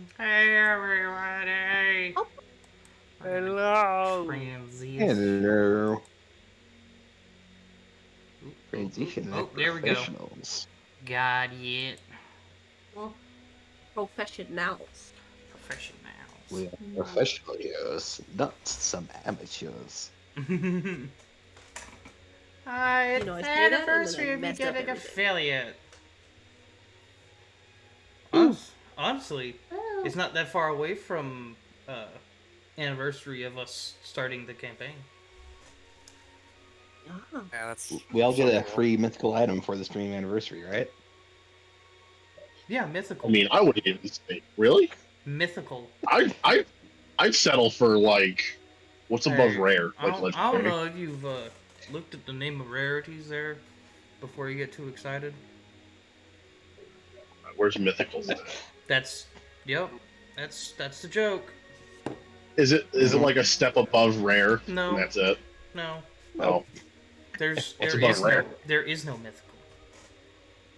Hey everybody! Oh, Hello. Transition. hello. Ooh, ooh, ooh. Transition Oh, like there we go. professionals. Got it. Well, professionals. Professionals. We are professionals, not some amateurs. You It's know, I the say that and then I anniversary of you messed up getting everything. affiliate. Ooh. Honestly, Well, it's not that far away from uh, anniversary of us starting the campaign. yeah. Yeah, that's We all get a real. free mythical item for the stream anniversary, right? Yeah, I mythical. mean, I wouldn't even say really. Mythical. I'd settle for like what's above Hey, rare, like I don't legendary. know if you've looked at the name of rarities there before you get too excited. Where's mythicals at? That's, yep, that's the joke. Is it like a step above rare and No, that's it? no, Oh, Nope. what's above rare? there is no mythical.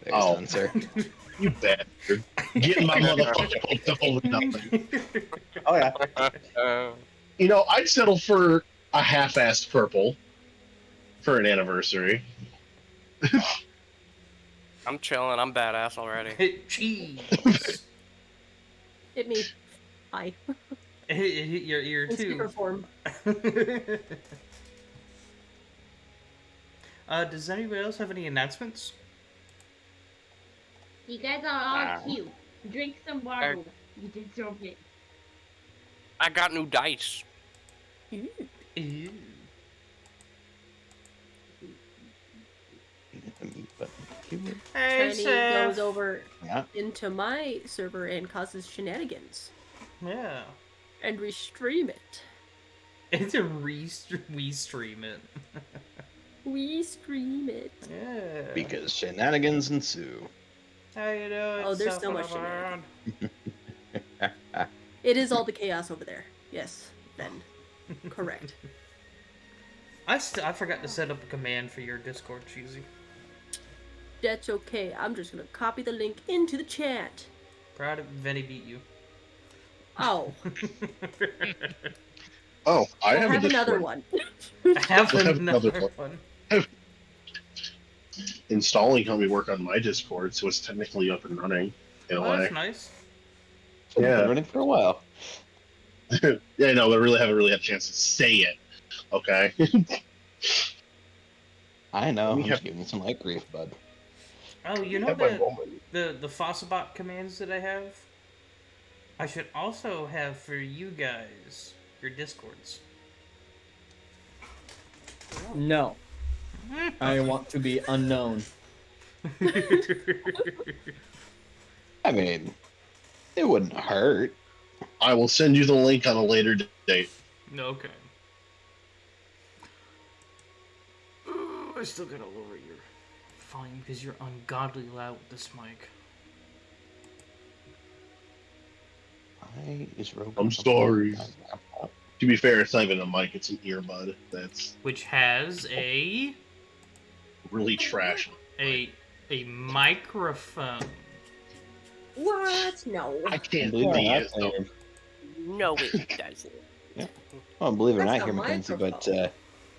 There's Oh, none, sir. you bastard! Getting my motherfucking hopes up over nothing. Oh yeah. You know, I'd settle for a half-assed purple for an anniversary. I'm chilling. I'm badass already. Cheese. Hit me. Hi. It hit your ear In too. speaker form. Does anybody else have any announcements? You guys are all cute. Drink some I, water. You deserve it. I got new dice. Ooh. Ew. Hey, Shiny Seth. goes over Yeah. into my server and causes shenanigans. Yeah. And restream it. It's a we stream it. We stream it. Yeah. Because shenanigans ensue. How you doing? Oh, there's so much shenanigans. It is all the chaos over there. Yes, then. Correct. I forgot to set up a command for your Discord, Cheesy. That's okay. I'm just gonna copy the link into the chat. Proud of Venny beat you. Oh. Oh, I We'll have a have another Discord. one. Have We'll have another another one. Installing helped me work on my Discord, so it's technically up and running in a Oh, that's way. nice. It's been Yeah. running for a while. Yeah, no, but I really haven't really had a chance to say it. Okay. I know. We I'm have, just giving you some light grief, bud. Oh, you we know have my moment. the Fossabot commands that I have? I should also have for you guys your Discords. No. I want to be unknown. I mean, it wouldn't hurt. I will send you the link on a later date. Okay. Ooh, I still gotta lower your volume because you're ungodly loud with this mic. Why is Rogan I'm sorry. To be fair, it's not even a mic; it's an earbud. That's Which has really trash. a microphone. What? No. I can't Believe it or see not, it. So. No, it doesn't. well, believe it or That's not, a here, Mackenzie, but microphone.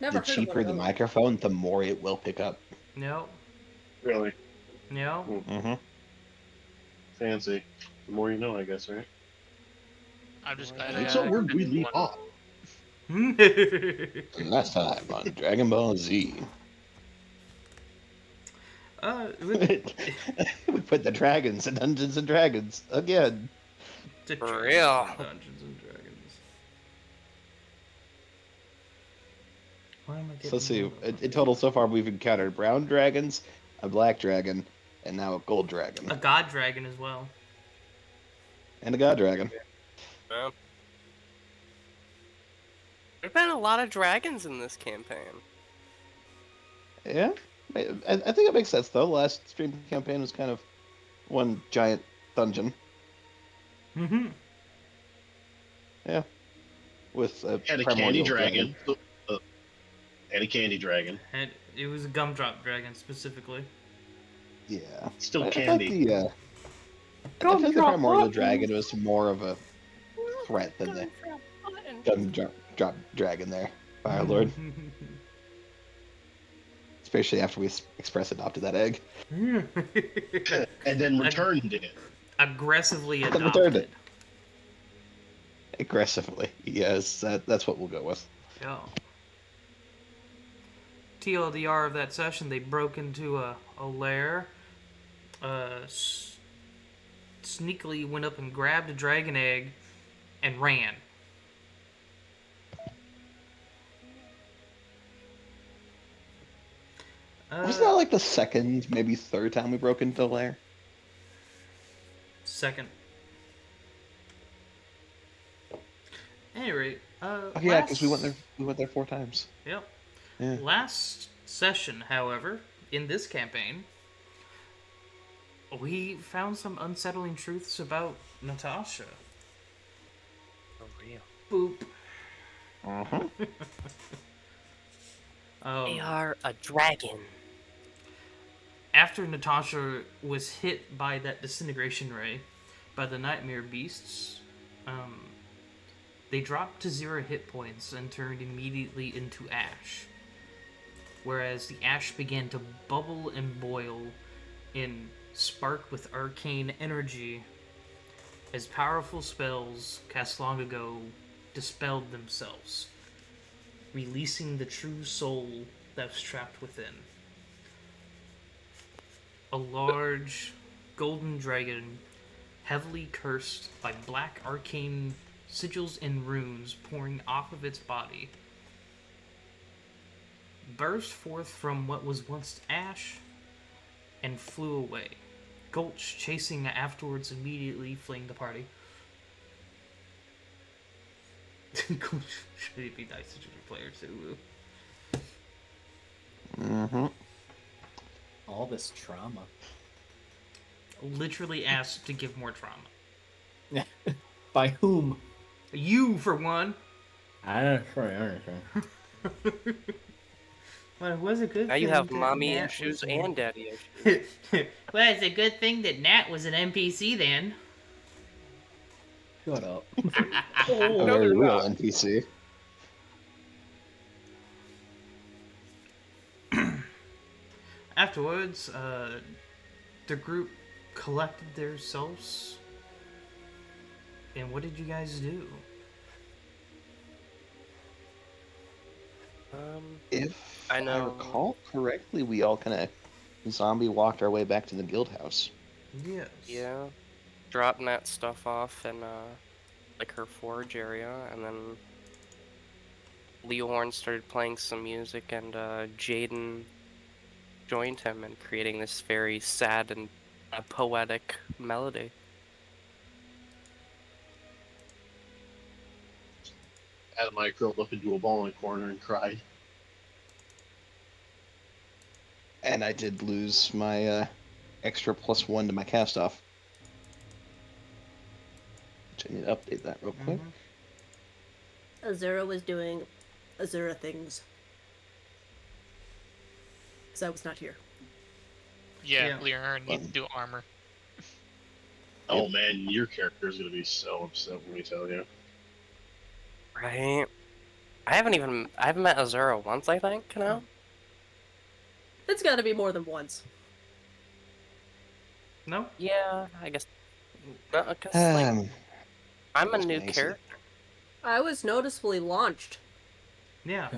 Never the heard of cheaper one the of those. microphone, the more it will pick up. No, Really no. Mm-hmm. fancy. The more you know, I guess, right? I'm just glad And so I where do we didn't leave want off? Last time on Dragon Ball Z. We put the dragons in Dungeons and Dragons again. For real. Dungeons and Dragons. Why am I getting So let's see. In total, so far, we've encountered brown dragons, a black dragon, and now a gold dragon. a god dragon as well. And a god dragon. Yeah. There's been a lot of dragons in this campaign. Yeah. I think it makes sense, though. Last stream campaign was kind of one giant dungeon. Mm-hmm. Yeah. With a And a candy dragon. And a candy dragon. And it was a gumdrop dragon specifically. Yeah. Still I thought candy. I feel like they're probably more of the dragon. It was more of a threat than the drop dragon there, Fire Lord. Especially after we express adopted that egg. And then returned it. Aggressively And returned adopted. it. Aggressively, yes, that's what we'll go with. Yeah. TLDR of that session, they broke into a lair, sneakily went up and grabbed a dragon egg, and ran. Wasn't that like the second, maybe third time we broke into the lair? Second. Anyway, Oh yeah, because we went there 4 times. Yep. Yeah. Last session, however, in this campaign, we found some unsettling truths about Natasha. For real. Boop. Uh-huh. They are a dragon. After Natasha was hit by that disintegration ray by the nightmare beasts, they dropped to 0 hit points and turned immediately into ash. Whereas the ash began to bubble and boil and spark with arcane energy as powerful spells cast long ago dispelled themselves, releasing the true soul that was trapped within. A large golden dragon, heavily cursed by black arcane sigils and runes pouring off of its body, burst forth from what was once ash and flew away. Gulch chasing afterwards, immediately fleeing the party. Gulch should be nice to your player too. Mm-hmm. All this trauma. Literally asked to give more trauma. By whom? You, for one. I don't understand. Well, it was a good Now thing you have that mommy Nat issues was and daddy issues. Well, it's a good thing that Nat was an NPC then. Shut up. A very real NPC. Afterwards, the group collected themselves. And what did you guys do? If I I know. recall correctly, we all kind of zombie walked our way back to the guild house. Yes. Yeah. Dropping that stuff off in like her forge area, and then Leorn started playing some music, and Jaden joined him in creating this very sad and poetic melody. Adam and I curled up into a ball in a corner and cried. And I did lose my extra +1 to my cast off. Which I need to update that real quick. A.U.R.A was doing A.U.R.A things. Because I was not here. Yeah, Yeah. Leon needs to do armor. Oh man, your character is gonna be so upset when we tell you. Right. I haven't met A.U.R.A once, I think, now. It's gotta be more than once. No? Yeah, I guess. No, because like, I'm a that's new amazing. character. I was noticeably launched. Yeah.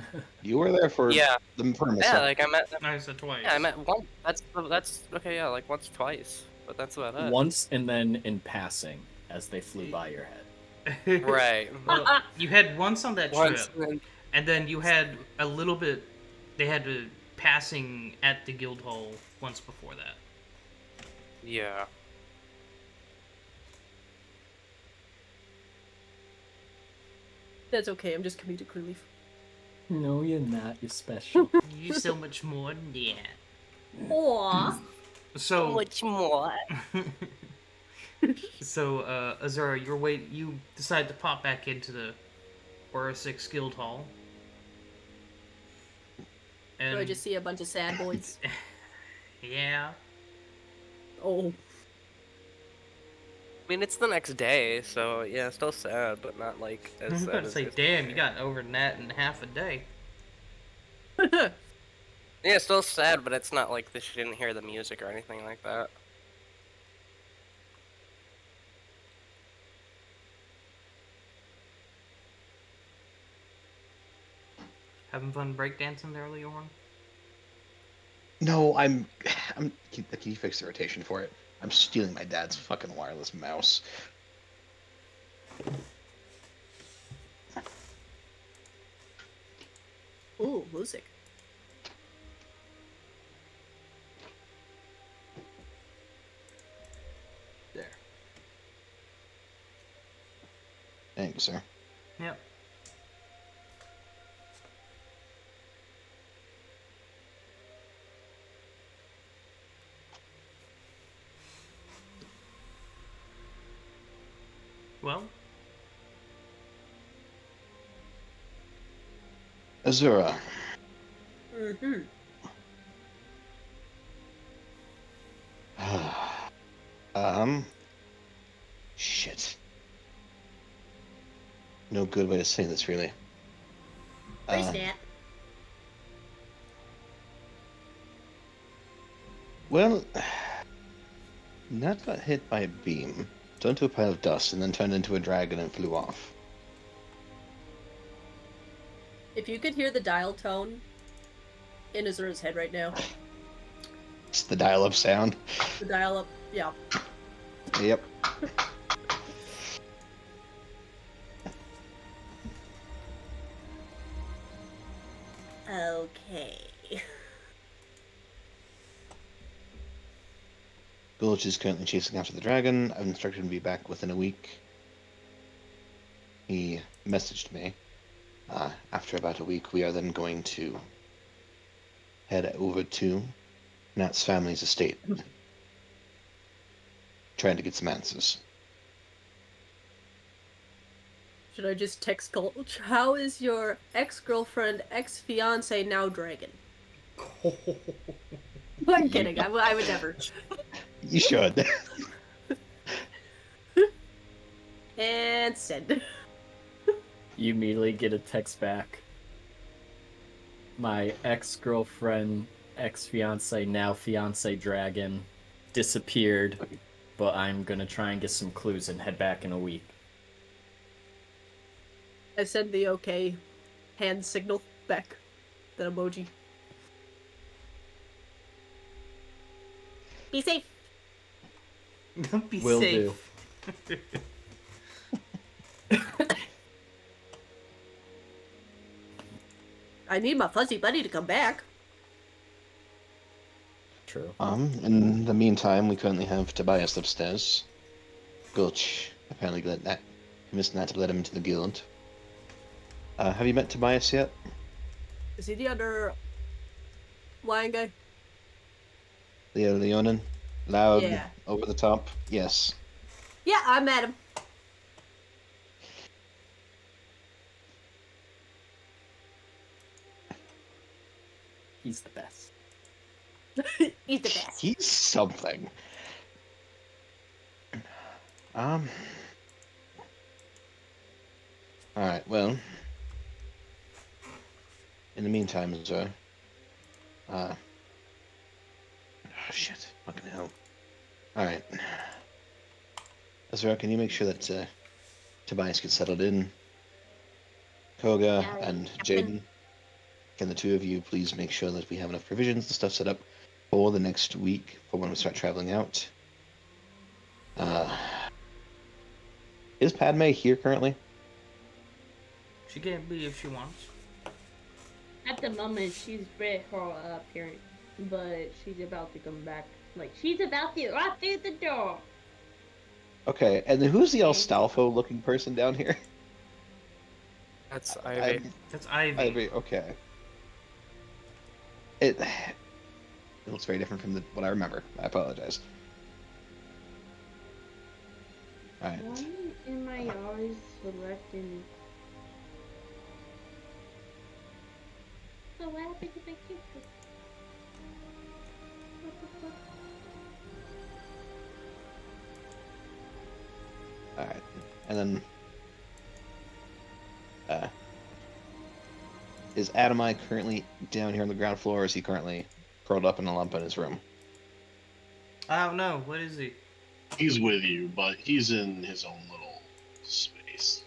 You were there for Yeah. the premise. Yeah, like I met. I said twice. Yeah, I met one. That's okay. Yeah, like once, twice, but that's about it. Once and then in passing as they flew by your head. Right. Well, you had once on that Once. trip, and then you had a little bit. They had a passing at the guild hall once before that. Yeah. That's okay, I'm just comedic relief. No, you're not. You're special. You're so much more than that. Aww. So Much more. So, A.U.R.A, you decide to pop back into the Aura 6 Guild Hall. And Do I just see a bunch of sad boys? yeah. Oh. mean, it's the next day, so yeah, still sad, but not like I as was about sad to as say, yesterday. damn, you got over that in half a day. Yeah, still sad, but it's not like that she didn't hear the music or anything like that. Having fun breakdancing there, Leon? No, Can you fix the rotation for it? I'm stealing my dad's fucking wireless mouse. Ooh, music. There. Thank you, sir. Yep. Well, Azura. Mm-hmm. Shit. No good way to say this, really. Race Nat. Well, Nat got hit by a beam, turned to a pile of dust, and then turned into a dragon and flew off. If you could hear the dial tone in Azura's head right now, It's the dial-up sound. the dial up, yeah. Yep. Okay. Gulch is currently chasing after the dragon. I've instructed him to be back within a week. He messaged me. After about a week, we are then going to head over to Nat's family's estate, trying to get some answers. Should I just text Gulch? How is your ex-girlfriend, ex-fiance, now dragon? I'm kidding. I would never. You should. And send. You immediately get a text back. My ex-girlfriend, ex-fiance, now fiance dragon disappeared, but I'm gonna try and get some clues and head back in a week. I send the okay hand signal back. That emoji. Be safe. be Will safe. do. I need my fuzzy buddy to come back. True. In the meantime, we currently have Tobias upstairs. Gulch apparently convinced Nat to let him into the guild. Have you met Tobias yet? Is he the other lion guy? Leo Leonin? Loud, Yeah. over the top? Yes. Yeah, I met him. He's the best. He's the best. He's something. Alright, well. In the meantime, sir. Oh, shit. Fucking hell. Alright. Azura, can you make sure that Tobias gets settled in? Koga Yeah, and Captain. Jaden, can the two of you please make sure that we have enough provisions and stuff set up for the next week for when we start traveling out? Is Padme here currently? She can't be if she wants. At the moment, she's read her appearance, but she's about to come back. Like, she's about to right through the door. Okay, and then who's the Alstalfo looking person down here? That's Ivy. That's Ivy. Ivy, okay. It looks very different from what I remember. I apologize. Alright. Why am I always selecting? So what happened to my character? What the fuck? And then, is Adamai currently down here on the ground floor, or is he currently curled up in a lump in his room? I don't know. What is he? He's with you, but he's in his own little space.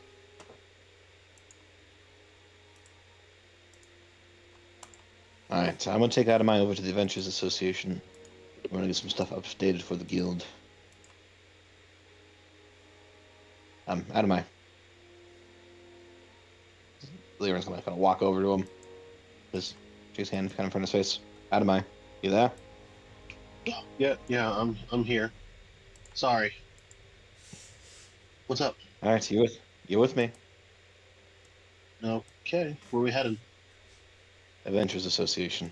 Alright, so I'm gonna take Adamai over to the Adventures Association. We're gonna get some stuff updated for the guild. Adamai. Leron's gonna kind of walk over to him. Just shake his hand kind of in front of his face. Adamai, you there? Yeah, I'm here. Sorry. What's up? Alright, you with me. Okay, where we headed? Adventures Association.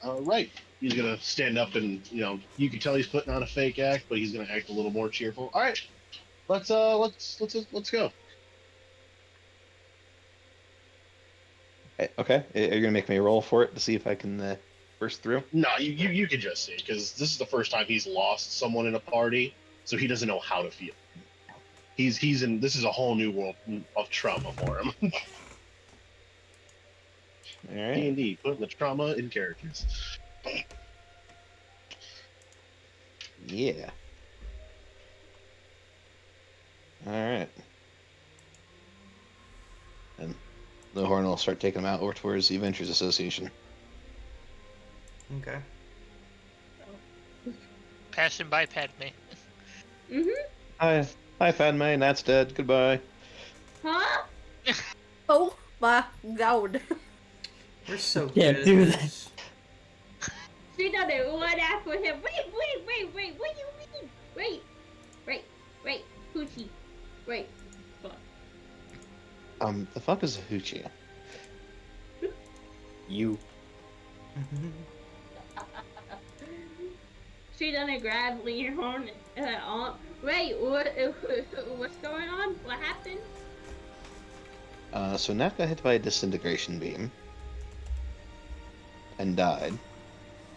Right. He's gonna stand up and you can tell he's putting on a fake act, but he's gonna act a little more cheerful. All right, let's go. Okay, are you gonna make me roll for it to see if I can burst through? No, you can just see because this is the first time he's lost someone in a party, so he doesn't know how to feel. He's in. This is a whole new world of trauma for him. All right. D&D, putting the trauma in characters. Yeah. All right. And the horn will start taking him out over towards the Adventures Association. Okay. Passing by Padme. Mhm. Hi, Padme. Nat's dead. Goodbye. Huh? Oh my god. We're so Can't good at do this. She done it one after him. Wait. What do you mean? Wait. Hoochie. Wait. Fuck. The fuck is a hoochie? You. She done grab Leon on. Wait, what's going on? What happened? So Nat got hit by a disintegration beam and died,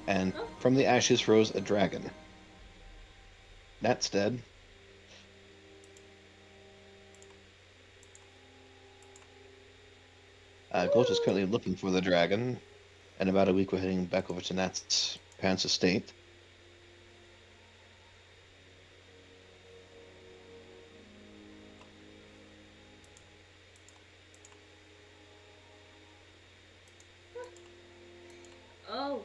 and Oh. from the ashes rose a dragon. Nat's dead. Ghost is currently looking for the dragon. In about a week, we're heading back over to Nat's parents' estate. Oh,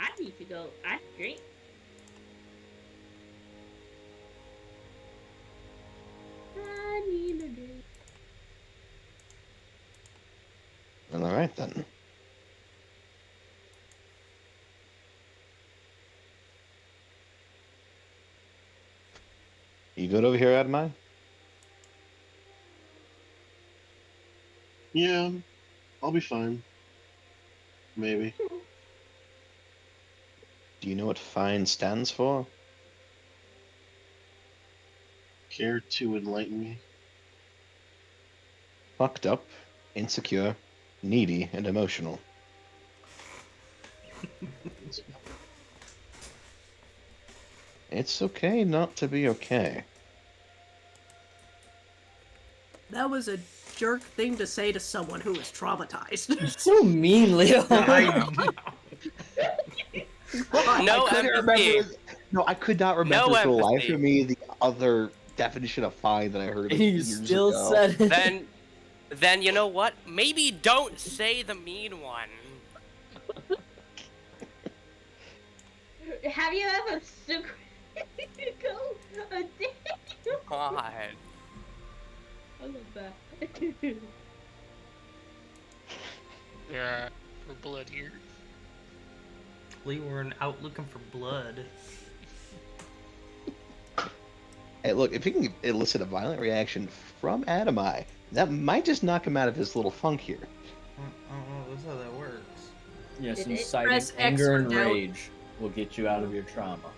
I need to go. I drink. I need a drink. All right then. You good over here, Adamai? Yeah, I'll be fine. Maybe. Do you know what FINE stands for? Care to enlighten me? Fucked up, insecure, needy, and emotional. It's okay not to be okay. That was a jerk thing to say to someone who was traumatized. So mean, Leo. No I couldn't empathy. remember. No, I could not remember No for the life empathy. of me the other definition of fine that I heard You years still ago. said it. Then you know what? Maybe don't say the mean one. Have you ever go a day? God. I love that. Yeah, for blood here. We were out looking for blood. Hey, look, if he can elicit a violent reaction from Adamai, that might just knock him out of his little funk here. I don't know. That's how that works. Yes, Did it inciting press X anger for and doubt? rage will get you out of your trauma.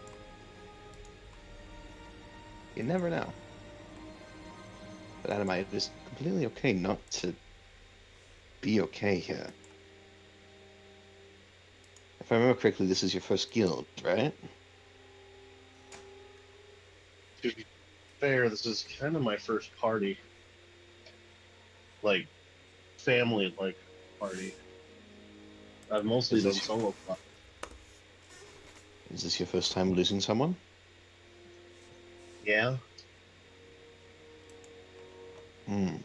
You never know. But Adamai, it is completely okay not to be okay here. If I remember correctly, this is your first guild, right? fair, this is kind of my first party. Like, family like party. I've mostly Is done this- solo play. Is this your first time losing someone? Yeah. Hmm.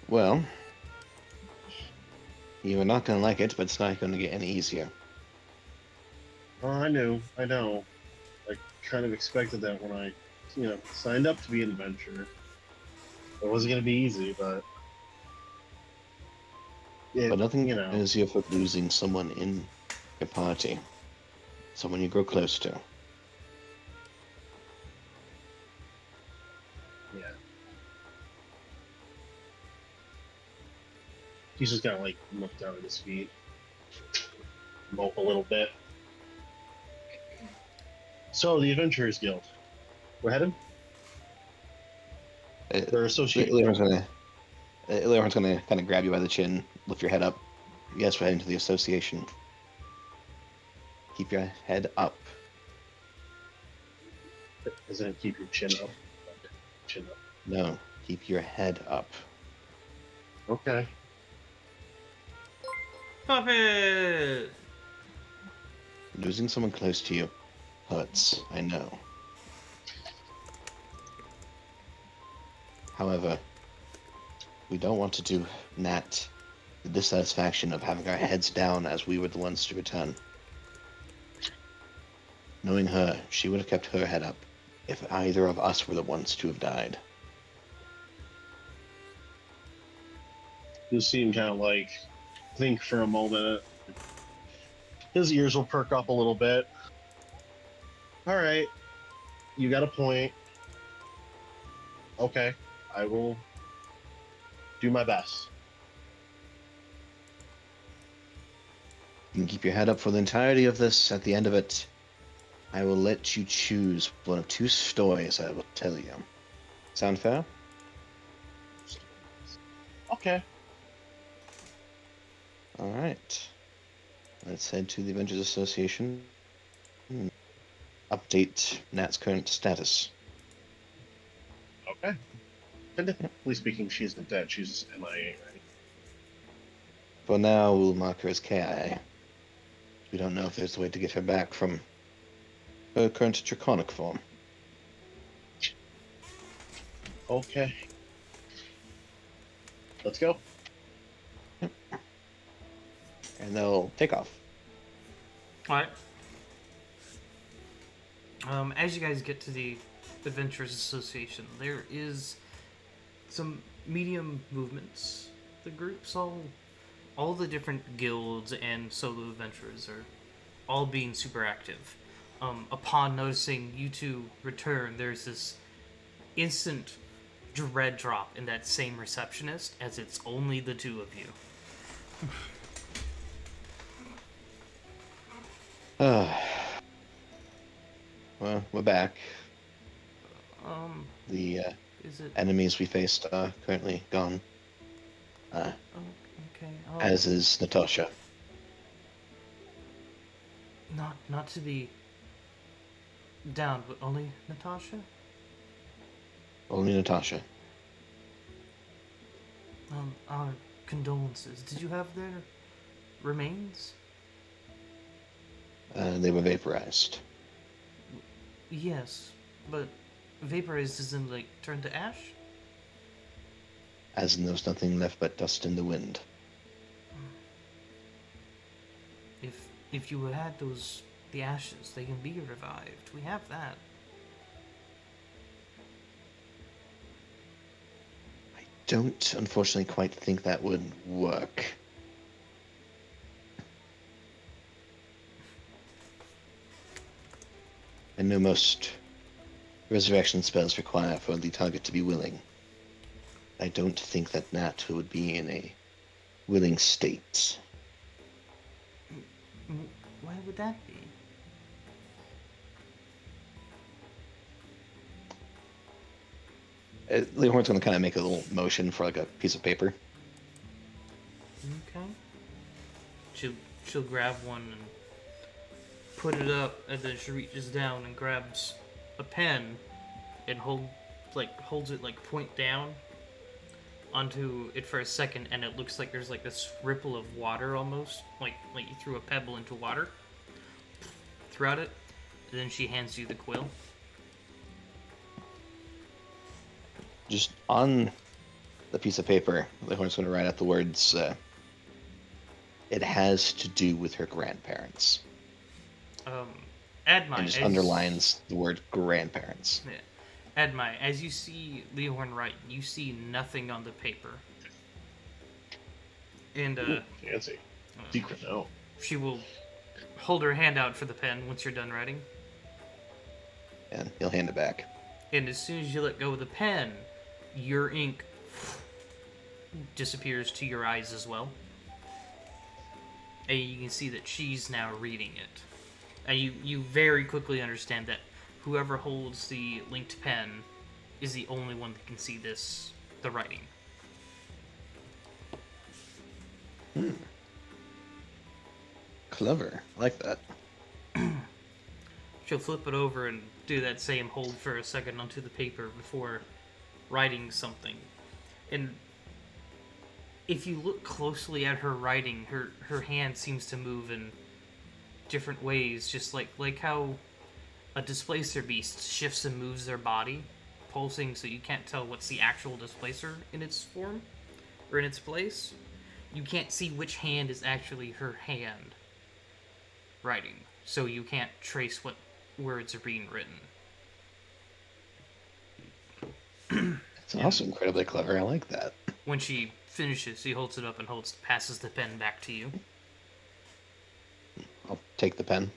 Well, you are not going to like it, but it's not going to get any easier. Oh, I know. I kind of expected that when I, signed up to be an adventurer. It wasn't going to be easy, but But nothing you know, is you for losing someone in your party, someone you grow close to. yeah. He's just gonna like look down at his feet, mope a little bit. So the Adventurers Guild, we're headed. They're associated. Leon's gonna kind of grab you by the chin, lift your head up. Yes, we're heading to the association. Keep your head up. Isn't it keep your chin up? Chin up. No, keep your head up. Okay. Puppet! Losing someone close to you hurts, I know. However, we don't want to do Nat the dissatisfaction of having our heads down as we were the ones to return. Knowing her, she would have kept her head up if either of us were the ones to have died. You'll see him kind of like think for a moment. His ears will perk up a little bit. All right, you got a point. Okay, I will do my best. You can keep your head up for the entirety of this. At the end of it, I will let you choose one of two stories I will tell you. Sound fair? Okay. All right. Let's head to the Avengers Association. Update Nat's current status. Okay. Technically speaking, she isn't dead. She's just MIA, right? For now, we'll mark her as KIA. We don't know if there's a way to get her back from her current draconic form. Okay. Let's go. And they'll take off. Alright. As you guys get to the Adventurers Association, there is some medium movements. The groups, all the different guilds and solo adventurers are all being super active. Upon noticing you two return, there's this instant dread drop in that same receptionist, as it's only the two of you. Well, we're back. The Is it? enemies we faced are currently gone. Oh, okay. As is Natasha. Not to be down, but only Natasha? Only Natasha. Our condolences. Did you have their remains? They were vaporized. Yes, but vaporized isn't like turned to ash? As in there was nothing left but dust in the wind. If you had the ashes, they can be revived. We have that. I don't, unfortunately, quite think that would work. I know most resurrection spells require for the target to be willing. I don't think that Nat would be in a willing state. Why would that be? Leonhorn's going to kind of make a little motion for like a piece of paper. Okay. She'll grab one and put it up, and then she reaches down and grabs a pen and holds it like point down onto it for a second, and it looks like there's like this ripple of water almost, like you threw a pebble into water throughout it. And then she hands you the quill. Just on the piece of paper, the horn's going to write out the words, it has to do with her grandparents. Admai, And just underlines the word grandparents. Yeah. Admai, as you see Leohorn write, you see nothing on the paper. And Ooh, fancy. Secret note. She will hold her hand out for the pen once you're done writing. And he'll hand it back. And as soon as you let go of the pen, your ink disappears to your eyes as well. And you can see that she's now reading it. And you very quickly understand that whoever holds the linked pen is the only one that can see the writing. Clever. I like that. She'll flip it over and do that same hold for a second onto the paper before writing something. And if you look closely at her writing, her hand seems to move in different ways, just like how a displacer beast shifts and moves their body, pulsing so you can't tell what's the actual displacer in its form or in its place. You can't see which hand is actually her hand writing, so you can't trace what words are being written. It's also incredibly clever. I like that. When she finishes, he holds it up and passes the pen back to you. I'll take the pen.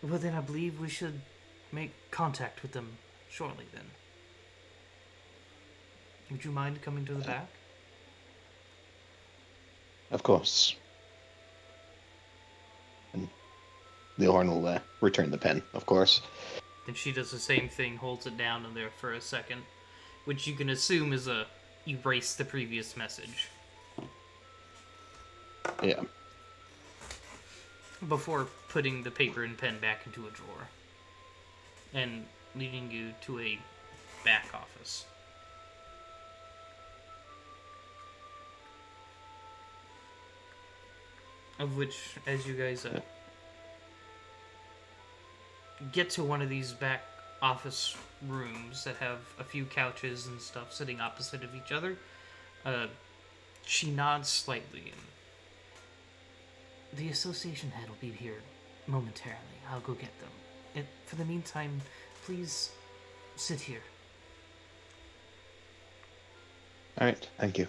Well, then I believe we should make contact with them shortly, then. Would you mind coming to the back? Of course. And Leohorn will return the pen, of course. Then she does the same thing, holds it down in there for a second, which you can assume is a erase the previous message. Yeah. Before putting the paper and pen back into a drawer. And leading you to a back office. Of which, as you guys get to one of these back office rooms that have a few couches and stuff sitting opposite of each other, she nods slightly. And the association head will be here momentarily. I'll go get them. And for the meantime, please sit here. All right, thank you.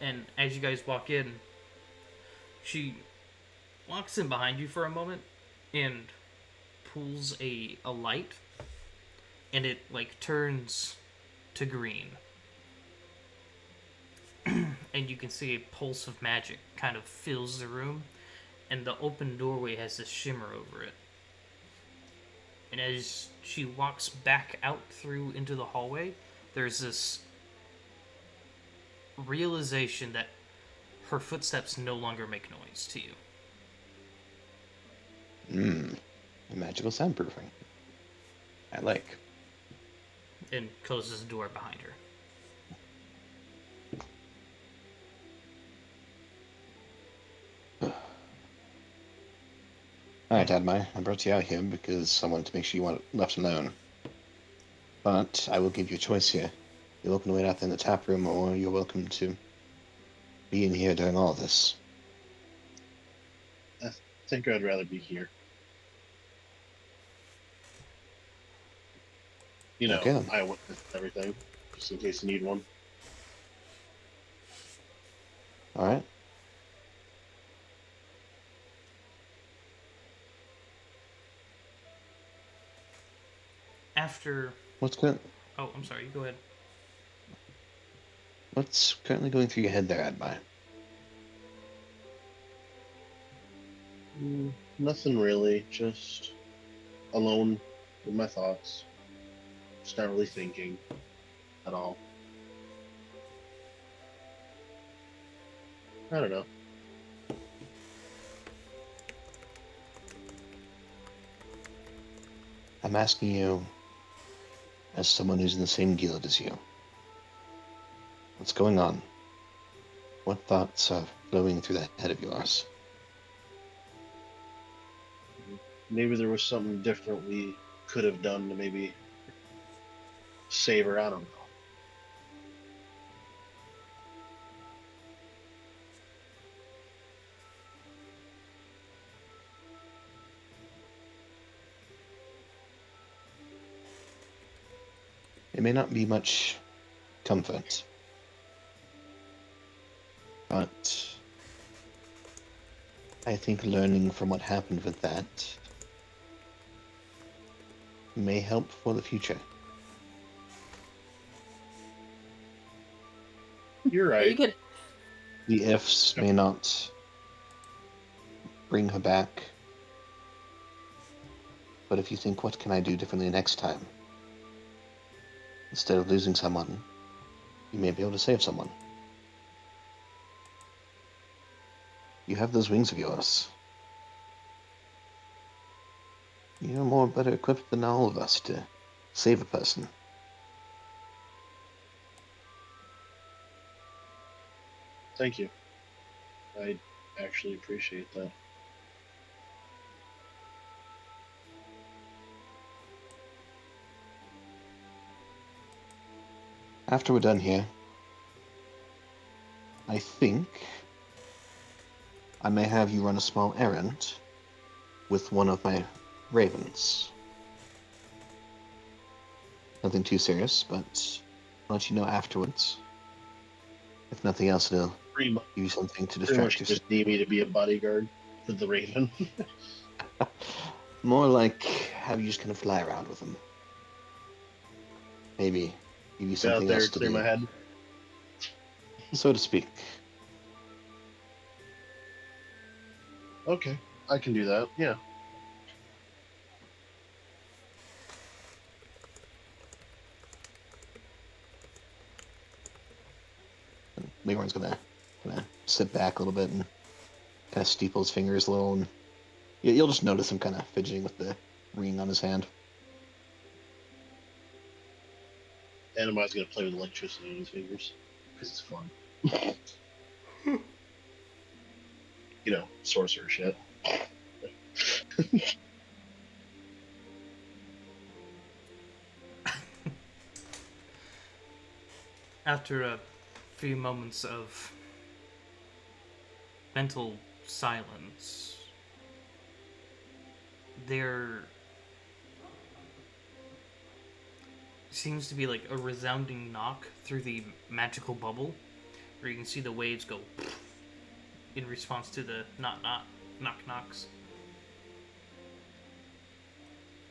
And as you guys walk in, she walks in behind you for a moment and pulls a light, and it turns to green. And you can see a pulse of magic kind of fills the room, and the open doorway has this shimmer over it. And as she walks back out through into the hallway, there's this realization that her footsteps no longer make noise to you. Magical soundproofing. I like. And closes the door behind her. Alright, Admai, I brought you out here because I wanted to make sure you weren't left alone. But I will give you a choice here. You're welcome to wait out there in the tap room, or you're welcome to be in here during all this. I think I'd rather be here. You know, Okay, then. I witnessed everything, just in case you need one. Alright. After... What's Oh, I'm sorry, go ahead. What's currently going through your head there, Admai? Nothing really, just alone with my thoughts. Just not really thinking at all. I don't know. I'm asking you as someone who's in the same guild as you. What's going on? What thoughts are flowing through that head of yours? Maybe there was something different we could have done to maybe save her. I don't know. It may not be much comfort, but I think learning from what happened with that may help for the future. You're Are you right. gonna? The ifs may not bring her back, but if you think, what can I do differently next time? Instead of losing someone, you may be able to save someone. You have those wings of yours. You're more better equipped than all of us to save a person. Thank you. I actually appreciate that. After we're done here, I think I may have you run a small errand with one of my ravens. Nothing too serious, but I'll let you know afterwards. If nothing else, it'll Pretty much, give you something to pretty much distract yourself. just need me to be a bodyguard for the Raven. More like have you just kind of fly around with them. Maybe give you Get out something there, else to clear do, my head. so to speak. Okay, I can do that. Yeah. Leghorn's gonna sit back a little bit and kind of steeple his fingers a little, and you'll just notice him kind of fidgeting with the ring on his hand. Animai's gonna play with electricity in his fingers because it's fun. You know, sorcerer shit. After a few moments of mental silence, there seems to be like a resounding knock through the magical bubble, where you can see the waves go in response to the knock knocks.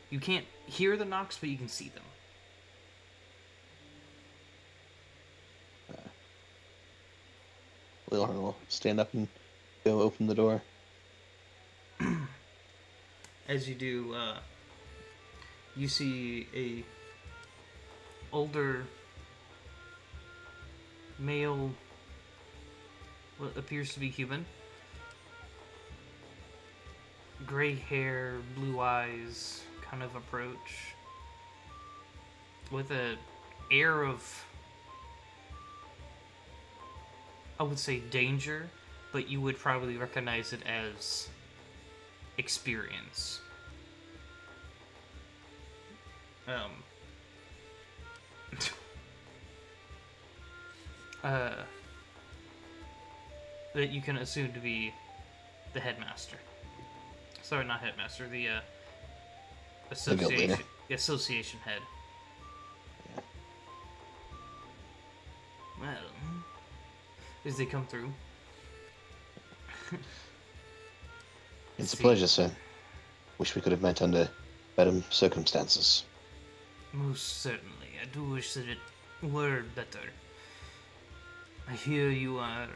You can't hear the knocks, but you can see them. Leghorn will stand up and go open the door. As you do, you see a older male, what appears to be human. Gray hair, blue eyes, kind of approach with a air of, I would say, danger, but you would probably recognize it as experience. That you can assume to be the headmaster. Sorry, not headmaster. The guild leader. association head. Yeah. Well, as they come through. It's a See. pleasure, sir. Wish we could have met under better circumstances. Most certainly. I do wish that it were better. I hear you are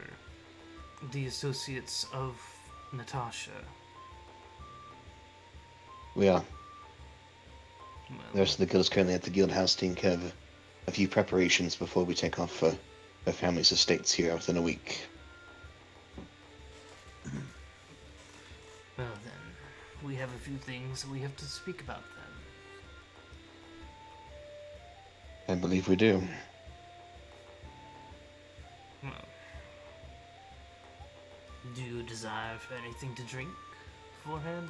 the associates of Natasha. We are. Well, The rest of the guild is currently at the guild house taking care of a few preparations before we take off for our family's estates here within a week. well then, we have a few things we have to speak about then. I believe we do. Well, do you desire for anything to drink beforehand?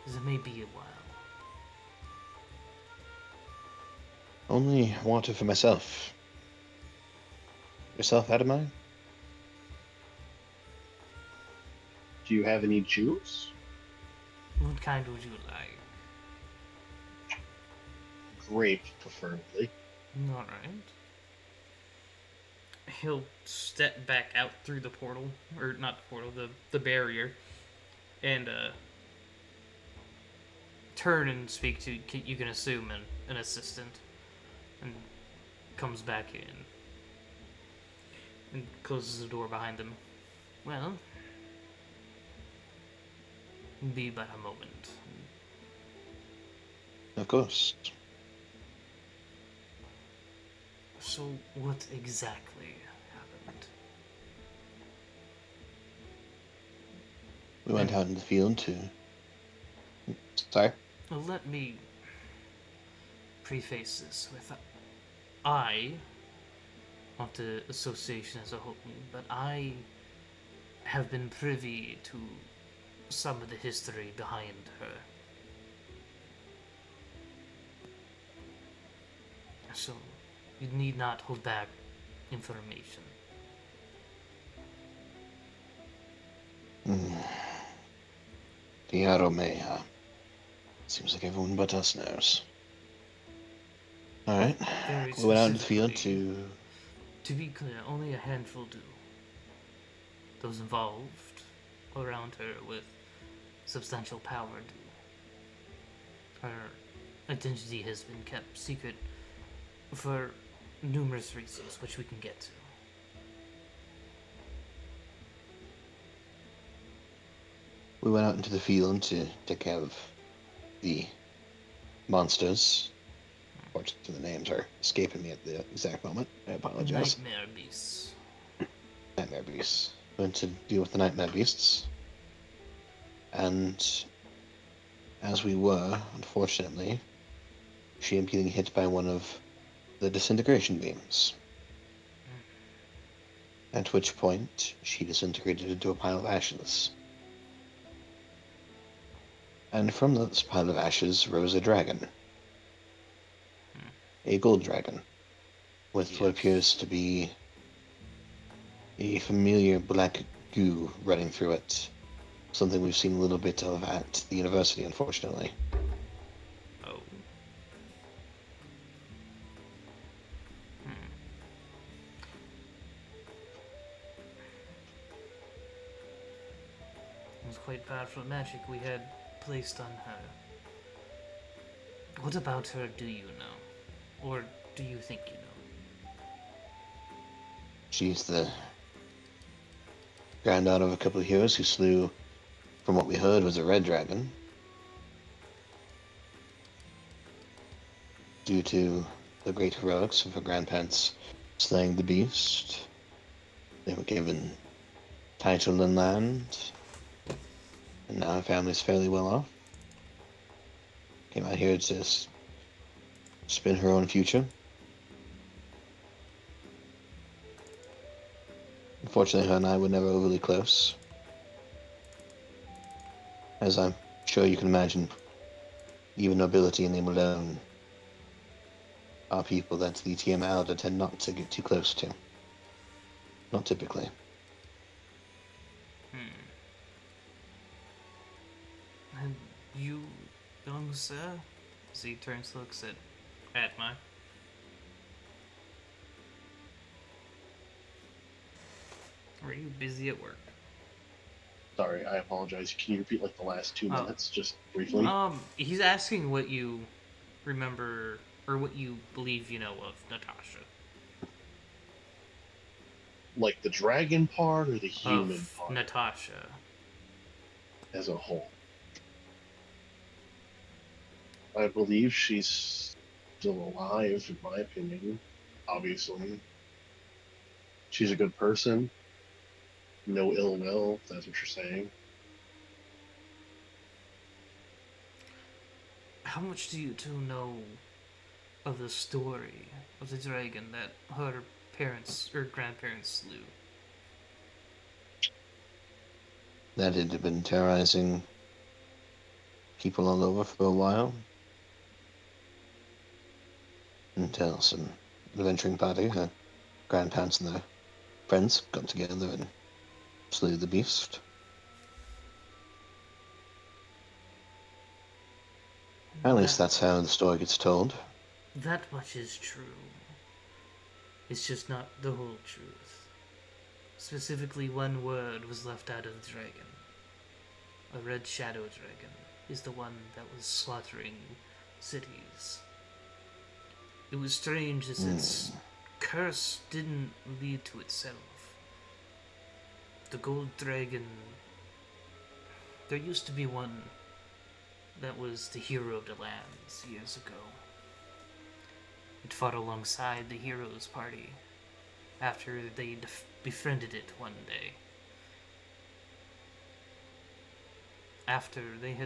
As it may be a while. Only water for myself. Yourself, Adamai? Do you have any juice? What kind would you like? Grape, preferably. Alright. He'll step back out through the portal, or not the portal, the barrier, and turn and speak to, you can assume, an assistant, and comes back in and closes the door behind them. Well, be but a moment. Of course. So, what exactly happened? We went out in the field to... Sorry? Well, let me preface this with I, not the association as a whole, but I have been privy to some of the history behind her. So, you need not hold back information. The A.U.R.A. Seems like everyone but us knows. Alright. Very We went out in the field specifically, to... To be clear, only a handful do. Those involved around her with substantial power do. Her identity has been kept secret for numerous reasons, which we can get to. We went out into the field to take care of the monsters. Unfortunately, the names are escaping me at the exact moment. I apologize. Nightmare beasts. Nightmare beasts. Went to deal with the nightmare beasts. And as we were, unfortunately, she ended up getting hit by one of the disintegration beams. At which point, she disintegrated into a pile of ashes. And from this pile of ashes rose a dragon. A gold dragon. With what appears to be a familiar black goo running through it. Something we've seen a little bit of at the university, unfortunately. Oh. It was quite powerful magic we had placed on her. What about her do you know? Or do you think you know? She's the granddaughter of a couple of heroes who slew, from what we heard, was a red dragon. Due to the great heroics of her grandparents slaying the beast, they were given title and land, and now her family's fairly well off. Came out here to spin her own future. Unfortunately, her and I were never overly close. As I'm sure you can imagine, even nobility in name alone are people that the TM Elder tend not to get too close to. Not typically. And you, young sir? As he turns, looks at my. Are you busy at work? Sorry, I apologize. Can you repeat like the last 2 minutes, just briefly? He's asking what you remember or what you believe you know of Natasha. Like the dragon part or the human Of part Natasha. as a whole? I believe she's still alive, in my opinion. Obviously, she's a good person. No ill will, if that's what you're saying. How much do you two know of the story of the dragon that her parents or grandparents slew. That it had been terrorizing people all over for a while. Until some adventuring party, her grandparents and their friends got together and slew the beast. At least that's how the story gets told. That much is true. It's just not the whole truth. Specifically, one word was left out of the dragon. A red shadow dragon is the one that was slaughtering cities. It was strange as its curse didn't lead to itself. The gold dragon... There used to be one that was the hero of the lands years ago. It fought alongside the heroes' party after they befriended it one day. After they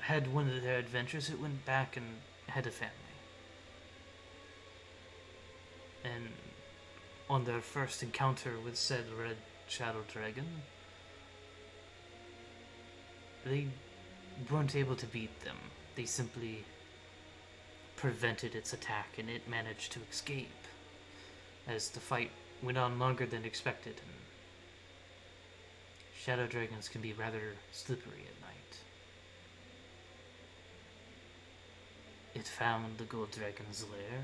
had one of their adventures, it went back and had a family. And on their first encounter with said red shadow dragon, they weren't able to beat them. They simply prevented its attack, and it managed to escape as the fight went on longer than expected. And shadow dragons can be rather slippery at night. It found the gold dragon's lair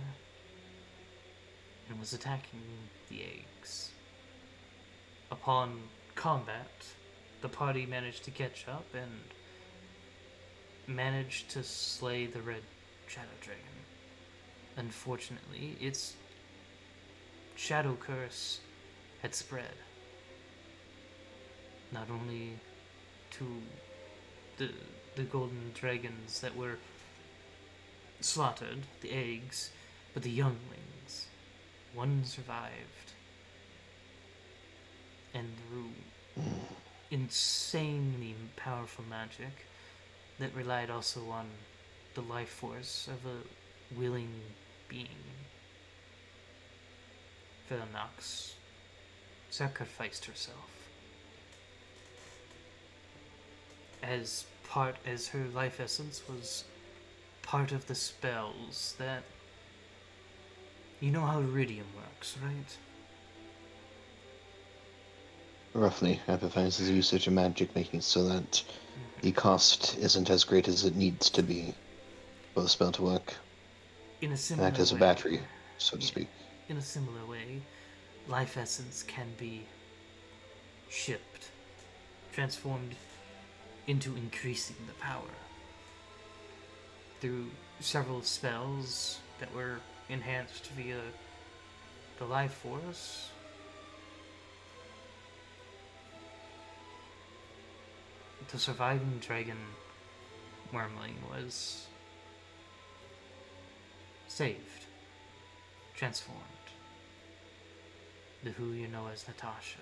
and was attacking the eggs. Upon combat, the party managed to catch up and managed to slay the red shadow dragon. Unfortunately, its shadow curse had spread not only to the golden dragons that were slaughtered, the eggs, but the younglings. One survived, and through insanely powerful magic that relied also on the life force of a willing being, Felnox sacrificed herself as her life essence was part of the spells that... You know how iridium works, right? Roughly, amplifies the usage of magic, making it so that the cost isn't as great as it needs to be for the spell to work. In a similar Act as a way, battery, so to yeah, speak. in a similar way, life essence can be shipped, transformed into increasing the power through several spells that were enhanced via the life force. The surviving dragon wormling was saved, transformed. The who you know as Natasha.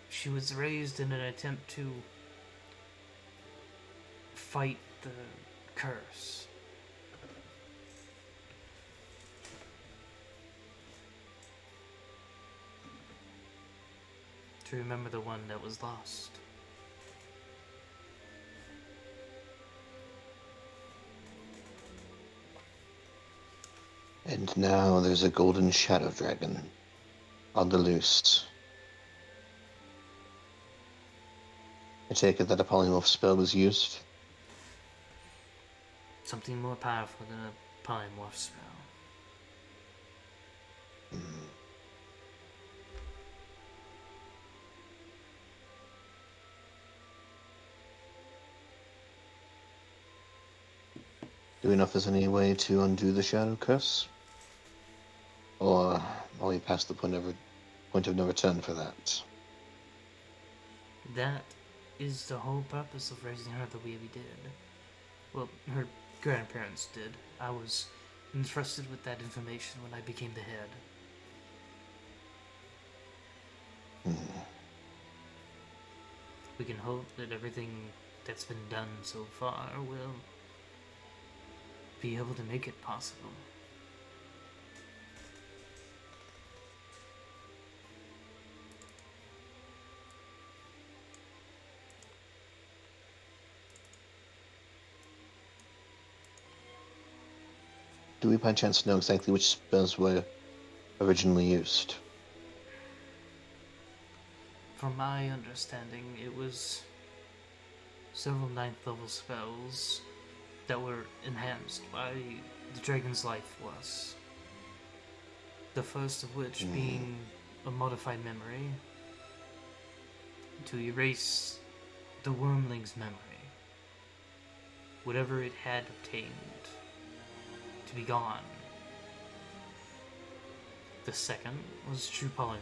She was raised in an attempt to fight the curse. To remember the one that was lost. And now there's a golden shadow dragon on the loose. I take it that a polymorph spell was used? Something more powerful than a polymorph spell. Do we know if there's any way to undo the shadow curse? Or are we past the point of no return for that? That is the whole purpose of raising her the way we did. Well, her grandparents did. I was entrusted with that information when I became the head. we can hope that everything that's been done so far will be able to make it possible. Do we by chance know exactly which spells were originally used? From my understanding, it was several 9th level spells that were enhanced by the Dragon's Life Force. The first of which being a modified memory to erase the Wormling's memory. Whatever it had obtained to be gone. The second was True Polymorph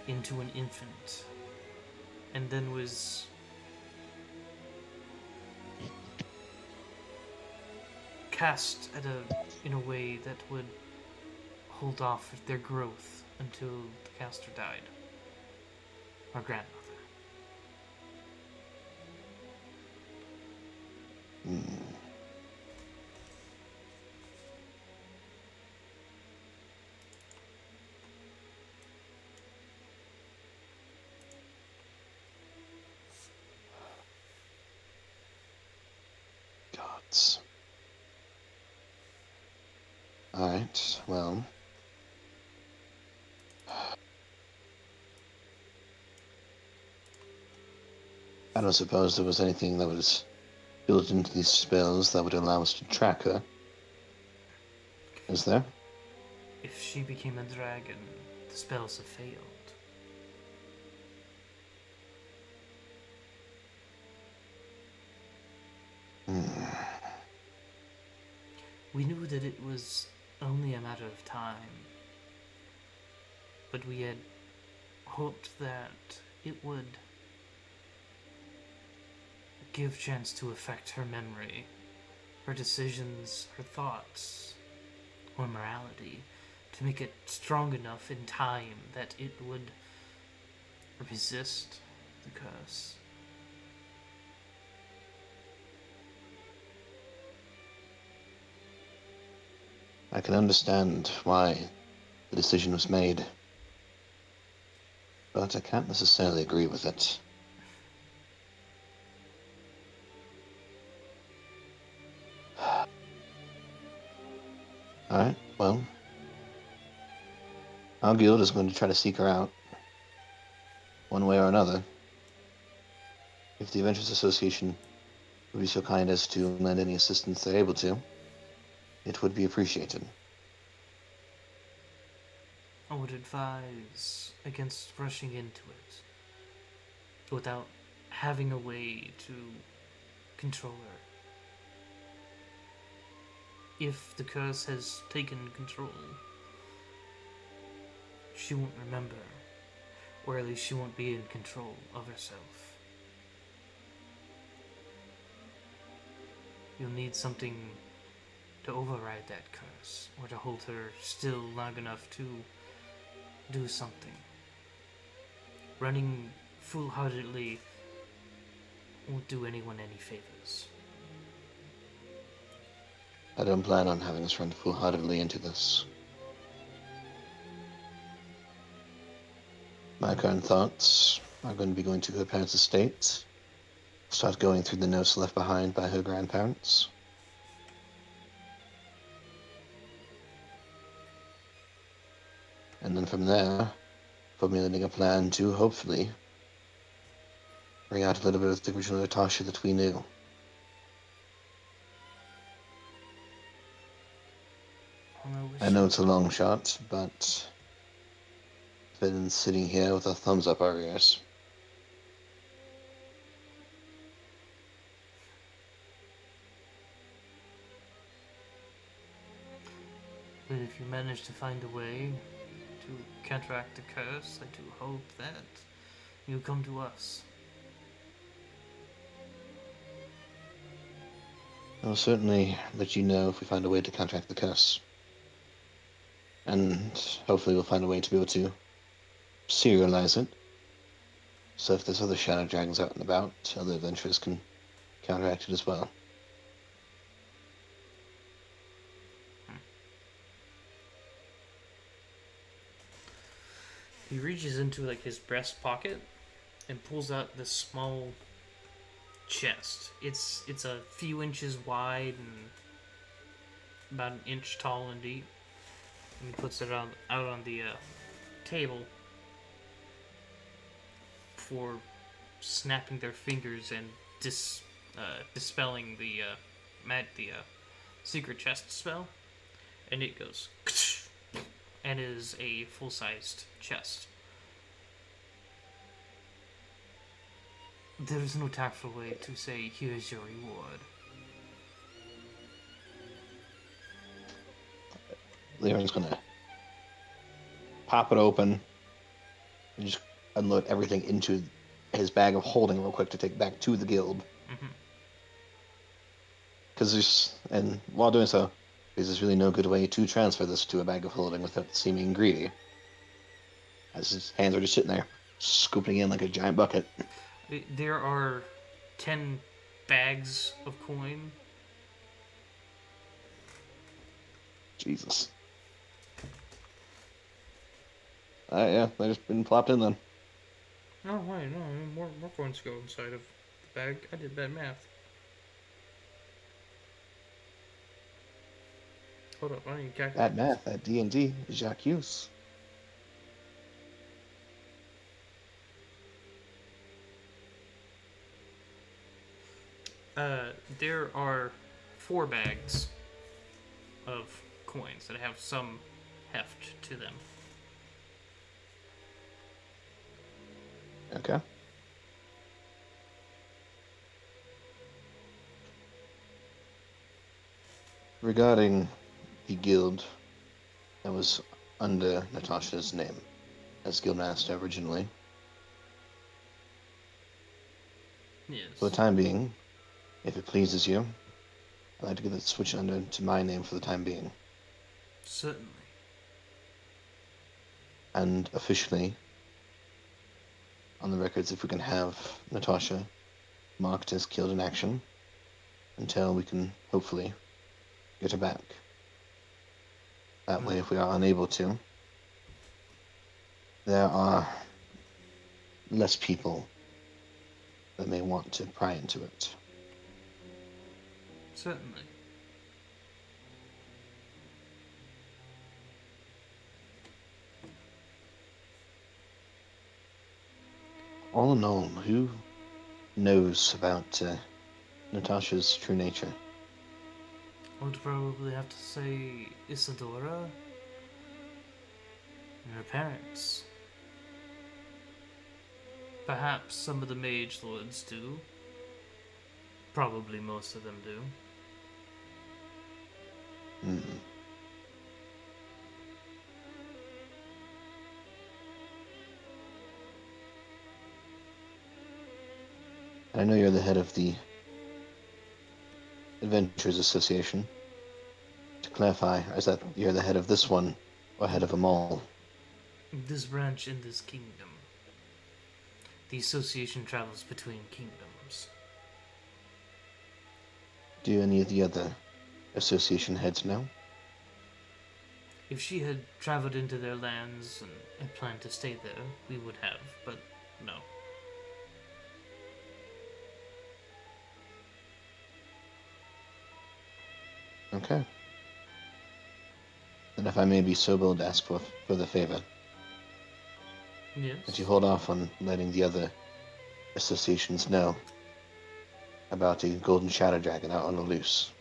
into an infant, and then was cast in a way that would hold off their growth until the caster died. Our grandmother. Gods. Alright, well. I don't suppose there was anything that was built into these spells that would allow us to track her. Is there? If she became a dragon, the spells have failed. We knew that it was only a matter of time, but we had hoped that it would give chance to affect her memory, her decisions, her thoughts, or morality, to make it strong enough in time that it would resist the curse. I can understand why the decision was made, but I can't necessarily agree with it. Alright, well, our guild is going to try to seek her out, one way or another. If the Adventurers Association would be so kind as to lend any assistance they're able to, it would be appreciated. I would advise against rushing into it without having a way to control her. If the curse has taken control, she won't remember, or at least she won't be in control of herself. You'll need something to override that curse, or to hold her still long enough to do something. Running foolhardily won't do anyone any favors. I don't plan on having us run foolhardily into this. My current thoughts are going to be going to her parents' estate, start going through the notes left behind by her grandparents. And then from there, formulating a plan to hopefully bring out a little bit of the original Natasha that we knew. I know it's a long shot, but been sitting here with our thumbs up our ears. But if you manage to find a way to counteract the curse, I do hope that you come to us. I'll certainly let you know if we find a way to counteract the curse. And hopefully we'll find a way to be able to serialize it So if there's other shadow dragons out and about, other adventurers can counteract it as well. He reaches into like his breast pocket and pulls out this small chest. It's a few inches wide and about an inch tall and deep. And he puts it out on the table for snapping their fingers and dispelling the secret chest spell, and it goes and is a full-sized chest. There is no tactful way to say, "Here's your reward." Leon's gonna pop it open and just unload everything into his bag of holding real quick to take back to the guild. Because and while doing so, there's really no good way to transfer this to a bag of holding without seeming greedy. As his hands are just sitting there, scooping in like a giant bucket. There are 10 bags of coin. Jesus. Yeah, they just been plopped in then. Oh wait, no, more coins go inside of the bag. I did bad math. Hold up, I need to calculate. That math, that D&D, Jacques. There are 4 bags of coins that have some heft to them. Okay. Regarding the guild that was under Natasha's name as guildmaster originally, Yes. for the time being, if it pleases you, I'd like to get it switched under to my name for the time being. Certainly. And officially, on the records, if we can have Natasha marked as killed in action until we can hopefully get her back. That way, if we are unable to, there are less people that may want to pry into it. Certainly. All in all, who knows about Natasha's true nature? I would probably have to say Isadora and her parents. Perhaps some of the mage lords do. Probably most of them do. I know you're the head of the Adventurers Association. To clarify, is that you're the head of this one, or head of them all? This branch in this kingdom. The association travels between kingdoms. Do any of the other association heads know? If she had traveled into their lands and had planned to stay there, we would have, but no. Okay. Then if I may be so bold to ask for the favor, Yes. that you hold off on letting the other associations know about the Golden Shadow Dragon out on the loose.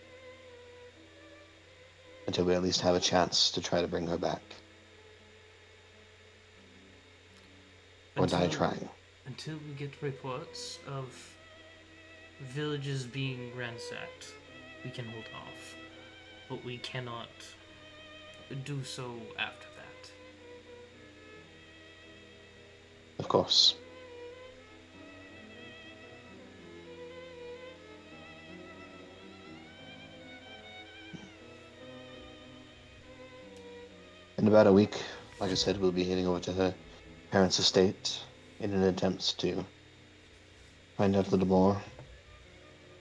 Until we at least have a chance to try to bring her back. Or die trying. Until we get reports of villages being ransacked, we can hold off. But we cannot do so after that. Of course. In about a week, like I said, we'll be heading over to her parents' estate in an attempt to find out a little more.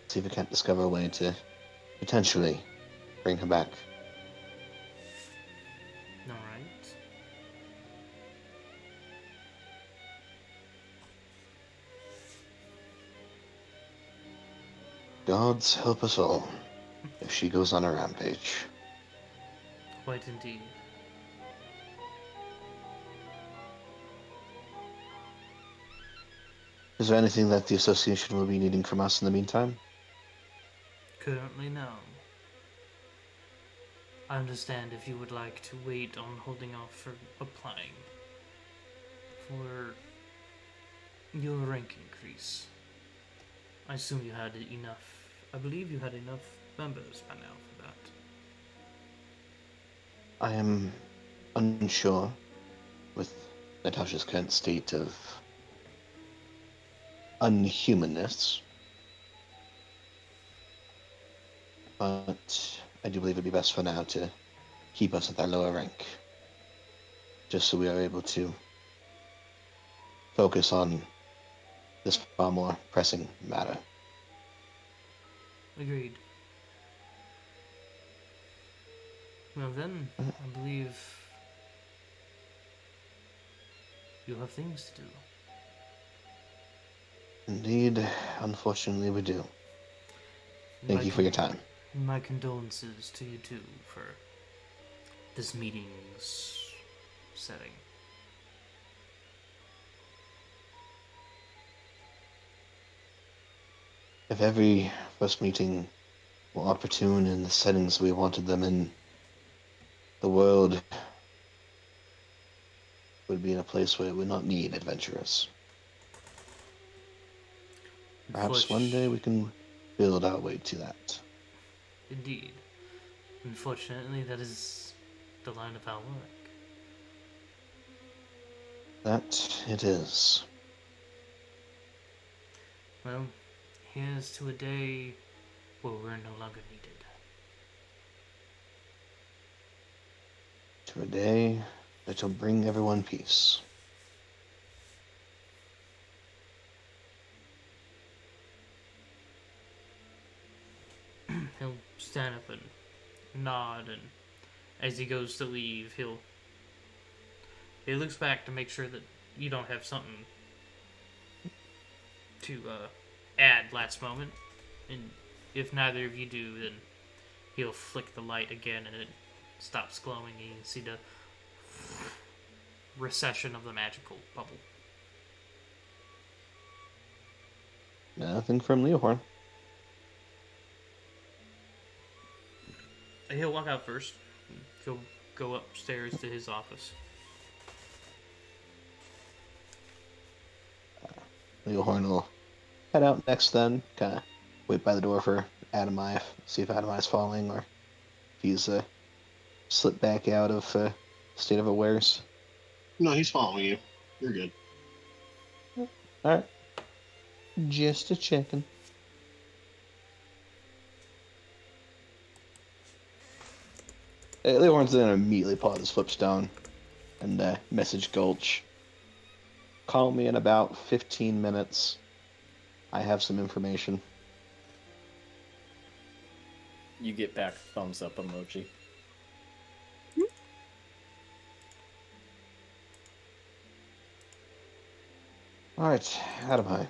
See if we can't discover a way to potentially bring her back. Alright. Gods help us all if she goes on a rampage. Quite indeed. Is there anything that the association will be needing from us in the meantime? Currently, no. I understand if you would like to wait on holding off for applying for your rank increase. I assume you had enough. I believe you had enough members by now for that. I am unsure with Natasha's current state of unhumanness, but I do believe it'd be best for now to keep us at that lower rank, just so we are able to focus on this far more pressing matter. Agreed. Well then, I believe you have things to do. Indeed, unfortunately we do. Thank you for your time. My condolences to you too for this meeting's setting. If every first meeting were opportune in the settings we wanted them in, the world would be in a place where it would not need adventurers. Perhaps one day we can build our way to that. Indeed. Unfortunately, that is the line of our work. That it is. Well, here's to a day where we're no longer needed. To a day that will bring everyone peace. He'll stand up and nod, and as he goes to leave, he looks back to make sure that you don't have something to add last moment, and if neither of you do, then he'll flick the light again, and it stops glowing, and you can see the recession of the magical bubble. Nothing from Leohorn. He'll walk out first. He'll go upstairs to his office. Leohorn will head out next then, kind of wait by the door for Adamai, see if Adamai's falling or if he's slipped back out of state of awares. No, he's following you. You're good. Alright. Just a checking. Leohorn's then immediately pull out his flipstone and message Gulch. Call me in about 15 minutes. I have some information. You get back thumbs up emoji. Alright, Adamai.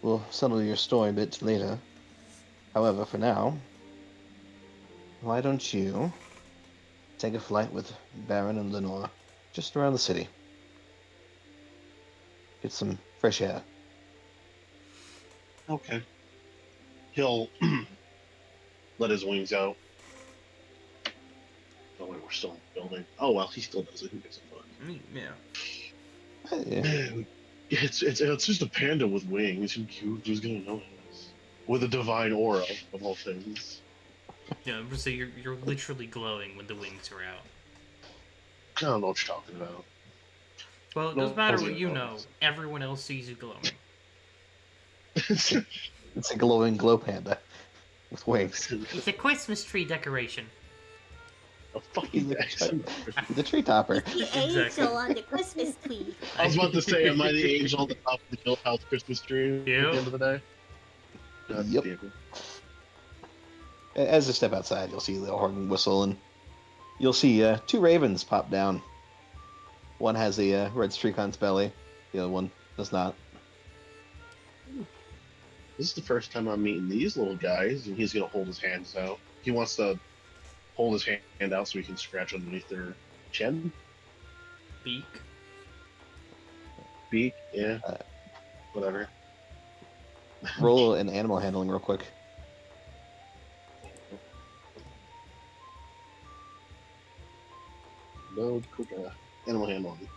We'll settle your story a bit later. However, for now, why don't you take a flight with Baron and Lenore just around the city? Get some fresh air. Okay. He'll let his wings out. Oh wait, we're still in the building. Oh well, he still does it. Who gives a fuck? Yeah. It's just a panda with wings. Who's gonna notice? With a divine aura of all things. Yeah, I'm gonna say you're literally glowing when the wings are out. I don't know what you're talking about. Well, it doesn't matter what you know. Everyone else sees you glowing. It's a glowing glow panda with wings. It's a Christmas tree decoration. A fucking He's a tree topper. The Exactly. angel on the Christmas tree. I was about to say, am I the angel on the top of the guild house Christmas tree at Yep. the end of the day? That's Yep. vehicle. As you step outside, you'll see the horn whistle, and you'll see two ravens pop down. One has a red streak on its belly. The other one does not. This is the first time I'm meeting these little guys, and he's gonna hold his hands out. He wants to hold his hand out so he can scratch underneath their chin, Beak. beak, yeah, Uh, whatever. Roll an animal handling real quick. No quick animal handling.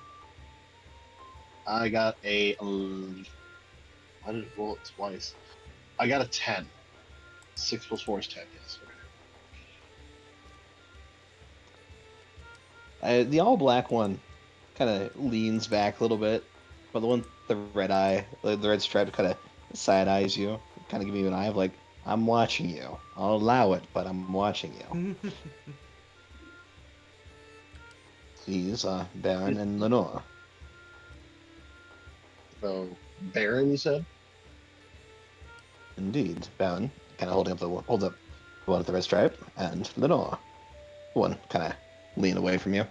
I got a. I didn't roll it twice. I got a 10. 6 plus 4 is 10. Yes. Okay. The all black one kind of leans back a little bit, but the one with the red eye, the red stripe, kind of side eyes you, kind of give you an eye of like, I'm watching you. I'll allow it, but I'm watching you. These are Baron and Lenore. So, Baron, you said? Indeed, Baron, kind of holds up the one with the red stripe, and Lenore, the one kind of lean away from you.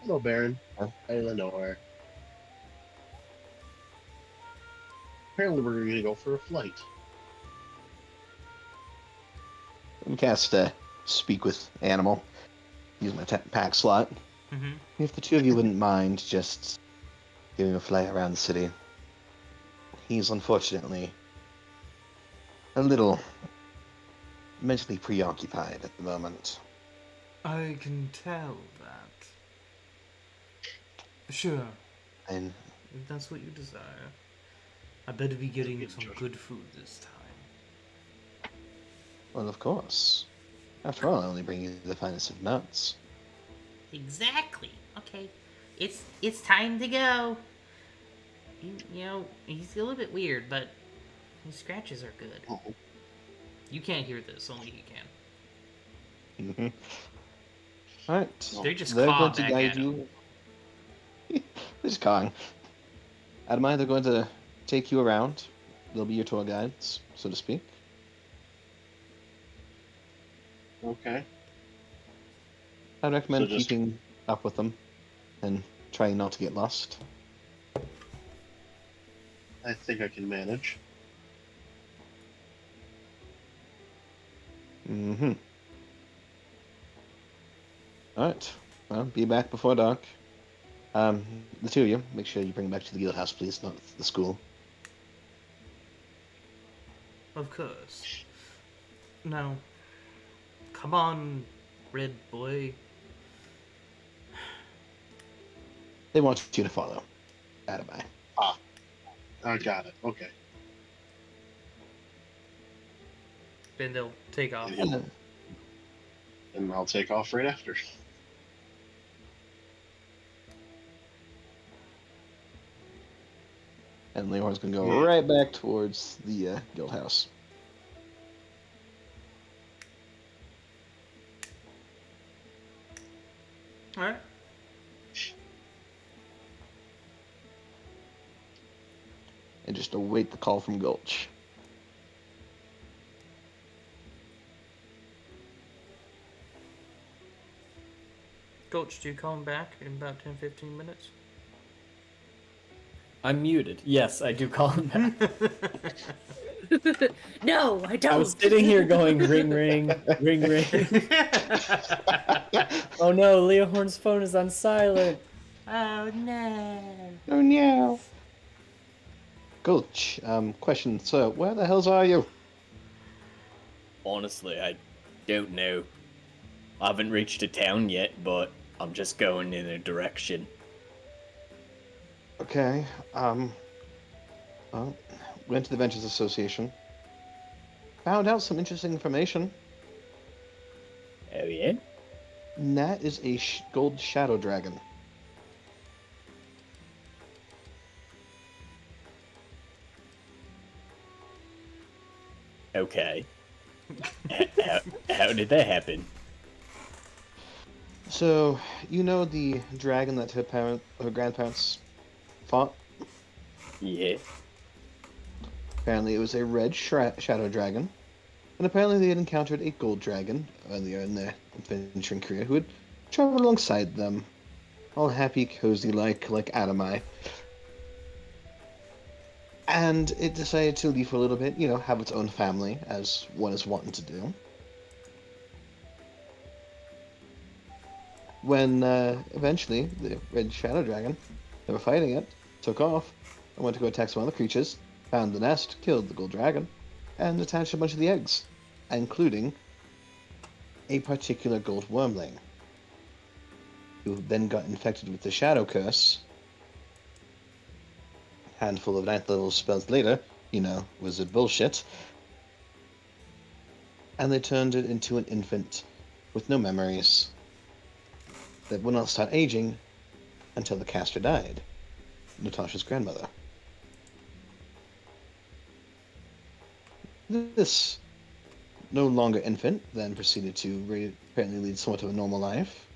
Hello, Baron. Huh? Hey, Lenore. Apparently, we're gonna go for a flight. I'm cast speak with animal. Use my pack slot. Mm-hmm. If the two of you wouldn't mind just giving a flight around the city. He's unfortunately a little mentally preoccupied at the moment. I can tell that. Sure, And, if that's what you desire. I better be getting some good food this time. well, of course. After all, I only bring you the finest of nuts. Exactly. Okay, it's time to go. You know, he's a little bit weird, but his scratches are good. Oh, You can't hear this, only he can. Mm-hmm. Alright. They just They're caw going to back guide at him. you. They're just cawing. Adamai, they're going to take you around. They'll be your tour guides, so to speak. okay. I'd recommend So just- keeping up with them and trying not to get lost. I think I can manage. Mm-hmm. Alright. Well, be back before dark. The two of you, make sure you bring them back to the guild house, please, not the school. Of course. Now, come on, red boy. They want you to follow. Adamai. I got it. Okay. Then they'll take off. Yeah. And I'll take off right after. And Leon's gonna go Yeah. right back towards the guild house. Alright. And just await the call from Gulch. Coach, do you call him back in about 10-15 minutes? I'm muted. Yes, I do call him back. No, I don't. I was sitting here going ring ring, ring ring. Oh no, Leohorn's phone is on silent. Oh no. Oh no. Gulch, question, sir, where the hells are you? Honestly, I don't know. I haven't reached a town yet, but I'm just going in a direction. Okay, well, went to the Ventures Association. Found out some interesting information. Oh yeah? And that is a gold shadow dragon. Okay. How did that happen? So, you know the dragon that her grandparents fought? Yeah. Apparently, it was a red shadow dragon, and apparently they had encountered a gold dragon earlier in their adventuring career who had traveled alongside them, all happy, cozy, like Adamai. And it decided to leave for a little bit, have its own family, as one is wanting to do. When eventually the red shadow dragon, they were fighting it, took off, and went to go attack some other creatures, found the nest, killed the gold dragon, and attached a bunch of the eggs, including a particular gold wormling, who then got infected with the shadow curse. Handful of ninth level spells later, wizard bullshit, and they turned it into an infant with no memories that would not start aging until the caster died, Natasha's grandmother. This no longer infant then proceeded to apparently lead somewhat of a normal life,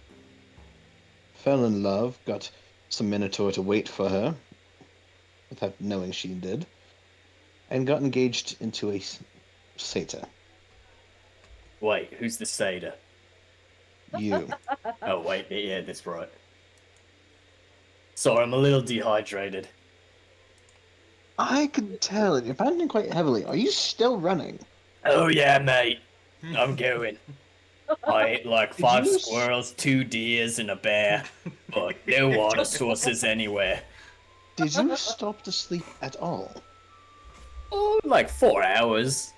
fell in love, got some minotaur to wait for her, without knowing she did, and got engaged into a satyr. Wait, who's the satyr? You. Oh, wait, yeah, that's right. Sorry, I'm a little dehydrated. I could tell you're pounding quite heavily. Are you still running? Oh, yeah, mate. I'm going. I ate like Did 5 you squirrels, 2 deers, and a bear, but no water sources anywhere. Did you stop to sleep at all? Oh, like 4 hours.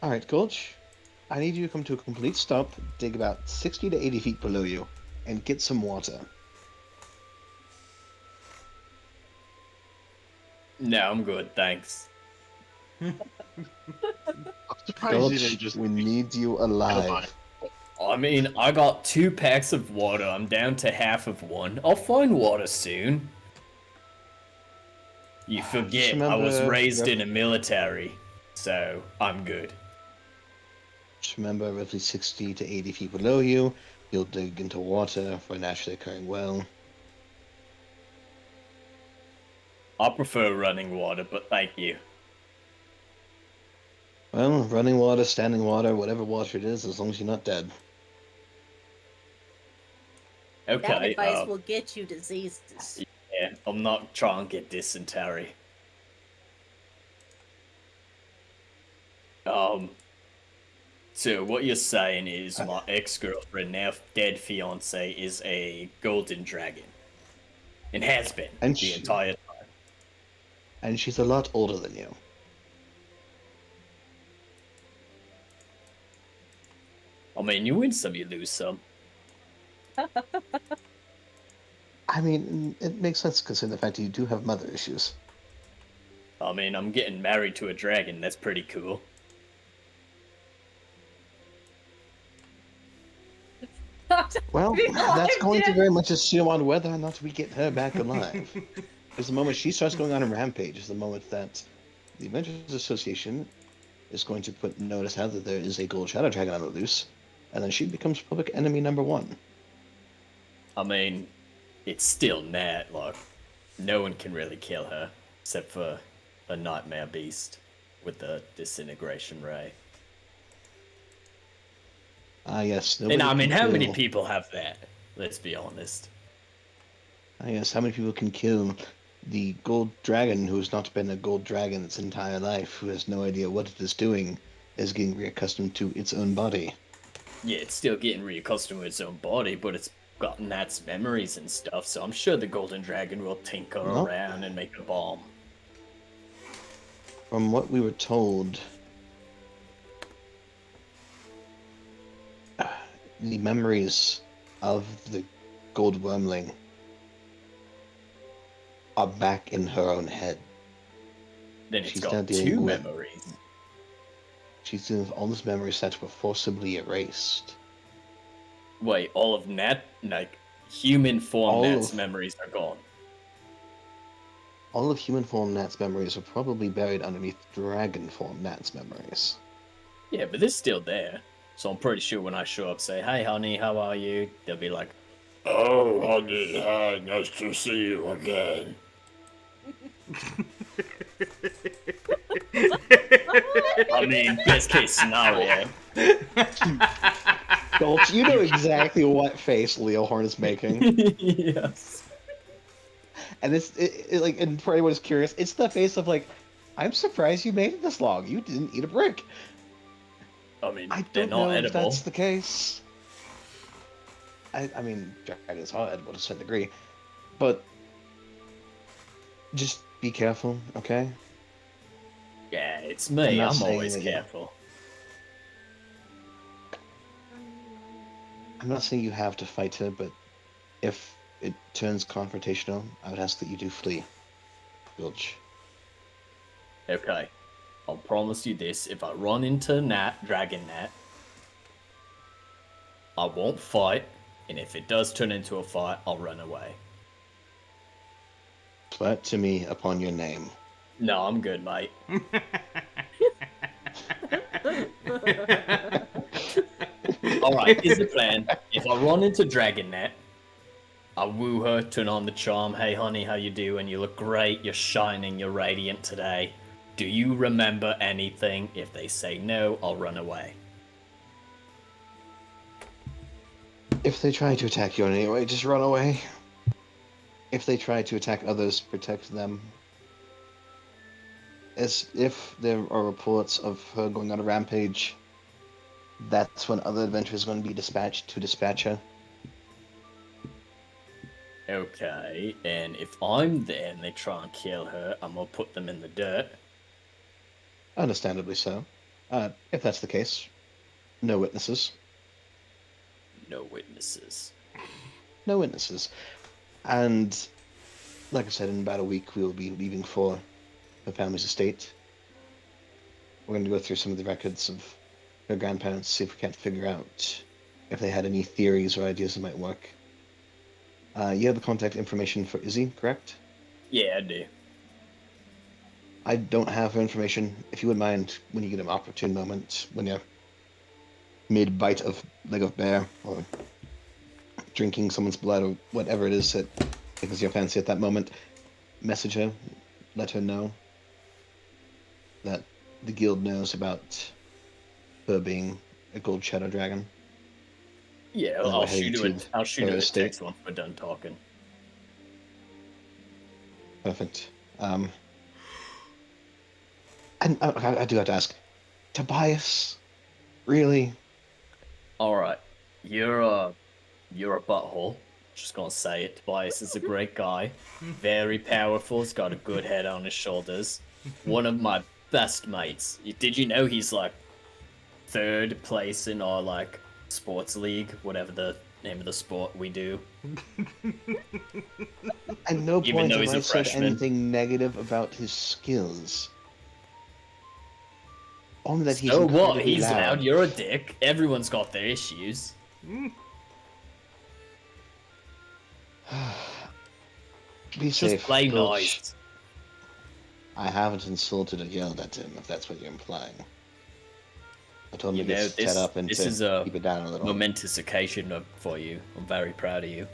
All right, Gulch. I need you to come to a complete stop, dig about 60 to 80 feet below you, and get some water. No, I'm good, thanks. I'm surprised you didn't Gulch, just. we need you alive. I mean, I got 2 packs of water. I'm down to half of one. I'll find water soon. You forget, I was raised in a military, so I'm good. Just remember, roughly 60 to 80 feet below you, you'll dig into water for a naturally occurring well. I prefer running water, but thank you. Well, running water, standing water, whatever water it is, as long as you're not dead. Okay, That advice will get you diseases. yeah, I'm not trying to get dysentery. So what you're saying is my ex-girlfriend, now dead fiance, is a golden dragon. And has been And the entire time. And she's a lot older than you. I mean, you win some, you lose some. I mean, it makes sense considering the fact that you do have mother issues. I mean, I'm getting married to a dragon. That's pretty cool. Well, that's going to very much assume on whether or not we get her back alive. Because the moment she starts going on a rampage is the moment that the Adventures Association is going to put notice out that there is a gold shadow dragon on the loose, and then she becomes public enemy number 1. I mean, it's still Nat, like, no one can really kill her, except for a nightmare beast with the disintegration ray. Ah, yes. And I mean, how many kill... people have that? Let's be honest. Ah, yes. How many people can kill the gold dragon who's not been a gold dragon its entire life, who has no idea what it is doing, is getting reaccustomed to its own body? Yeah, it's still getting reaccustomed to its own body, but it's got Nat's memories and stuff, so I'm sure the golden dragon will tinker around and make a bomb. From what we were told, the memories of the gold wormling are back in her own head. Then it's got 2 memories. She's dealing with all those memories that were forcibly erased. Wait, all of Nat, like, human form Nat's memories are gone. All of human form Nat's memories are probably buried underneath dragon form Nat's memories. Yeah, but they're still there. So I'm pretty sure when I show up, say, "Hey, honey, how are you?" They'll be like, "Oh, honey, hi, nice to see you again." I mean, best case scenario. Gulch, you know exactly what face Leohorn is making. Yes. And like, and for anyone who's curious, it's the face of like, I'm surprised you made it this long. You didn't eat a brick. I mean, I they're don't not know if edible. that's the case. I mean, dragons are edible to a certain degree, but just be careful, okay? Yeah, it's I'm me. not I'm saying always that, careful. I'm not saying you have to fight her, but if it turns confrontational, I would ask that you do flee, Gulch. Okay. I'll promise you this. If I run into Dragon Nat, I won't fight. And if it does turn into a fight, I'll run away. Swear to me upon your name. No, I'm good, mate. Alright, here's the plan. If I run into Dragon Net, I woo her, turn on the charm. Hey, honey, how you doing? You look great. You're shining. You're radiant today. Do you remember anything? If they say no, I'll run away. If they try to attack you in any way, just run away. If they try to attack others, protect them. As if there are reports of her going on a rampage, that's when other adventurers are going to be dispatched to dispatch her. Okay, and if I'm there and they try and kill her, I'm gonna put them in the dirt. Understandably so. If that's the case, no witnesses. No witnesses. No witnesses. And, like I said, in about a week we will be leaving for her family's estate. We're going to go through some of the records of her grandparents, see if we can't figure out if they had any theories or ideas that might work. You have the contact information for Izzy, correct? Yeah, I do. I don't have her information. If you would mind, when you get an opportune moment, when you're mid-bite of leg of bear, or drinking someone's blood, or whatever it is that tickles your fancy at that moment, message her, let her know that the guild knows about her being a gold shadow dragon. Yeah, We're I'll heading shoot her. to I'll shoot her her a estate. text once we're done talking. Perfect. And I do have to ask, Tobias, really? All right, you're a butthole. Just gonna say it. Tobias is a great guy, very powerful. He's got a good head on his shoulders. One of my best mates. Did you know he's like third place in our like sports league, whatever the name of the sport we do? At no Even point though have he's a I said freshman. anything negative about his skills. Only that he's So what? incredibly He's loud. loud. You're a dick. Everyone's got their issues. Be Just safe. play Gulch. nice. I haven't insulted or yelled at him, if that's what you're implying. I told him You to know, get set up and this to is a keep it down a little. momentous occasion for you. I'm very proud of you.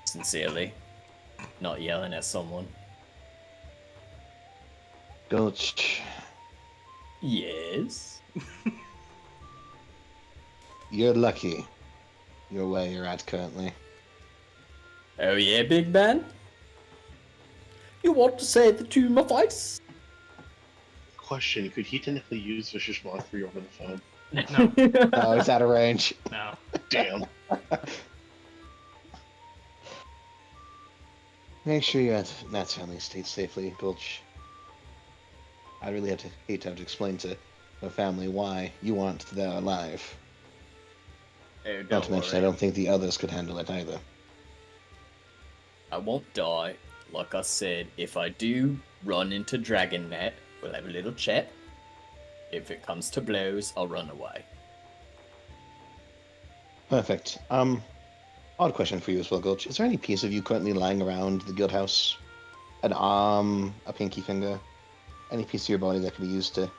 Sincerely. Not yelling at someone. Gulch, Yes. you're lucky. You're where you're at currently. Oh yeah, big man? You want to say that to my face? Question: could he technically use Vicious Mockery over the phone? No, Oh, it's out of range. no. Damn. Make sure you're at Nat's family estate safely, Gulch. I really hate to have to explain to her family why you aren't there alive. Oh, Not don't to mention, I worry. don't think the others could handle it either. I won't die. Like I said, if I do run into Dragon Net, we'll have a little chat. If it comes to blows, I'll run away. Perfect. Odd question for you as well, Gulch. Is there any piece of you currently lying around the guild house? An arm, a pinky finger, any piece of your body that could be used to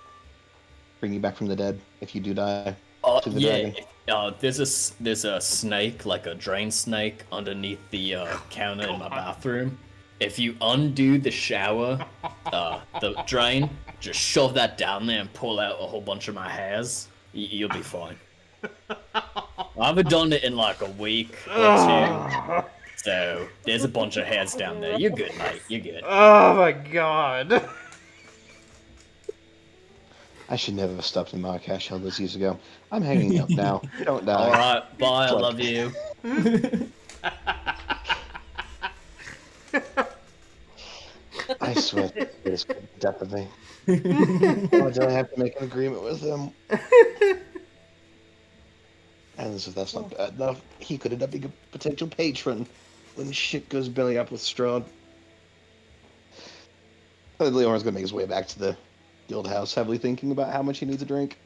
bring you back from the dead if you do die? to the yeah. dragon. There's a snake, like a drain snake, underneath the counter in my bathroom. If you undo the shower, the drain, just shove that down there and pull out a whole bunch of my hairs. You'll be fine. I haven't done it in like a week or two, so there's a bunch of hairs down there. You're good, mate. You're good. Oh my god. I should never have stopped in Marrakesh all those years ago. I'm hanging out now. Don't die. All right, bye. I Like- love you. I swear it's death of me. Why do I have to make an agreement with him? And as if that's not bad enough, he could end up being a potential patron when shit goes belly up with Strahd. Leon's gonna make his way back to the guild house, heavily thinking about how much he needs a drink.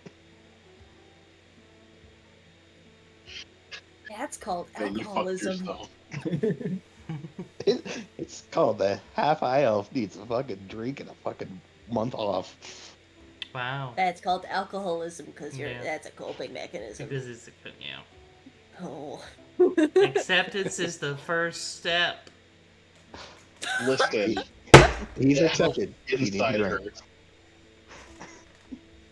That's called Man, you fucked alcoholism. yourself. It's called the half high elf needs a fucking drink and a fucking month off. Wow. That's called alcoholism because Yeah. that's a coping mechanism. Because it's Oh. acceptance is the first step. Listen, He's Yeah, accepted. He needs a inside drink. hurts.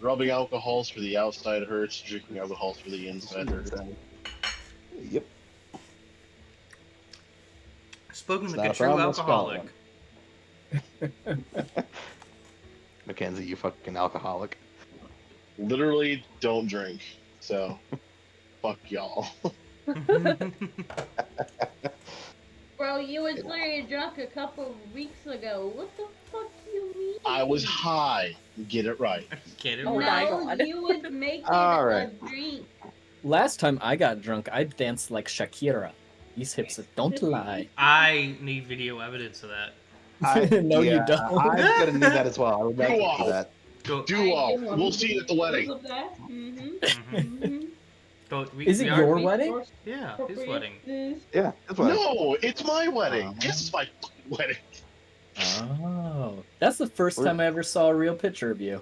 Rubbing alcohols for the outside hurts. Drinking alcohols for the inside hurts. Yep. Spoken It's like not a a true problem, it's a alcoholic. Mackenzie, you fucking alcoholic. Literally, don't drink. So, fuck y'all. Bro, you was literally drunk a couple of weeks ago. What the fuck you mean? I was high. Get it right. Get it Oh right. my No, God. you was making All right. a drink. Last time I got drunk, I danced like Shakira. These hips don't lie. I need video evidence of that. No, you don't. I'm gonna need that as well. I would like to see that. Go. Duo. We'll see you at the wedding. Mm-hmm. Mhm. Go. Is it your wedding? Yeah, his wedding. Yeah, that's what. No, it's my wedding. This is my fucking wedding. Oh, that's the first time I ever saw a real picture of you.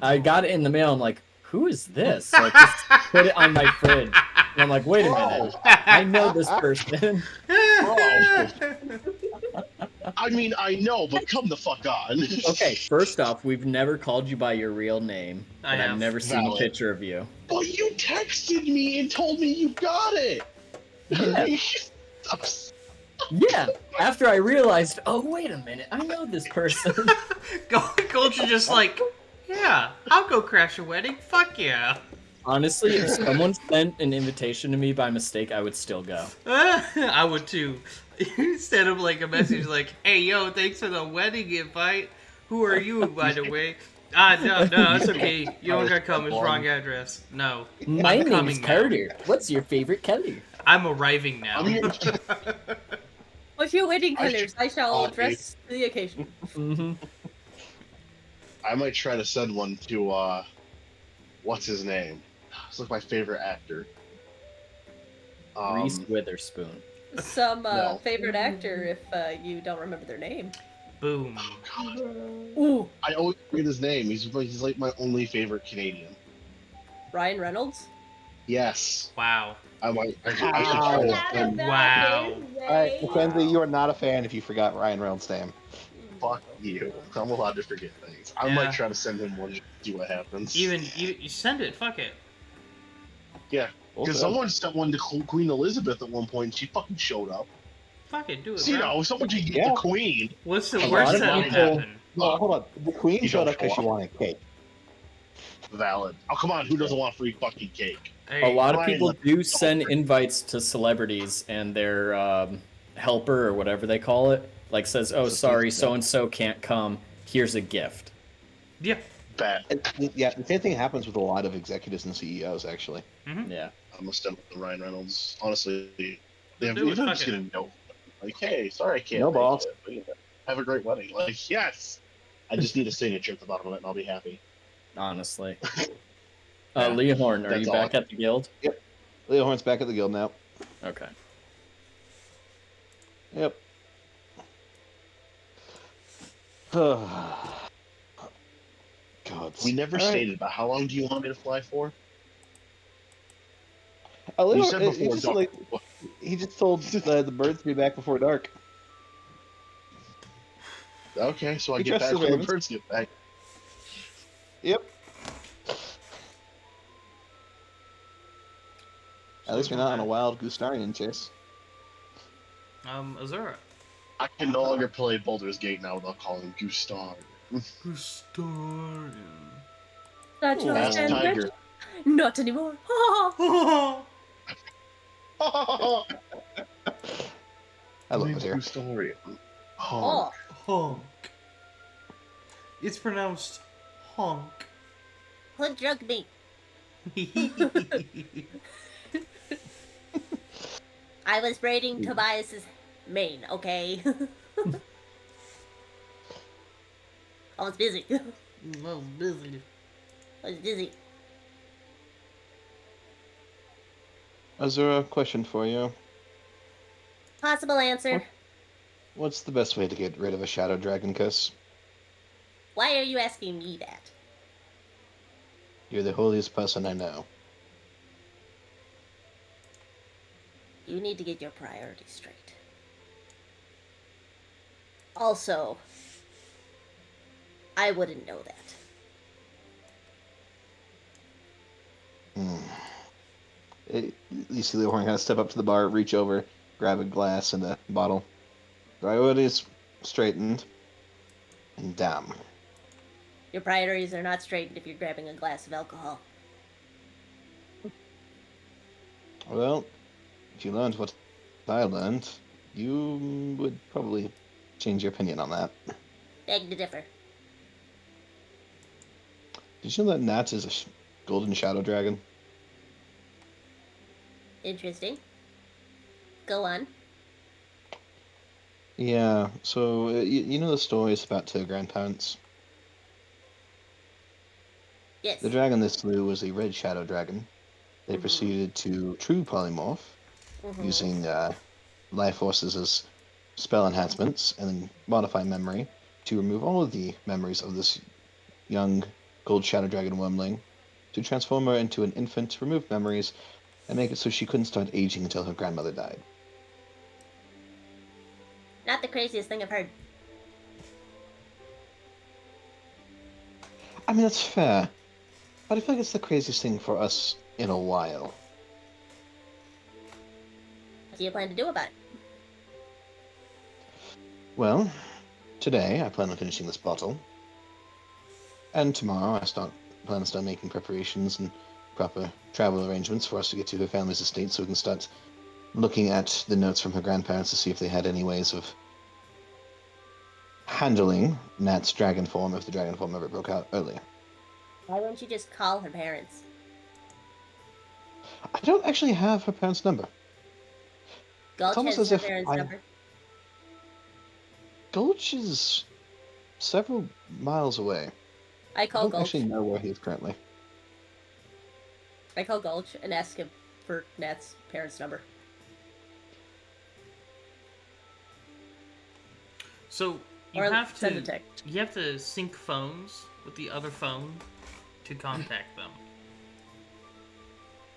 I got it in the mail. I'm like, who is this? So I just put it on my fridge. And I'm like, wait a minute. I know this person. I mean, I know, but come the fuck on. Okay, first off, we've never called you by your real name. I And I've have. never seen a Valid. picture of you. But you texted me and told me you got it. Yeah, after I realized, oh, wait a minute, I know this person. Gulch is just like, yeah, I'll go crash a wedding. Fuck yeah. Honestly, if someone sent an invitation to me by mistake, I would still go. I would too. You send him like a message like, hey, yo, thanks for the wedding invite. Who are you, by the way? No, it's okay. You don't gotta come. It's wrong address. No. My I'm name's coming now. Carter. What's your favorite color? I'm arriving now. I'm here. What's your wedding I colors? I shall Oh, dress to the occasion. Mm-hmm. I might try to send one to, what's his name? It's like my favorite actor. Reese Witherspoon. Some No. favorite actor if you don't remember their name. Boom. Oh, God. Ooh, I always forget his name. He's like my only favorite Canadian. Ryan Reynolds. Yes. Wow. I might. I should Wow. try to Not send about Wow. his Alright, way. Mackenzie, you are not a fan if you forgot Ryan Reynolds' name. fuck you. I'm allowed to forget things. I Yeah. might try to send him one to see what happens. Even you send it. Fuck it. Yeah. Also, Because someone sent one to Queen Elizabeth at one point and she fucking showed up. Fuck it. Do it. So, you bro. know, someone can get Yeah. the Queen. What's the A worst lot of that would people- happen? well, hold on. The Queen You showed don't up because show she up. wanted cake. Valid. Oh, come on. Who doesn't want free fucking cake? Hey, A lot of Ryan, people let's do go. send invites to celebrities, and their helper or whatever they call it, like says, "Oh, Assistant, sorry, yeah. so and so can't come. Here's a gift." Yeah. Bad. And, yeah, the same thing happens with a lot of executives and CEOs, actually. Yeah. I must have the Ryan Reynolds. Honestly, they have Do it, even fuck just it. get a note. Like, hey, sorry I can't No make balls. it, but, you know, have a great wedding. Like, yes! I just need a signature at the bottom of it and I'll be happy. Honestly. Yeah, Leohorn, are that's you all. back at the guild? Leo Horn's back at the guild now. Okay. Yep. God. We never All right. stated, but how long do you want me to fly for? A little. You said He before just dark. he just told the birds to be back before dark. Okay, so I He get trusts back the when the ravens. birds get back. Yep. At So least we're not on a okay. wild Gustarian chase. Azura. I can no longer play Baldur's Gate now without calling him Gustar. Gustarian. That your Ask sandwich? Tiger. Not anymore. I love Name's Azure. Gustarian. Oh. Honk. It's pronounced honk. Who drugged me? I was braiding Tobias's mane, okay? I was busy. I was busy. I was dizzy. Azura, question for you. Possible answer. What's the best way to get rid of a shadow dragon kiss? Why are you asking me that? You're the holiest person I know. You need to get your priorities straight. Also, I wouldn't know that. You see the horn kind of step up to the bar, reach over, grab a glass and a bottle. Priorities straightened. And damn. Your priorities are not straightened if you're grabbing a glass of alcohol. Well, if you learned what I learned, you would probably change your opinion on that. Beg to differ. Did you know that Nat is a golden shadow dragon? Interesting. Go on. Yeah, so you know the stories about her grandparents? Yes. The dragon they slew was a red shadow dragon. They proceeded to true polymorph, using life forces as spell enhancements, and then modify memory to remove all of the memories of this young gold shadow dragon wormling, to transform her into an infant, remove memories, and make it so she couldn't start aging until her grandmother died. Not the craziest thing I've heard. I mean, that's fair, but I feel like it's the craziest thing for us in a while. What do you plan to do about it? Well, today I plan on finishing this bottle, and tomorrow I plan to start making preparations and proper travel arrangements for us to get to her family's estate, so we can start looking at the notes from her grandparents to see if they had any ways of handling Nat's dragon form if the dragon form ever broke out earlier. Why don't you just call her parents? I don't actually have her parents' number. Gulch almost has as her if parents' number. Gulch is several miles away. I I call don't Gulch. actually know where he is currently. I call Gulch and ask him for Nat's parents' number. So Or send a text. you have to sync phones with the other phone to contact them.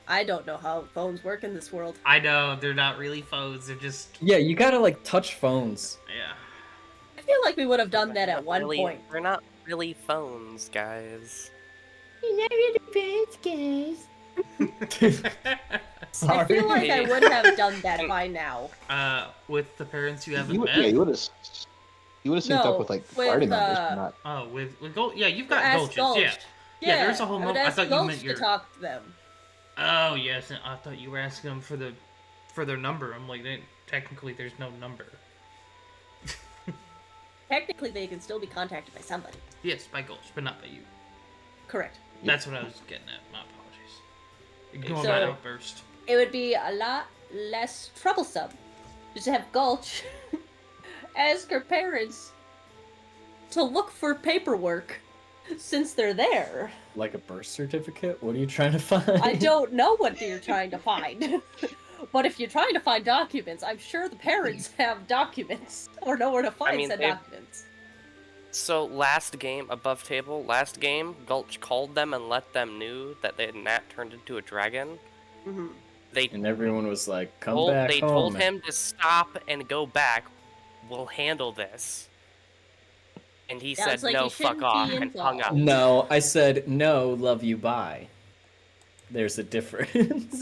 I don't know how phones work in this world. I know they're not really phones; they're just Yeah, you gotta like touch phones. yeah. I feel like we would have done that They're at not one really- point. They're not really phones, guys. Sorry. I feel like I would have done that by now. With the parents you haven't You met. would have synced up No, with like with, party members, but not. Oh, with Gulch. Yeah, you've got Ask Gulches. Yeah. Yeah, there's a whole I would moment. I ask thought you Gulch meant your. to talk to them. Oh yes, I thought you were asking them for their number. I'm like, technically, there's no number. Technically, they can still be contacted by somebody. Yes, by Gulch, but not by you. Correct. That's what I was getting at. My apologies. Ignore So- my outburst. It would be a lot less troublesome just to have Gulch ask her parents to look for paperwork since they're there. Like a birth certificate? What are you trying to find? I don't know what you're trying to find. But if you're trying to find documents, I'm sure the parents have documents or know where to find mean, said they've- documents. So last game, above table, last game, Gulch called them and let them know that they had Nat turned into a dragon. Mm-hmm. And everyone was like, "Come told, back they home." told him to stop and go back. We'll handle this. And he Sounds said, like no, you fuck shouldn't off, be and hung up. involved. No, I said no. Love you. Bye. There's a difference.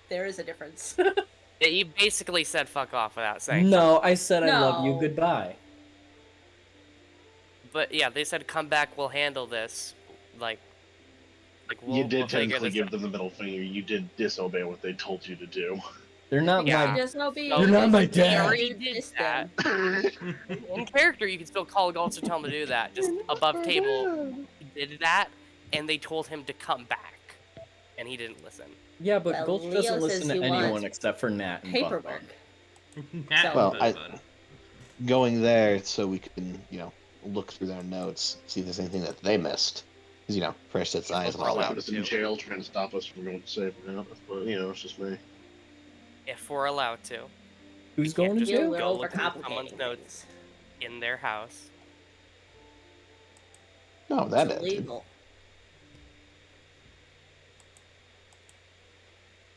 There is a difference. Yeah, you basically said fuck off without saying No, fuck I said I love you. No. Goodbye. But yeah, they said come back, we'll handle this. Like You did we'll figure technically this give out. them the middle finger. You did disobey what they told you to do. They're not Yeah. my. Disobedience You're not my is dad. already the did system. In character, you can still call Gulch and tell him to do that. Just above table, he did that, and they told him to come back, and he didn't listen. Yeah, but Well, Gulch Leo doesn't says listen to he anyone wants except for Nat and paperwork. Well, going there so we can, look through their notes, see if there's anything that they missed. Because, fresh sets eyes They'll and all probably that. put us in jail trying to stop us from going to save them. But it's just me. If we're allowed to. Who's going to just jail? We're go look through overcomplicating someone's notes things. in their house. No, that It's is. illegal.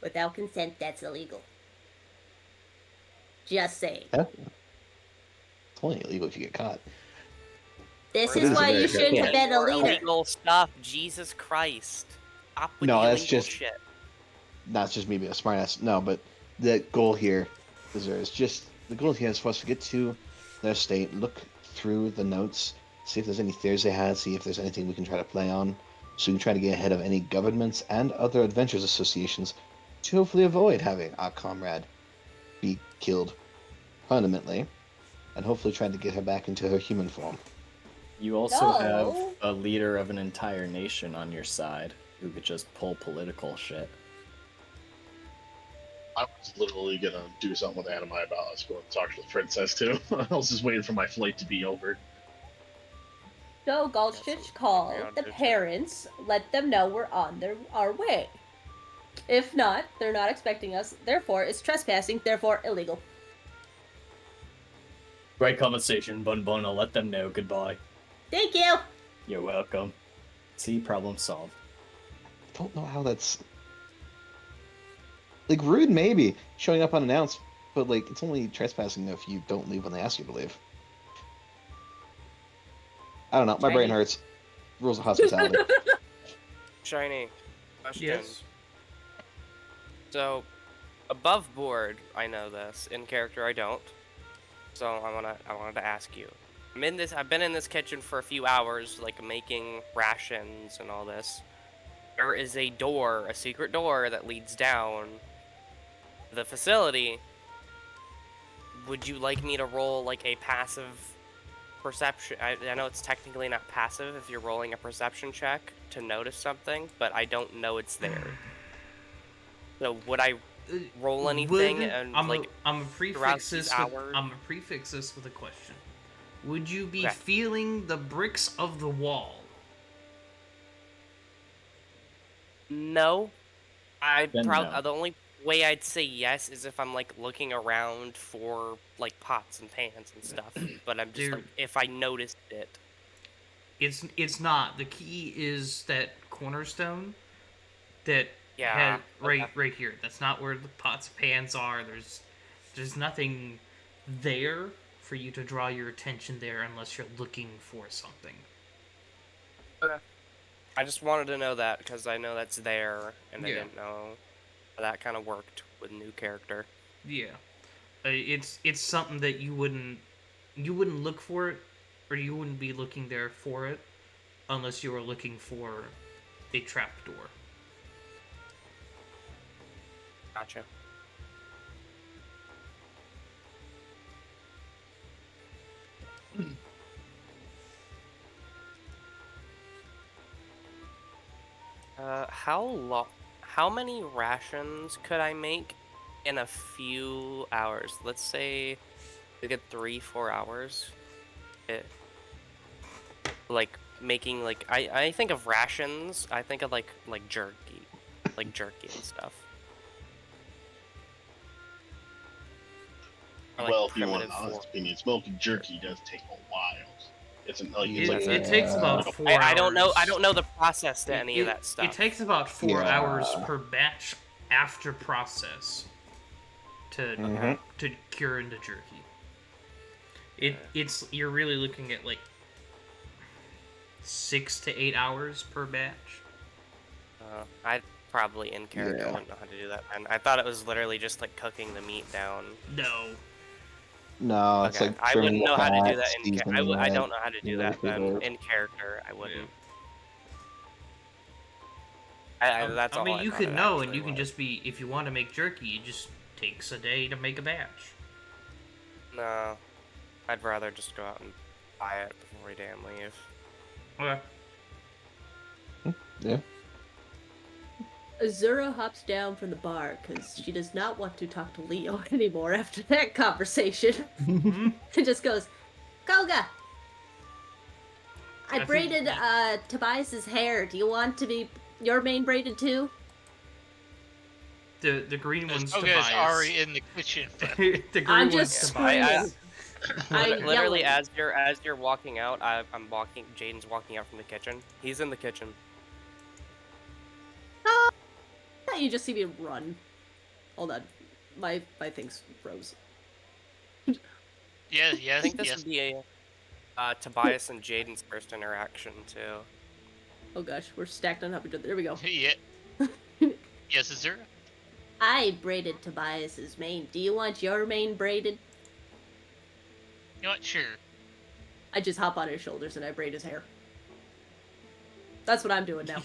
Without consent, that's illegal. Just saying. It's only illegal if you get caught. This We're is not why you very shouldn't good have been a More leader. illegal stuff, Jesus Christ. Stop with No, the that's illegal just- shit. That's just me being a smartass. No, but the goal here is the goal here is for us to get to their state, look through the notes, see if there's any theories they had, see if there's anything we can try to play on, so we can try to get ahead of any governments and other adventures associations to hopefully avoid having our comrade be killed permanently, and hopefully try to get her back into her human form. You also No. have a leader of an entire nation on your side who could just pull political shit. I was literally gonna do something with Anime about us going to talk to the princess too. I was just waiting for my flight to be over. So Gulch should call Yeah, the good job. parents, let them know we're on our way. If not, they're not expecting us. Therefore, it's trespassing. Therefore, illegal. Great conversation, Bun Bun. I'll let them know. Goodbye. Thank you. You're welcome. See, problem solved. I don't know how that's rude, maybe showing up unannounced, but it's only trespassing if you don't leave when they ask you to leave. I don't know. My brain Shiny. hurts. Rules of hospitality. Shiny. Question. Yes. So, above board, I know this. In character, I don't. So I wanted to ask you. I've been in this kitchen for a few hours, making rations and all this. There is a secret door that leads down the facility. Would you like me to roll a passive perception? I know it's technically not passive if you're rolling a perception check to notice something, but I don't know it's there. So would I roll anything and I'm gonna throughout prefix these this. hours? I'm gonna prefix this with a question. Would you be Okay. feeling the bricks of the wall? No. Then no. The only way I'd say yes is if I'm looking around for pots and pans and stuff. But I'm just Dude. if I noticed it. It's not. The key is that cornerstone that Yeah. right here. That's not where the pots and pans are. There's nothing there for you to draw your attention there unless you're looking for something. Okay. I just wanted to know that because I know that's there, and I Yeah. didn't know how that kind of worked with new character. Yeah, it's something that you wouldn't look for it, or you wouldn't be looking there for it, unless you were looking for a trapdoor. Gotcha. How many rations could I make in a few hours? Let's say we get 3-4 hours. Making I think of rations. I think of like jerky, jerky and stuff. Or, Well, if you want an primitive honest opinion, smoking jerky does take a while. It's It takes about 4 hours. I don't know the process to any of that stuff. It takes about 4 Yeah. hours per batch after process to cure into jerky. It's you're really looking at like 6 to 8 hours per batch. I'd probably in character Yeah. wouldn't know how to do that. And I thought it was literally just like cooking the meat down. No. No, it's Okay, like I trimming wouldn't know the how to do fat, that in seasoning I it, don't know how to do doing that everything. then in character. I wouldn't. Yeah. That's I all mean, I you thought could it know, and actually you can was. just be if you want to make jerky, it just takes a day to make a batch. No, I'd rather just go out and buy it before we damn leave. Okay. Yeah. Azura hops down from the bar because she does not want to talk to Leo anymore after that conversation. And just goes, Koga! I think- braided Tobias's hair. Do you want to be your main braided too? The green one's Koga is Tobias. already in the kitchen. But The green I'm one's just Tobias. I'm Literally, yelling. as you're walking out, I'm walking. Jaden's walking out from the kitchen. He's in the kitchen. You just see me run. Hold on. My thing's froze. yes, I think this yes. would be a Tobias and Jaden's first interaction too. Oh gosh, we're stacked on top of each other. There we go. Yeah. Yes, is there? I braided Tobias's mane. Do you want your mane braided? You know what? Sure. I just hop on his shoulders and I braid his hair. That's what I'm doing now.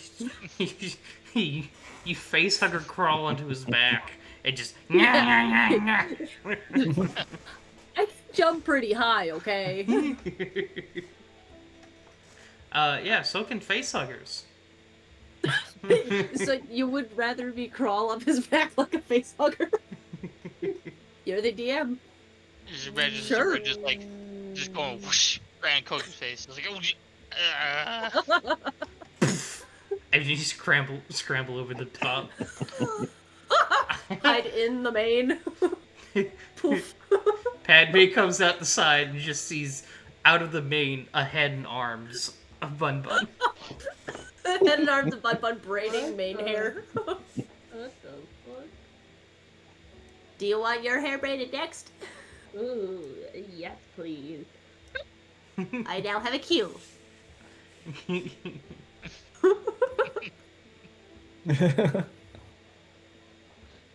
You face hugger crawl onto his back and just. I can jump pretty high, okay? Yeah, so can face huggers. So you would rather me crawl up his back like a face hugger? You're the DM. Just imagine Sure. Zura just going whoosh around Koga's face. I was like, oh, And you scramble over the top. Hide in the mane. Poof. Padme comes out the side and just sees out of the mane a head and arms of Bun Bun. Head and arms of Bun braiding mane hair. What the fuck? Do you want your hair braided next? Ooh, yes, please. I now have a cue.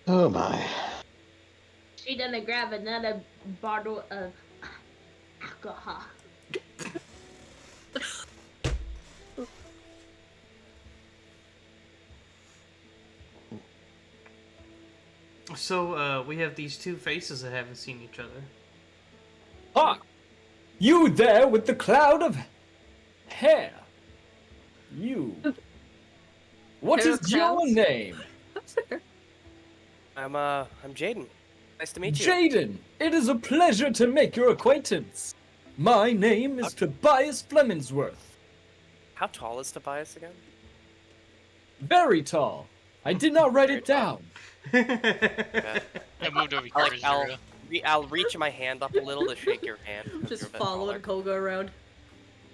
Oh my. She gonna grab another bottle of alcohol. So, we have these two faces that haven't seen each other. Ah! You there with the cloud of hair. You. What Hair is your clouds? name? I'm Jaden. Nice to meet you. Jaden, it is a pleasure to make your acquaintance. My name is Tobias Flemingsworth. How tall is Tobias again? Very tall. I did not write it down. Okay. I moved over I'll, here like, to I'll, Zura. I'll reach my hand up a little to shake your hand. 'cause Just you're a bit following taller. Koga around.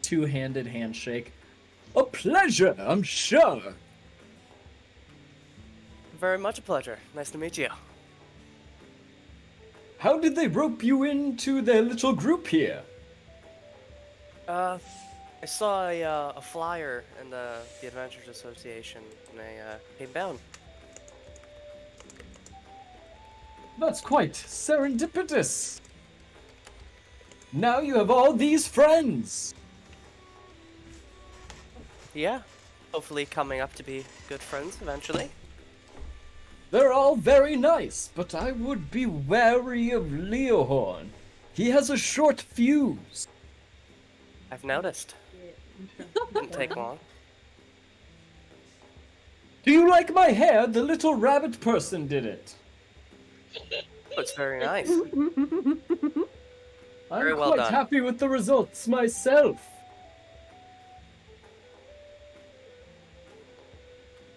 Two-handed handshake. A pleasure, I'm sure. Very much a pleasure. Nice to meet you. How did they rope you into their little group here? I saw a flyer in the Adventures Association, and I came down. That's quite serendipitous. Now you have all these friends. Yeah, hopefully coming up to be good friends eventually. They're all very nice, but I would be wary of Leohorn. He has a short fuse. I've noticed. Didn't take long. Do you like my hair? The little rabbit person did it. It's very nice. I'm Very well quite done. happy with the results myself.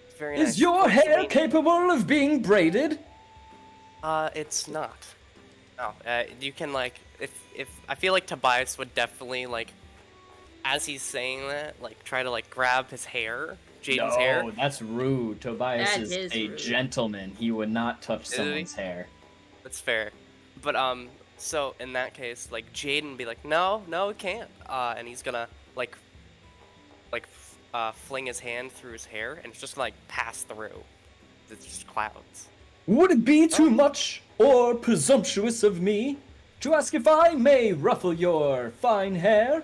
It's very nice. Is your Quite hair serene. capable of being braided? It's not. No, you can like, if I feel like Tobias would definitely like, as he's saying that, like try to like grab his hair Jaden's hair. No, that's rude. Tobias That is is a rude. gentleman. He would not touch Is he? someone's hair. That's fair. But so in that case, like Jaden be like, no, it can't. And he's gonna fling his hand through his hair, and it's just gonna like pass through. It's just clouds. Would it be too much or presumptuous of me to ask if I may ruffle your fine hair?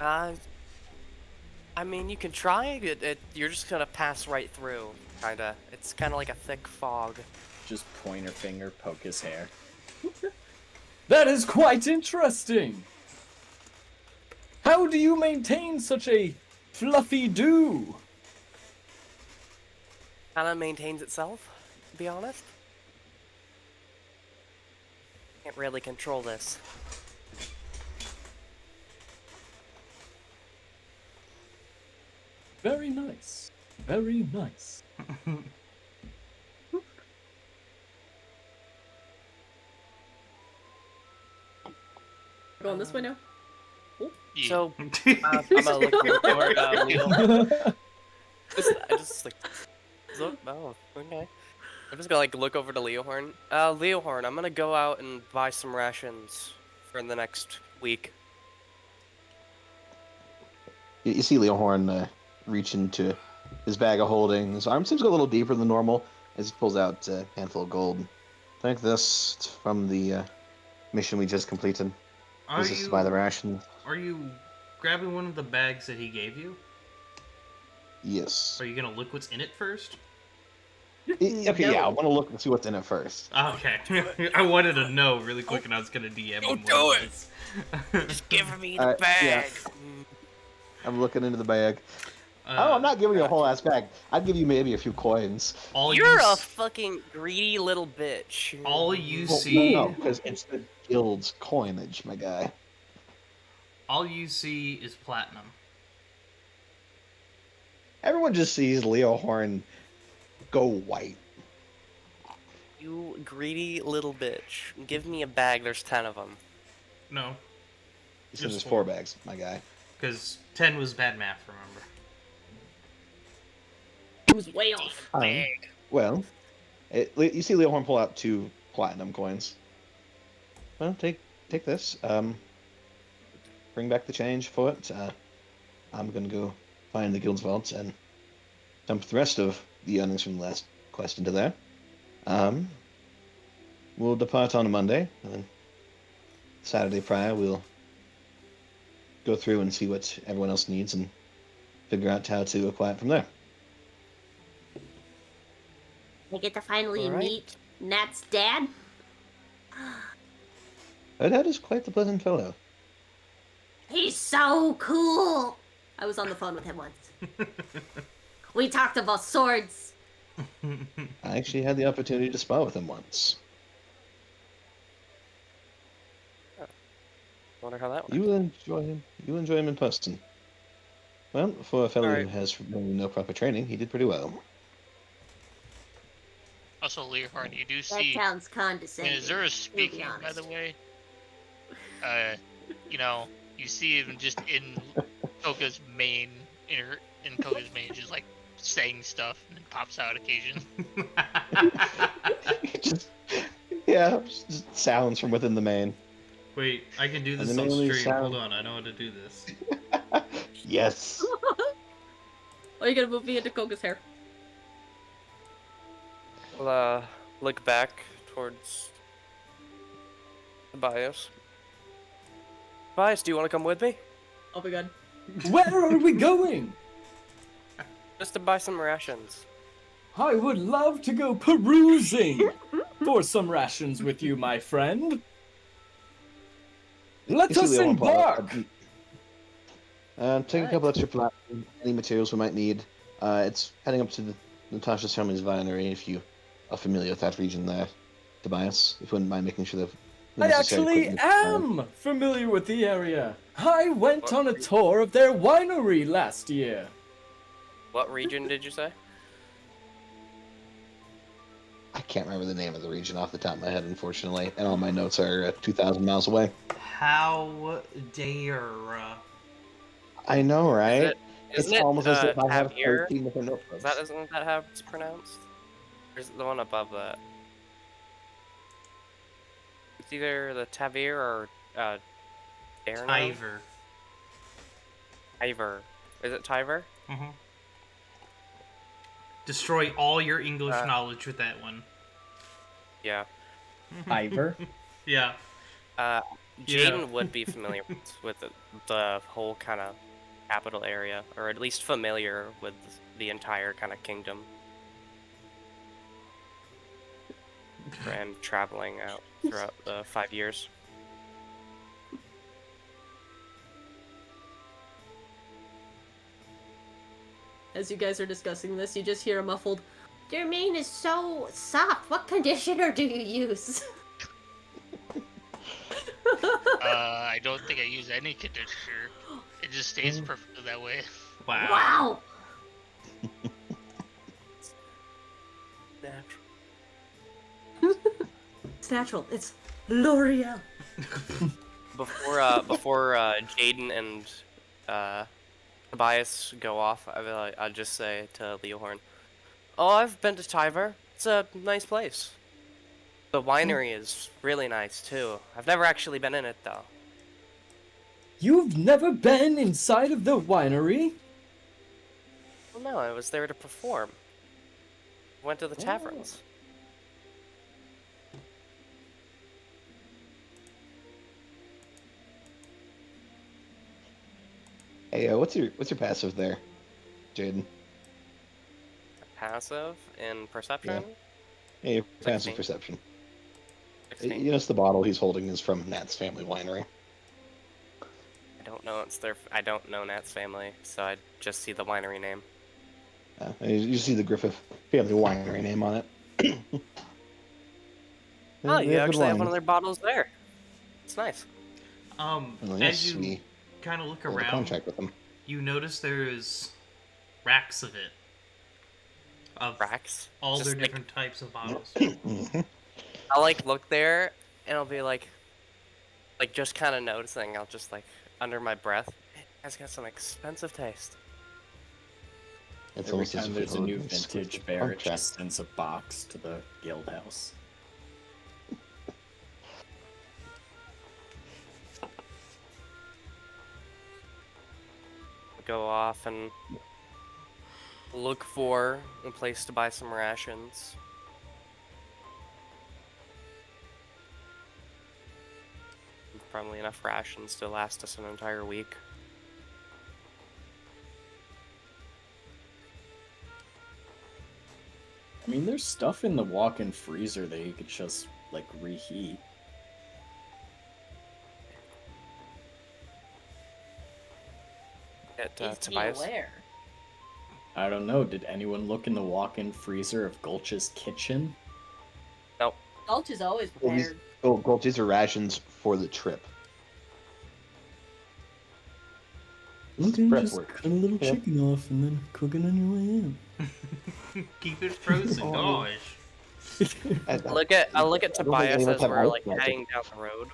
I mean, you can try. You're just gonna pass right through, kinda. It's kinda like a thick fog. Just pointer finger, poke his hair. That is quite interesting. How do you maintain such a fluffy do? Kinda maintains itself, to be honest. Can't really control this. Very nice. Very nice. Going this way now. Yeah. So, I'm gonna look over Leo. I just like look. Oh, okay. I'm just gonna like look over to Leohorn. Leohorn, I'm gonna go out and buy some rations for the next week. You see Leohorn reach into his bag of holding. His arm seems to go a little deeper than normal as he pulls out a handful of gold. Take this from the mission we just completed. This is to buy the ration. Are you grabbing one of the bags that he gave you? Yes. Are you gonna look what's in it first? Okay, yeah, I want to look and see what's in it first. Okay. I wanted to know really quick, and I was gonna DM him. do it! Just give me the bag. Yeah. I'm looking into the bag. I'm not giving you a whole ass bag. I'd give you maybe a few coins. You're a fucking greedy little bitch. All you Well, see. No, because it's the guild's coinage, my guy. All you see is platinum. Everyone just sees Leohorn go white. You greedy little bitch. Give me a bag, there's 10 of them. No. He says there's Just 4 bags, my guy. Because 10 was bad math, remember? It was way off. Well, you see Leohorn pull out 2 platinum coins. Well, take this. Bring back the change for it. I'm gonna go find the guild's vault and dump the rest of the earnings from the last quest into there. We'll depart on a Monday, and then Saturday prior we'll go through and see what everyone else needs and figure out how to acquire it from there. I get to finally All right. meet Nat's dad. That is quite the pleasant fellow. He's so cool. I was on the phone with him once. We talked about swords. I actually had the opportunity to spar with him once. Wonder how that went. You will enjoy him. You will enjoy him in person. Well, for a fellow Alright. who has no proper training, he did pretty well. Also, Leohorn, you do That see. sounds And condescending. Azura speaking, by the honest. way. You see him just in Koga's main, in Koga's main, just like saying stuff, and then pops out occasionally. Just sounds from within the main. Wait, I can do And this the on mainly stream. sound- Hold on, I know how to do this. Yes. Are you gonna move me into Koga's hair? I'll look back towards Tobias. Tobias, do you want to come with me? Oh my god. Where are we going? Just to buy some rations. I would love to go perusing for some rations with you, my friend. Let You us see Leohorn pull out embark. take a couple extra platinum, any materials we might need. It's heading up to the Natasha's family's vinery if you are familiar with that region there, Tobias. If you wouldn't mind making sure that I actually am familiar with the area. I went on a tour of their winery last year. What region did you say? I can't remember the name of the region off the top of my head, unfortunately, and all my notes are 2,000 miles away. How dare. I know, right? It's Isn't it almost as if I have Tavir? 13 different notebooks. Isn't that how it's pronounced? Or is it the one above that? It's either the Tavir or Darno? Tiver. Tiver. Is it Tiver? Mm-hmm. Destroy all your English knowledge with that one. Yeah. Ivor. Yeah. Jaden would be familiar with the whole kind of capital area, or at least familiar with the entire kind of kingdom. And traveling out throughout the 5 years. As you guys are discussing this, you just hear a muffled, "Your mane is so soft. What conditioner do you use?" I don't think I use any conditioner. It just stays perfectly that way. Wow. Natural. It's natural. It's L'Oreal. Before Jaden and Tobias go off, I'll just say to Leohorn, "Oh, I've been to Tiver. It's a nice place. The winery is really nice too. I've never actually been in it though." You've never been inside of the winery? Well, no, I was there to perform. Went to the taverns. Hey, what's your passive there, Jaden? Passive in perception. Yeah, your 16. passive perception. 16. You notice the bottle he's holding is from Nat's family winery. I don't know Nat's family, so I just see the winery name. You see the Griffith family winery name on it. Oh, They you have good actually have wine. one of their bottles there. It's nice. Well, As yes, you we kind of look hold a around, contract with them. you notice there's racks of it. Of Racks. all Just their like- different types of bottles. Mhm. I'll look there and I'll be like just kind of noticing. I'll just under my breath. "Hey, you guys got some expensive taste." It's Every almost as time if there's we a hold new an vintage, exclusive Barrett contract. just sends a box to the guild house. Go off and look for a place to buy some rations. Probably enough rations to last us an entire week. I mean, there's stuff in the walk-in freezer that you could just, reheat. Get Is he Tobias. aware? I don't know, did anyone look in the walk-in freezer of Gulch's kitchen? Nope. Gulch is always Well, prepared. Gold, these are rations for the trip. Okay, prep just work. cut a little Yeah. chicken off and then cook it on your way in. Keep it frozen, Oh. gosh. I'll look at I don't think Tobias anyone as have we're ice magic. heading down the road.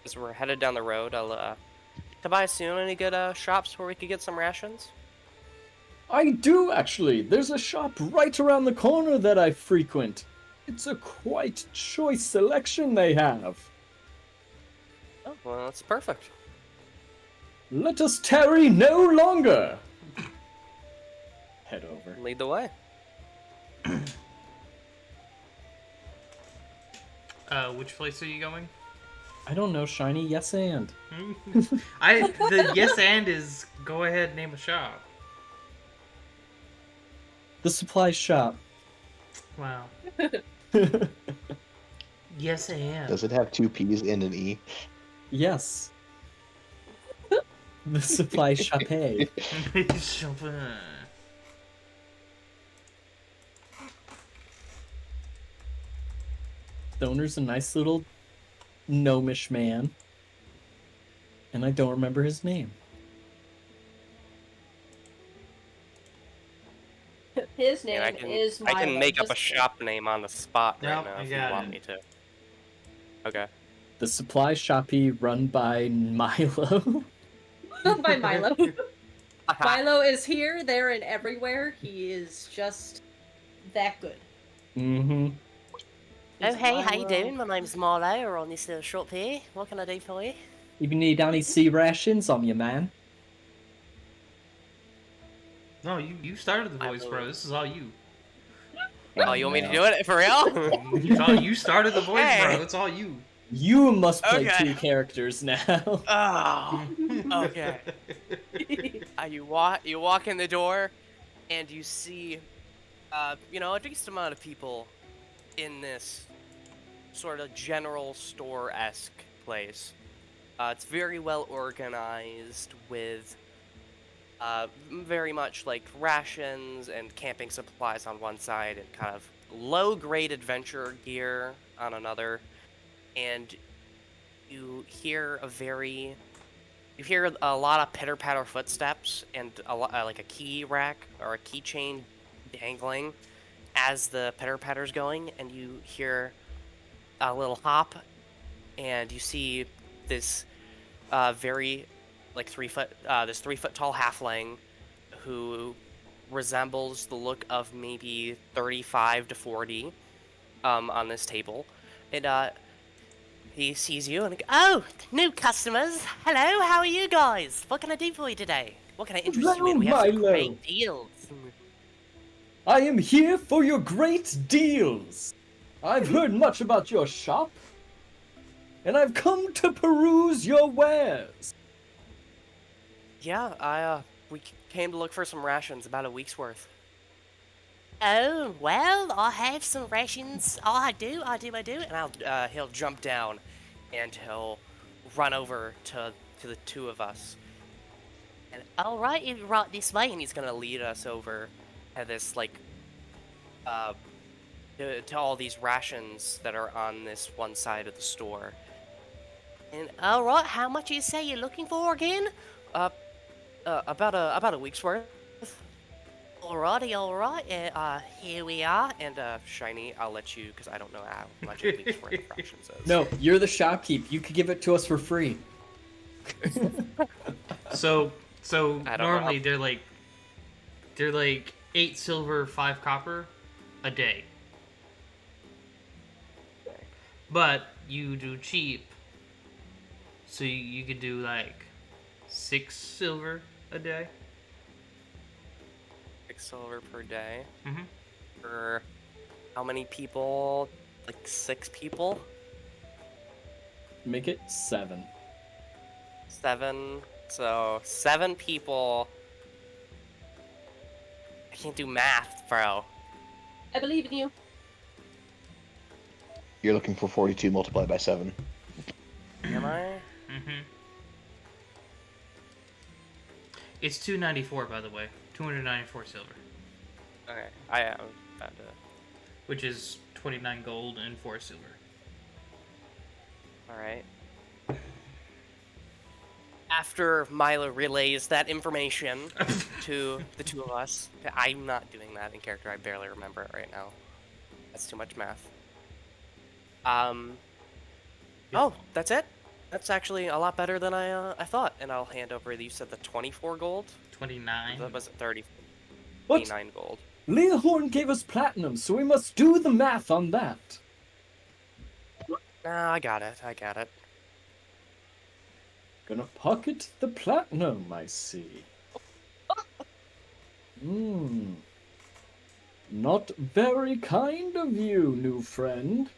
As we're headed down the road, I'll Tobias, you know any good shops where we could get some rations? I do, actually! There's a shop right around the corner that I frequent. It's a quite choice selection they have. Oh, well, that's perfect. Let us tarry no longer! Head over. Lead the way. Which place are you going? I don't know, Shiny, yes and. The yes and is go ahead, name a shop. The supply shop. Wow. Yes and. Does it have two P's and an E? Yes. The supply shop. Chopin. The owner's a nice little gnomish man. And I don't remember his name. His And name is Milo. I can make up a just- shop name on the spot right Nope, now I if you got want it. me to. Okay. The supply shoppy run by Milo. by Milo. Philo is here, there, and everywhere. He is just that good. Mm-hmm. Oh, Is hey, how you Milo- doing? My name's Marlo. We're on this little shop here. What can I do for you? If you need any sea rations, I'm your man. No, you started the I voice, will- bro. This is all you. Oh, you want me to do it for real? You started the voice, Hey. bro. It's all you. You must play Okay. 2 characters now. Oh, okay. You walk in the door, and you see, a decent amount of people in this sort of general store-esque place. It's very well organized with very much like rations and camping supplies on one side and kind of low-grade adventure gear on another. And you hear a lot of pitter-patter footsteps and like a key rack or a keychain dangling as the pitter-patter's going, and you hear a little hop, and you see this very like 3-foot this 3-foot tall halfling who resembles the look of maybe 35 to 40 on this table, and he sees you and oh, new customers, hello, how are you guys? What can I do for you today? What can I interest you in? We have some Hello, great Milo. deals. I am here for your great deals. I've heard much about your shop, and I've come to peruse your wares. Yeah, we came to look for some rations, about a week's worth. Oh, well, I have some rations. Oh, I do. And he'll jump down, and he'll run over to the two of us. And all right, you right this way, and he's gonna lead us over to this to all these rations that are on this one side of the store. And all right, how much you say you're looking for again? About a week's worth. Alrighty, alright. Here we are. And Shiny, I'll let you, because I don't know how much a week's worth of rations is. No, you're the shopkeep. You could give it to us for free. So I don't know normally how- they're like 8 silver, 5 copper a day. But you do cheap, so you could do like 6 silver a day. 6 silver per day. Mhm. For how many people? Like 6 people? Make it 7. 7. So 7 people. I can't do math, bro. I believe in you. You're looking for 42 multiplied by 7. Am I? Mhm. It's 294, by the way. 294 silver, Okay, I am about to. which is 29 gold and 4 silver. Alright. After Milo relays that information to the two of us, I'm not doing that in character, I barely remember it right now. That's too much math. Oh, that's it? That's actually a lot better than I thought. And I'll hand over, you said the 24 gold? 29. That was 30, What? 29 gold. Leahorn gave us platinum, so we must do the math on that. Nah, I got it. Gonna pocket the platinum, I see. Not very kind of you, new friend.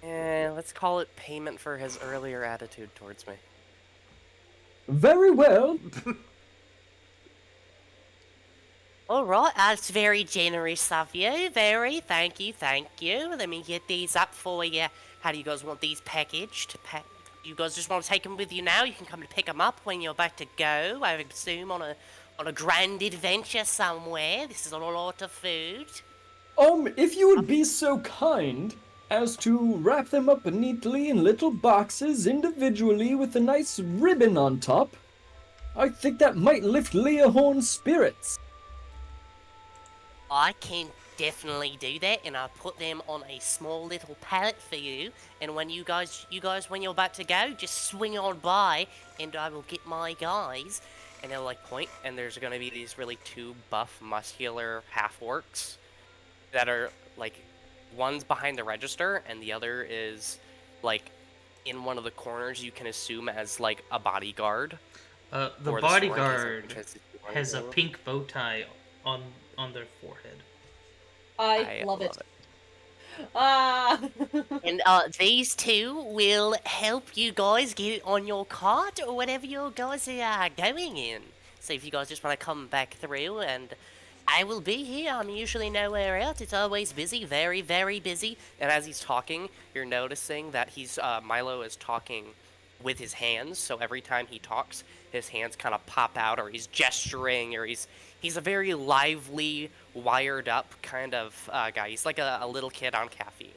Let's call it payment for his earlier attitude towards me. Very well. Alright, that's very generous of you. Very, thank you. Let me get these up for you. How do you guys want these packaged? You guys just want to take them with you now? You can come to pick them up when you're about to go. I assume on a grand adventure somewhere. This is a lot of food. If you would be so kind as to wrap them up neatly in little boxes individually with a nice ribbon on top, I think that might lift Leahorn's spirits. I can definitely do that, and I'll put them on a small little pallet for you. And when you guys, when you're about to go, just swing on by, and I will get my guys, and he'll like point, and there's gonna be these really two buff, muscular half-orcs that are like, one's behind the register, and the other is like in one of the corners. You can assume as like a bodyguard. The Or the store in case bodyguard has a pink bow tie on their forehead. I love it. Ah. And these two will help you guys get on your cart or whatever you guys are going in. So if you guys just want to come back through, and I will be here. I'm usually nowhere else. It's always busy, very, very busy. And as he's talking, you're noticing that Milo is talking with his hands. So every time he talks, his hands kind of pop out, or he's gesturing, or he's a very lively, wired up kind of guy. He's like a little kid on caffeine.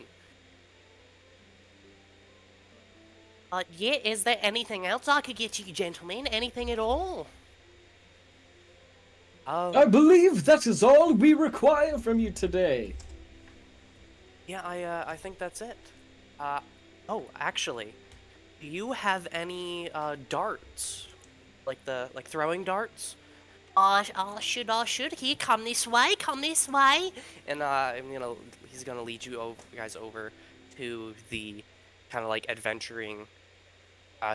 Yeah, is there anything else I could get you, gentlemen? Anything at all? I believe that is all we require from you today. Yeah, I think that's it. Oh, actually, do you have any darts? Like throwing darts? I should. Here, come this way. And he's gonna lead you guys over to the kind of like adventuring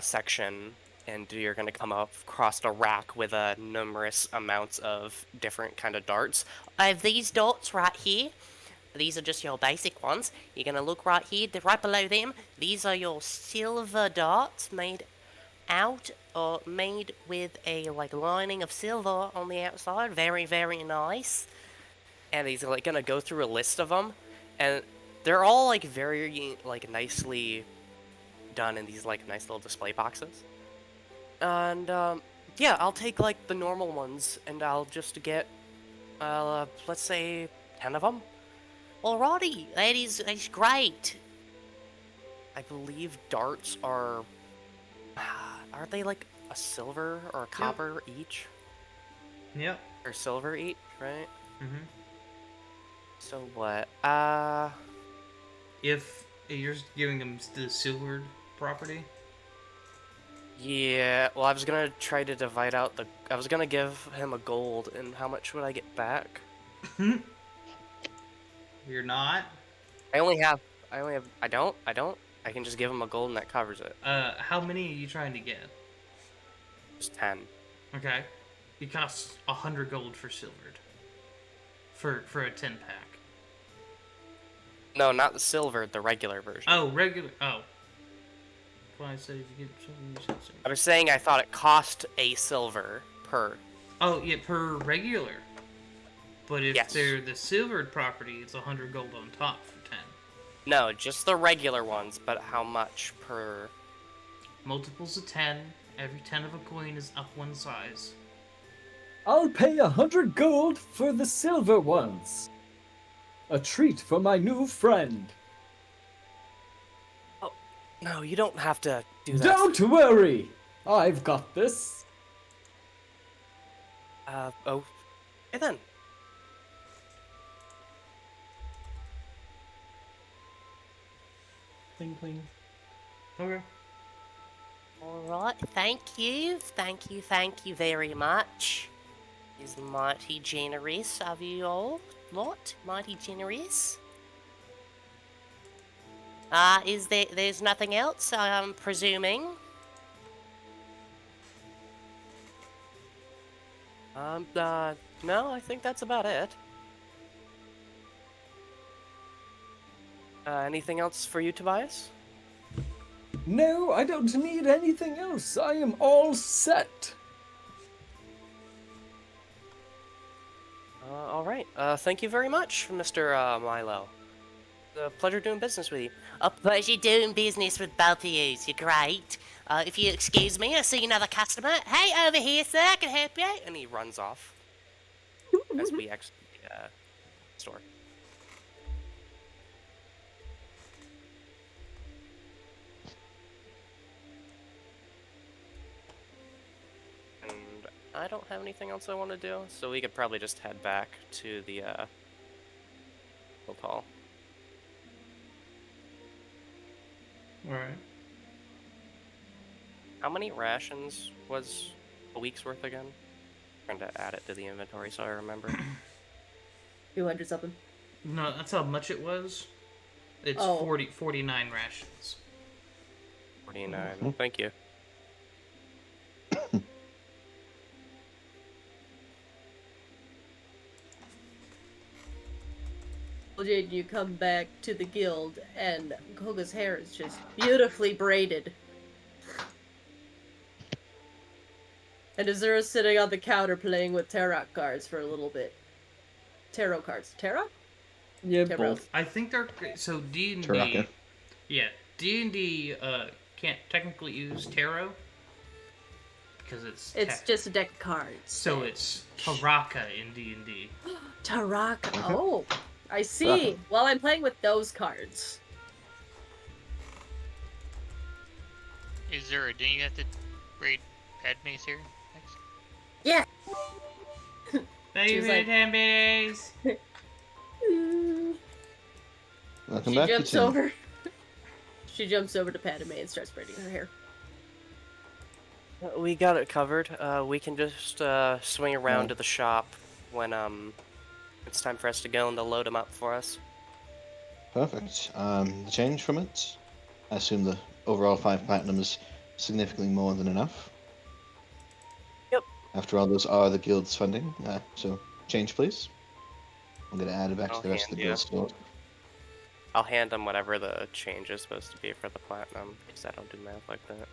section, and you're gonna come up across a rack with numerous amounts of different kind of darts. I have these darts right here. These are just your basic ones. You're gonna look right here, right below them. These are your silver darts, made with a like lining of silver on the outside. Very, very nice. And he's like gonna go through a list of them, and they're all like very like nicely done in these like nice little display boxes. And yeah, I'll take like the normal ones, and I'll just get let's say 10 of them. Alrighty, that's great. I believe darts are they like a silver or a copper each? Yep. Or silver each, right? Mm-hmm. So what? If you're giving them the silvered property. Yeah, well, I was gonna try to divide out I was gonna give him a gold, and how much would I get back? You're not? I don't. I can just give him a gold and that covers it. How many are you trying to get? Just 10. Okay. It costs 100 gold for silvered. For a 10-pack. No, not the silver, the regular version. Oh, regular. Oh. Well, I said if you get something, you said something. I was saying I thought it cost a silver per. Oh, yeah, per regular. But if Yes. they're the silvered property, it's 100 gold on top for 10. No, just the regular ones, but how much per? Multiples of 10. Every 10 of a coin is up one size. I'll pay 100 gold for the silver ones. A treat for my new friend. Oh, no, you don't have to do that. Don't worry, I've got this. Okay then. Cling, cling. Okay. Alright, thank you very much. Is mighty generous of you all. Mighty generous. There's nothing else, I'm presuming? No, I think that's about it. Anything else for you, Tobias? No, I don't need anything else. I am all set. Alright. Thank you very much, Mr. Milo. A pleasure doing business with you. A pleasure doing business with both of you. You're great. If you excuse me, I see another customer. Hey, over here, sir, I can help you. And he runs off as we exit the store. And I don't have anything else I want to do, so we could probably just head back to the hotel. Alright. How many rations was a week's worth again? Trying to add it to the inventory so I remember. 200 something. No, that's how much it was. It's Oh. 49 rations. 49. Thank you. Jade, you come back to the guild, and Koga's hair is just beautifully braided. And Azura's sitting on the counter playing with tarot cards for a little bit. Tarot cards. Tarot? Yeah, Tarot. both. I think they're so D&D. Taraka. Yeah, D&D can't technically use tarot because It's just a deck of cards. so it's Taraka in D&D. Taraka. Okay. Oh, I see. Taraka. Well, I'm playing with those cards. Is there a didn't you have to raid Padme's here next? Yeah. Thank She you was for the like- 10 biddies. Welcome She back, jumps Tim. over. She jumps over to Padme and starts braiding her hair. We got it covered. We can just swing around Yeah. to the shop when it's time for us to go and they'll load them up for us. Perfect. The change from it, I assume the overall 5 platinum is significantly more than enough. Yep. After all, those are the guild's funding. So change, please. I'm gonna add it back I'll to the rest of hand the you. guild's store. I'll hand them whatever the change is supposed to be for the platinum, because I don't do math like that.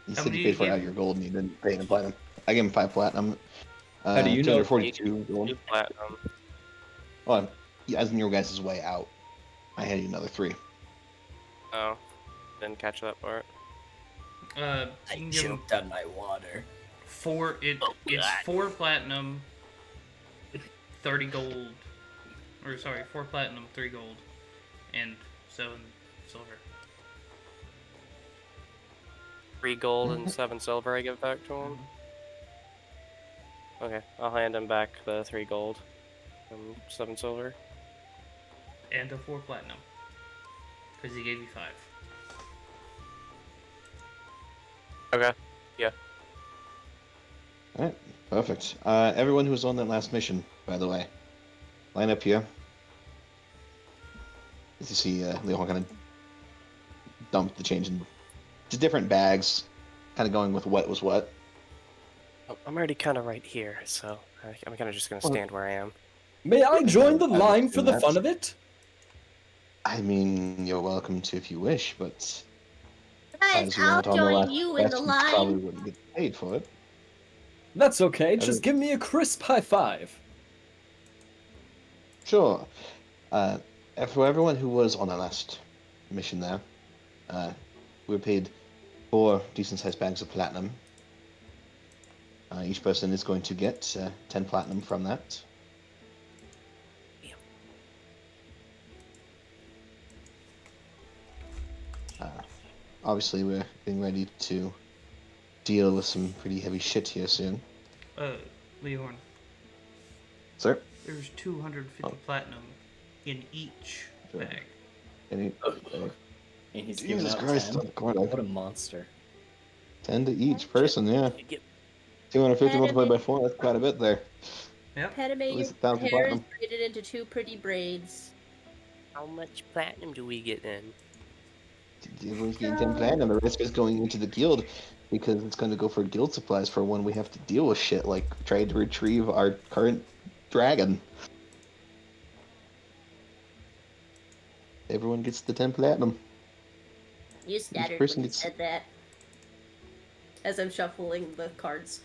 You How said many you do paid you for it out of give? your gold and you didn't pay it in platinum. I gave him 5 platinum. How do you know- 242 gold. 2 platinum. Oh, as in your guys' way out. I had you another 3. Oh, didn't catch that part. You I can give 'em choked on my water. 4. It's 4 platinum, 30 gold, or sorry, 4 platinum, 3 gold, and 7 silver. 3 gold and 7 silver I give back to him. Okay, I'll hand him back the 3 gold and 7 silver. And a 4 platinum, because he gave you 5. Okay. Yeah. Alright, perfect. Everyone who was on that last mission, by the way, line up here. As you see, Leon kind of dumped the change in just different bags, kind of going with what was what. Oh, I'm already kind of right here, so I'm kind of just gonna stand where I am. May I join the I line would for do the that. fun of it? I mean, you're welcome to if you wish, but Guys, as you I'll weren't on the join last you in the quest, you probably line. wouldn't get paid for it. That's okay, don't- just give me a crisp high five. Sure. For everyone who was on our last mission there, we were paid 4 decent-sized bags of platinum. Each person is going to get 10 platinum from that. Obviously, we're getting ready to deal with some pretty heavy shit here soon. Leorn, Sir? there's 250 platinum in each Sure. bag. Any, And he's giving Jesus out Christ, 10? God, What a monster. 10 to each person, yeah. You get 250 multiplied Padme. by 4, that's quite a bit there. Yep. Padme, At your least 1,000 hair is platinum. braided into 2 pretty braids. how much platinum do we get then? Everyone's getting 10 platinum, the rest is going into the guild because it's going to go for guild supplies for when we have to deal with shit like trying to retrieve our current dragon. Everyone gets the 10 platinum. You stuttered person when you gets- said that. As I'm shuffling the cards.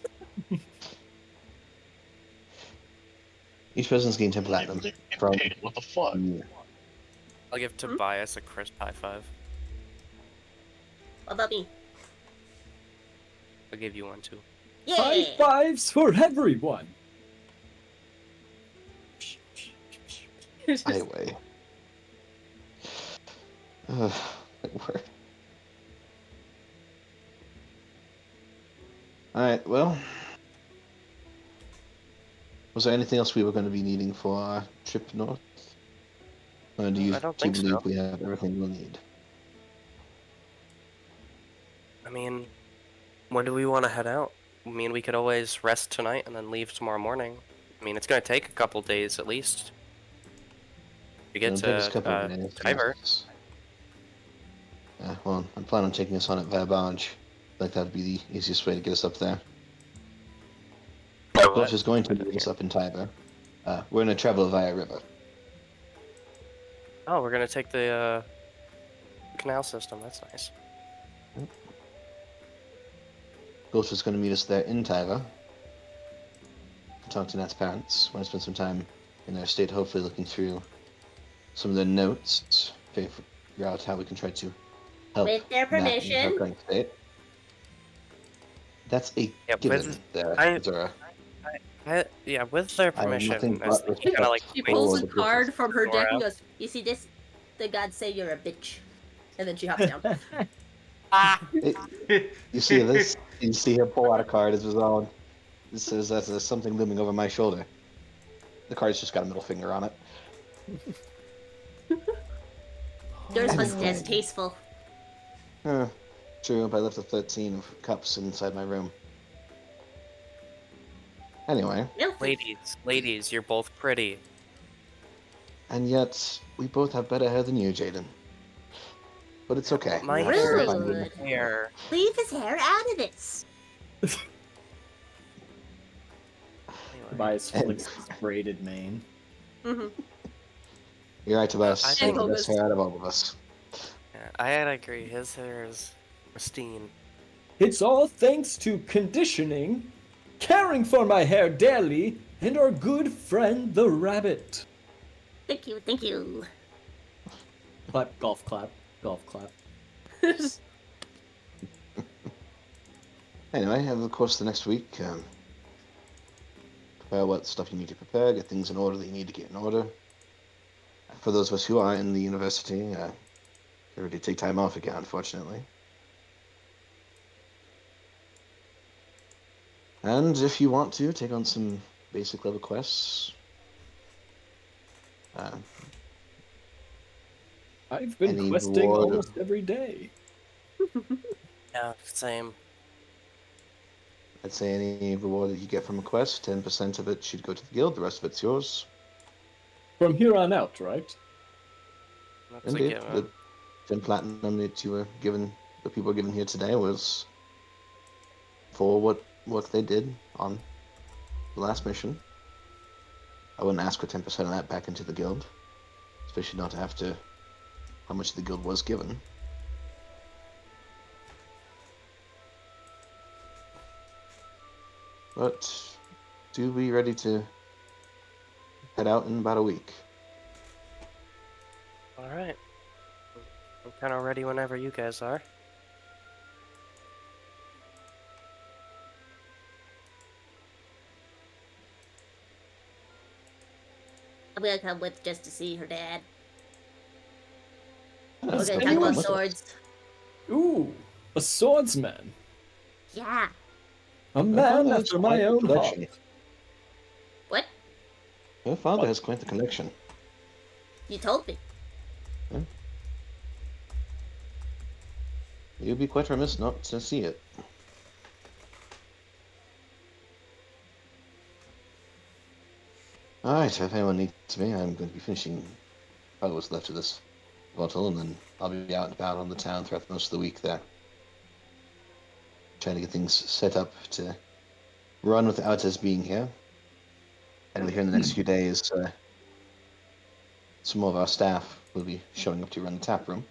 Each person's getting 10 platinum from What the fuck? yeah. I'll give Tobias a crisp high five. What about me? I'll give you one too. High Yeah! fives for everyone! Anyway. Where- Alright, well. Was there anything else we were going to be needing for our trip north? Or do you I don't two think believe so. we have everything we'll need? I mean, When do we want to head out? I mean, we could always rest tonight and then leave tomorrow morning. I mean, it's going to take a couple days at least to get It'll take us a to couple of days. Tiber. Yes. Well, I'm planning on taking us on it via barge. I think that'd be the easiest way to get us up there. Gulch is going to meet us up in Tiber. We're going to travel via river. Oh, we're going to take the canal system. That's nice. Gulch is going to meet us there in Tiber. Talk to Nat's parents. Want to spend some time in their estate, hopefully looking through some of their notes, figure out how we can try to help With their Nat in her permission. current state. That's a Yeah, given there, Zora. Yeah, with their I have permission. nothing As but he kind of like She for pulls the a card princess. from her deck and Dora. goes, "You see this? The gods say you're a bitch." And then she hops down. You see this? You see her pull out a card as his own. This says that there's something looming over my shoulder. The card's just got a middle finger on it. Yours was Anyway. distasteful. True, but I left the 13 of cups inside my room. Anyway, Filthy. Ladies, you're both pretty. and yet we both have better hair than you, Jaden. But it's okay. My We'll hair find Rude. you. Hair. Leave his hair out of this. Tobias flicks his braided mane. Mm-hmm. You're right, Tobias. I You think- have the best hair out of all of us. Yeah, I gotta agree. His hair is pristine. It's all thanks to conditioning, caring for my hair daily, and our good friend the rabbit. Thank you, thank you. Clap, golf clap, golf clap. Anyway, over the course of the next week, prepare what stuff you need to prepare, get things in order that you need to get in order. For those of us who are in the university, get ready to take time off again, unfortunately. And if you want to, take on some basic level quests. I've been Any questing reward- almost every day. Yeah, same. I'd say any reward that you get from a quest, 10% of it should go to the guild, the rest of it's yours. From here on out, right? That's a Indeed, given. the 10 platinum that you were given, the people were given here today, was for what work they did on the last mission. I wouldn't ask for 10% of that back into the guild, especially not after how much the guild was given. But do be ready to head out in about a week. All right. I'm kind of ready whenever you guys are. I'm gonna come with just to see her dad. We're That's gonna fine. talk about Look at it. swords. Ooh, a swordsman. Yeah. A Her man father has after quite my the own collection. heart. What? Her father has quite the collection. You told me. You'd be quite remiss not to see it. Alright, if anyone needs me, I'm going to be finishing probably what's left of this bottle, and then I'll be out and about on the town throughout most of the week there. Trying to get things set up to run without us being here. And here in the next few days, some more of our staff will be showing up to run the tap room.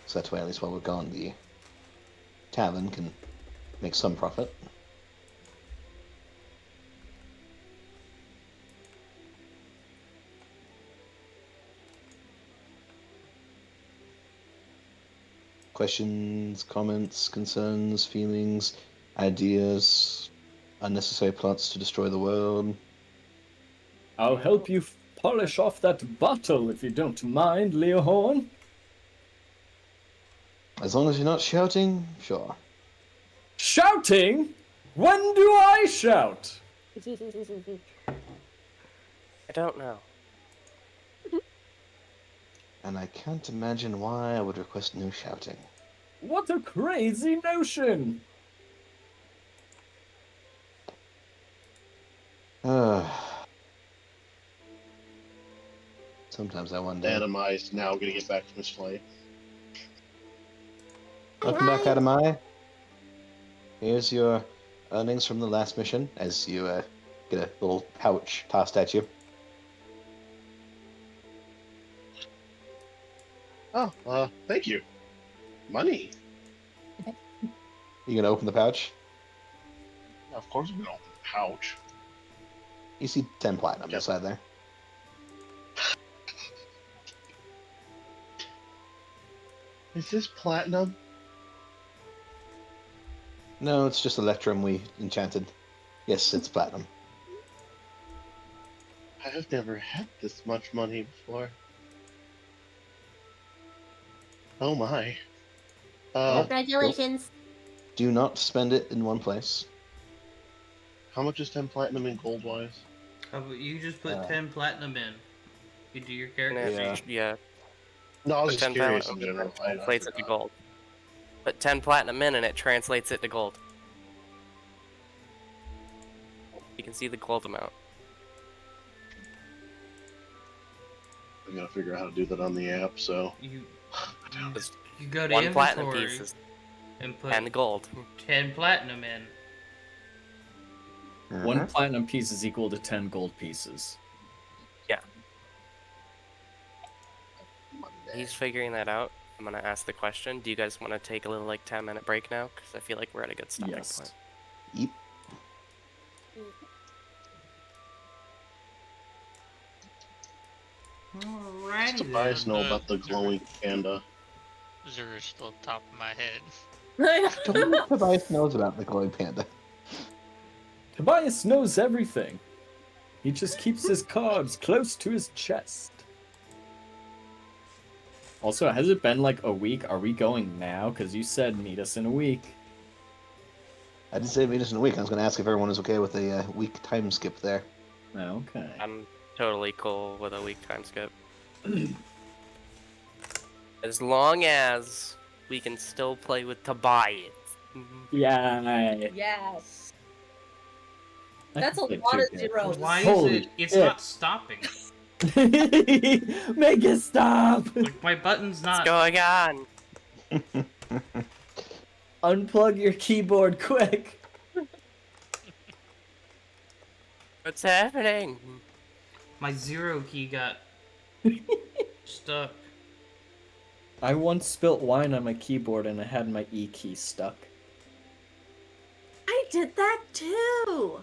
So that way, at least while we're gone, the tavern can make some profit. Questions, comments, concerns, feelings, ideas, unnecessary plots to destroy the world. I'll help you polish off that bottle if you don't mind, Leohorn. As long as you're not shouting, sure. Shouting? When do I shout? I don't know. And I can't imagine why I would request no shouting. What a crazy notion! Sometimes I wonder. Adamai's now going to get back from his flight. Welcome back, Adamai. Here's your earnings from the last mission, as you get a little pouch tossed at you. Oh, thank you. Money. You gonna open the pouch? Of course I'm going to open the pouch. You see 10 platinum Yep. inside there. Is this platinum? No, it's just Electrum we enchanted. Yes, it's platinum. I have never had this much money before. Oh my. Congratulations. Do not spend it in one place. How much is 10 platinum in gold wise? How about you just put 10 platinum in? You do your character And Yeah. yeah. No, I was Put just 10 curious platinum in general. I translates it to forgot. gold. Put 10 platinum in and it translates it to gold. You can see the gold amount. I gotta figure out how to do that on the app, so. You Just you go to one platinum inventory piece is and put 10 gold. 10 platinum in. One platinum piece is equal to 10 gold pieces. He's figuring that out. I'm gonna ask the question. Do you guys want to take a little 10-minute break now? Because I feel like we're at a good stopping Yes. point. Yep. Alrighty then. Tobias know about the glowing panda. Zura's still top of my head. Don't know if Tobias knows about the glowing panda. Tobias knows everything. He just keeps his cards close to his chest. Also, has it been like a week? Are we going now? Because you said meet us in a week. I did say meet us in a week. I was going to ask if everyone is okay with a week time skip there. Okay. I'm totally cool with a week time skip. As long as we can still play with Tobias. Yeah. Yes. I That's a can play lot of 2K. zeros. Why is Holy it? It's shit. not stopping. Make it stop! Like my button's What's not. going on? Unplug your keyboard quick. What's happening? My 0 key got stuck. I once spilt wine on my keyboard and I had my E key stuck. I did that too.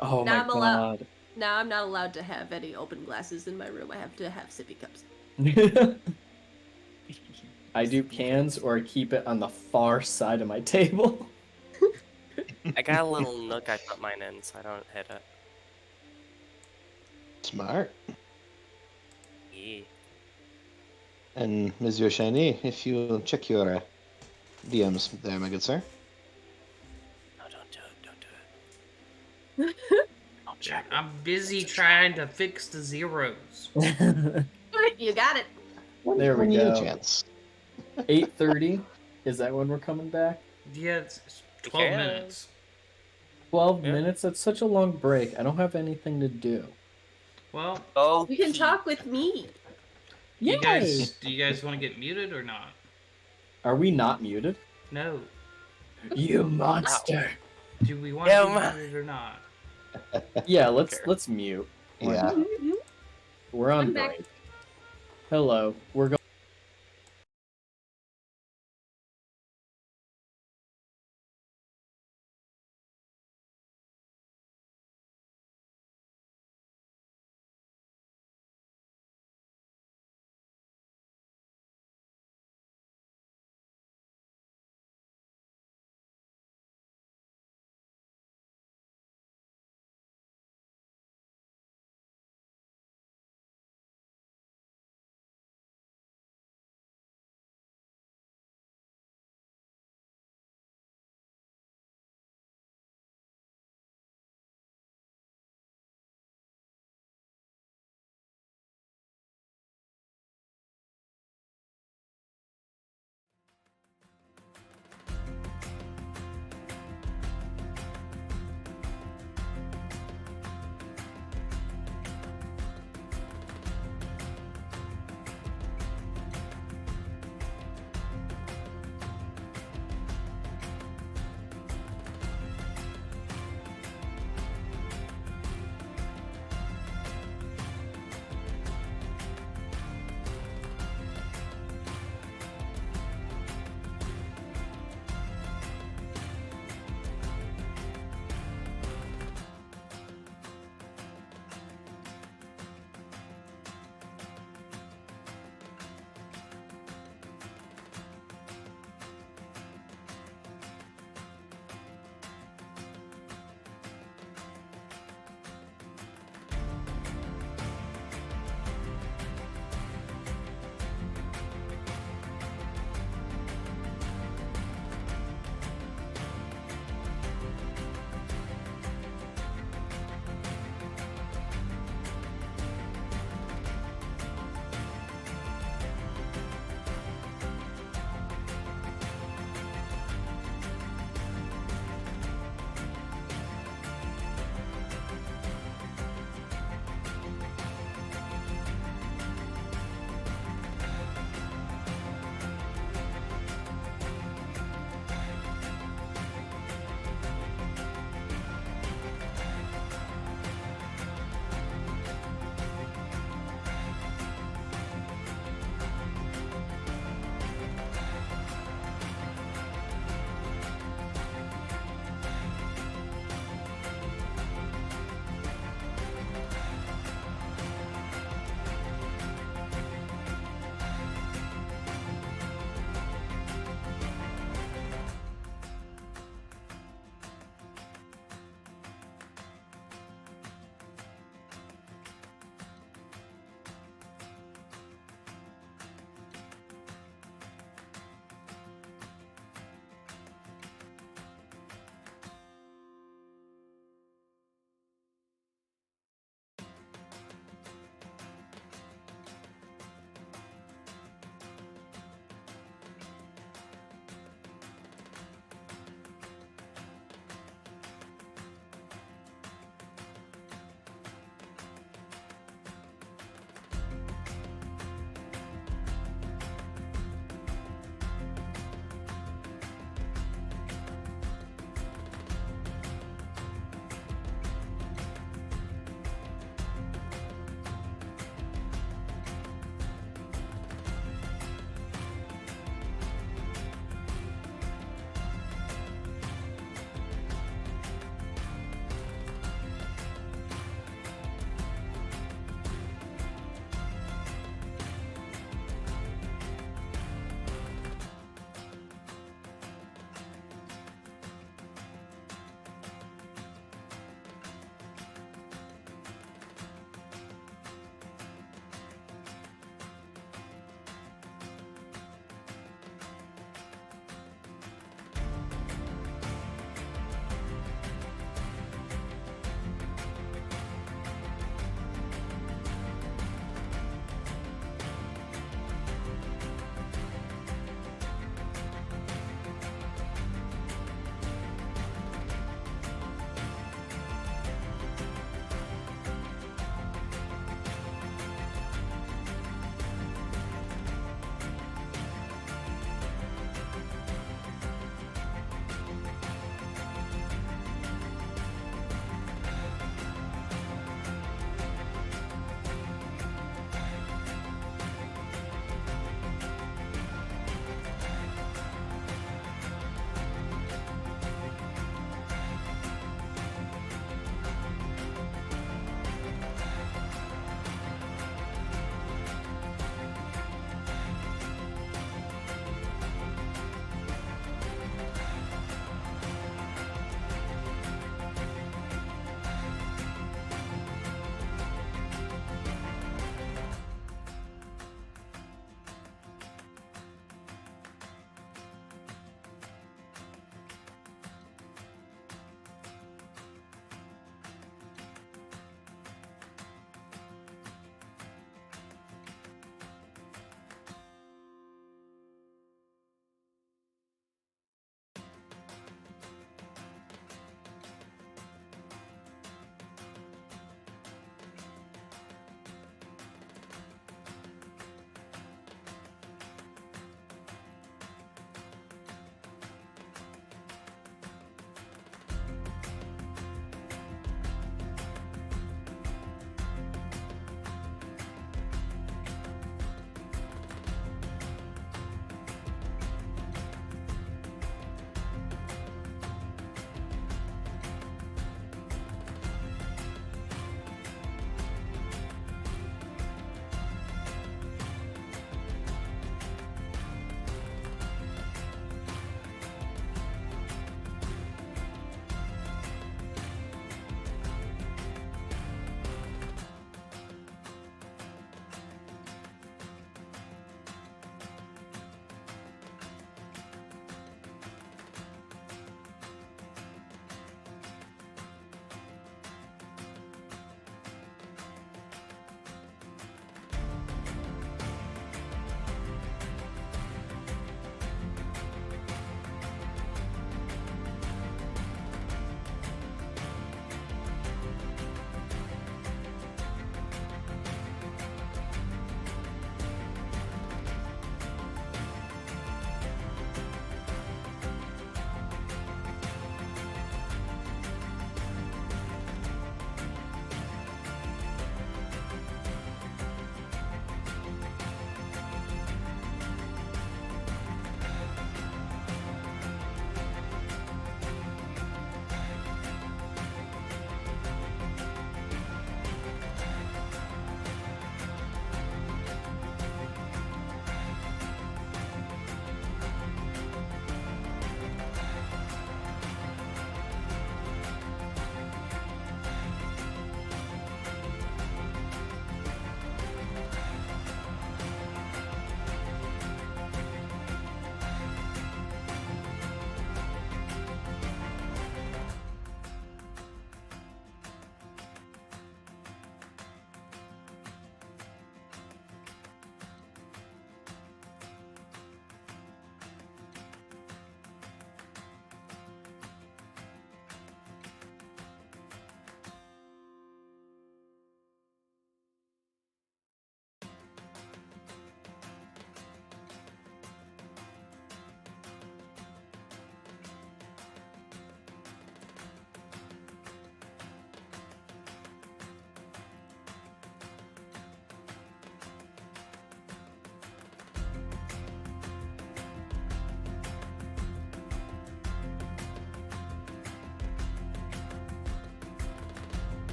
Oh Now my I'm allowed- god. Now I'm not allowed to have any open glasses in my room. I have to have sippy cups. I do cans or I keep it on the far side of my table. I got a little nook I put mine in so I don't hit it. Smart. Yeah. And Monsieur Shiny, if you check your DMs there, my good sir. No, don't do it. Don't do it. Don't check. I'm busy trying to fix the zeros. You got it. There we When you get a go. chance. 8:30. Is that when we're coming back? Yeah, it's 12 can. minutes. 12 Yeah. minutes? That's such a long break. I don't have anything to do. Well, Oh, You can talk with me. you Yay! guys, do you guys want to get muted or not? Are we not muted? No. You monster! Do we want to Yeah, be ma- muted or not? Yeah, let's Okay. let's mute. Why Yeah. not? We're on I'm back. break. Hello. We're going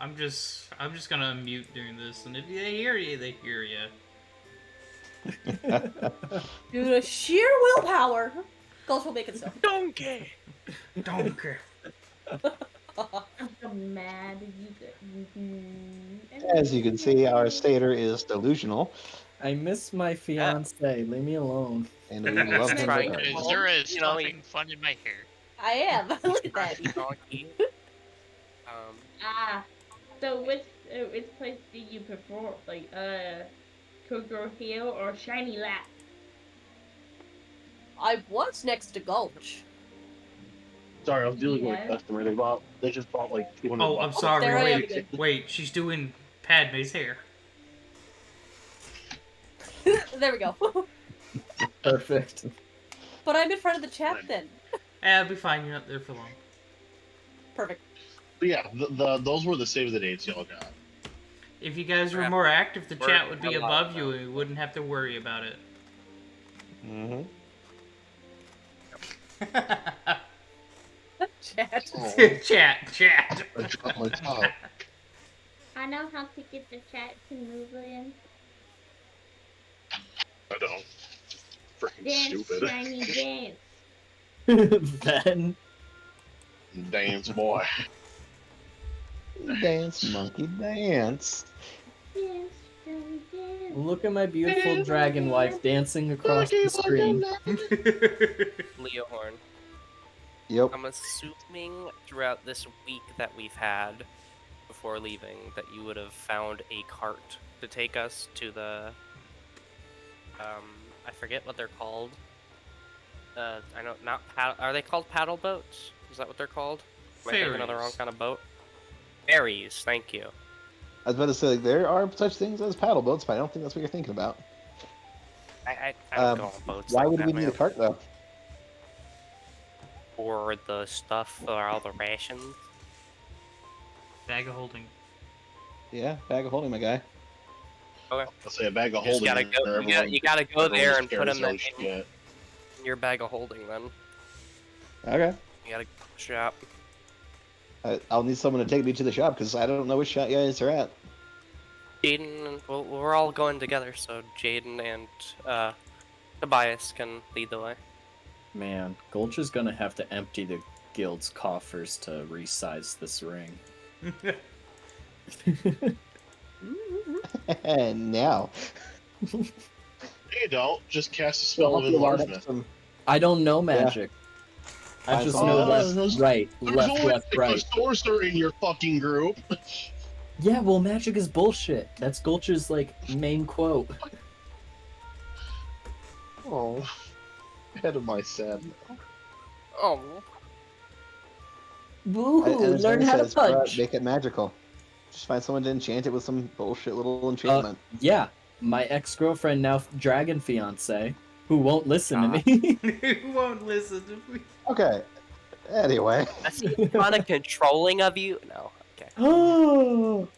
I'm just gonna unmute during this, and if they hear you, they hear you. Due to sheer willpower, Gulch will make it so. Donkey. Don't care. I'm so mad at you. As you can see, our satyr is delusional, I miss my fiance. Leave me alone. and we love him Trying to regardless. Zura is You know, having fun in my hair. I am. Look at that. Donkey. Ah, so which place do you prefer? Like, Cocoa Hill or Shiny Lap? I was next to Gulch. Sorry, I was dealing with Yeah. a customer. They just bought like 200. Oh, I'm bucks. sorry. there I am Wait, again. wait. She's doing Padme's hair. There we go. Perfect. But I'm in front of the chat then. I'll be fine. You're not there for long. Perfect. But yeah, those were the save the dates y'all got. If you guys were Yeah. more active, the We're chat would be a lot above you, now. and we wouldn't have to worry about it. Mm-hmm. Chat. Oh, chat. I dropped my top. I know how to get the chat to move in. I don't. Freaking Dance, stupid. Shiny, dance. Then Dance, boy. Dance, monkey, dance. Dance, Shiny, dance. look at my beautiful dragon wife dancing across the screen. Leo Horn. Yep. I'm assuming throughout this week that we've had before leaving that you would have found a cart to take us to the I forget what they're called. I know not are they called paddle boats? Is that what they're called? Am I thinking of the wrong Ferries. kind of boat? Ferries, thank you. I was about to say, like, there are such things as paddle boats, but I don't think that's what you're thinking about. I don't go on boats. Why like would that, we need a man. cart, though? For the stuff for all the rations. Bag of holding. Yeah, bag of holding, my guy. I'll say a bag of You just holding. gotta go. there, You gotta go everyone there just and put carries them their in shit. your bag of holding. Then Okay. you gotta go to the shop. I'll need someone to take me to the shop, because I don't know which shop you guys are at. Jaden, and well, we're all going together, so Jaden and Tobias can lead the way. Man, Gulch is gonna have to empty the guild's coffers to resize this ring. And now. You don't. Just cast a spell of I'll have to line up enlargement. some- I don't know magic. I Find just someone know else. left, right, There's left, always left, like right. a sorcerer in your fucking group. Yeah, well, magic is bullshit. That's Gulch's like main quote. Oh, head of my sadness. Oh, Woo! And as Learn Bernie how to says, bro, punch. make it magical. Just find someone to enchant it with some bullshit little enchantment. Yeah, my ex-girlfriend, now dragon fiance, who won't listen to me. Who won't listen to me? Okay. Anyway. that's kind of controlling of you. No, okay. Oh.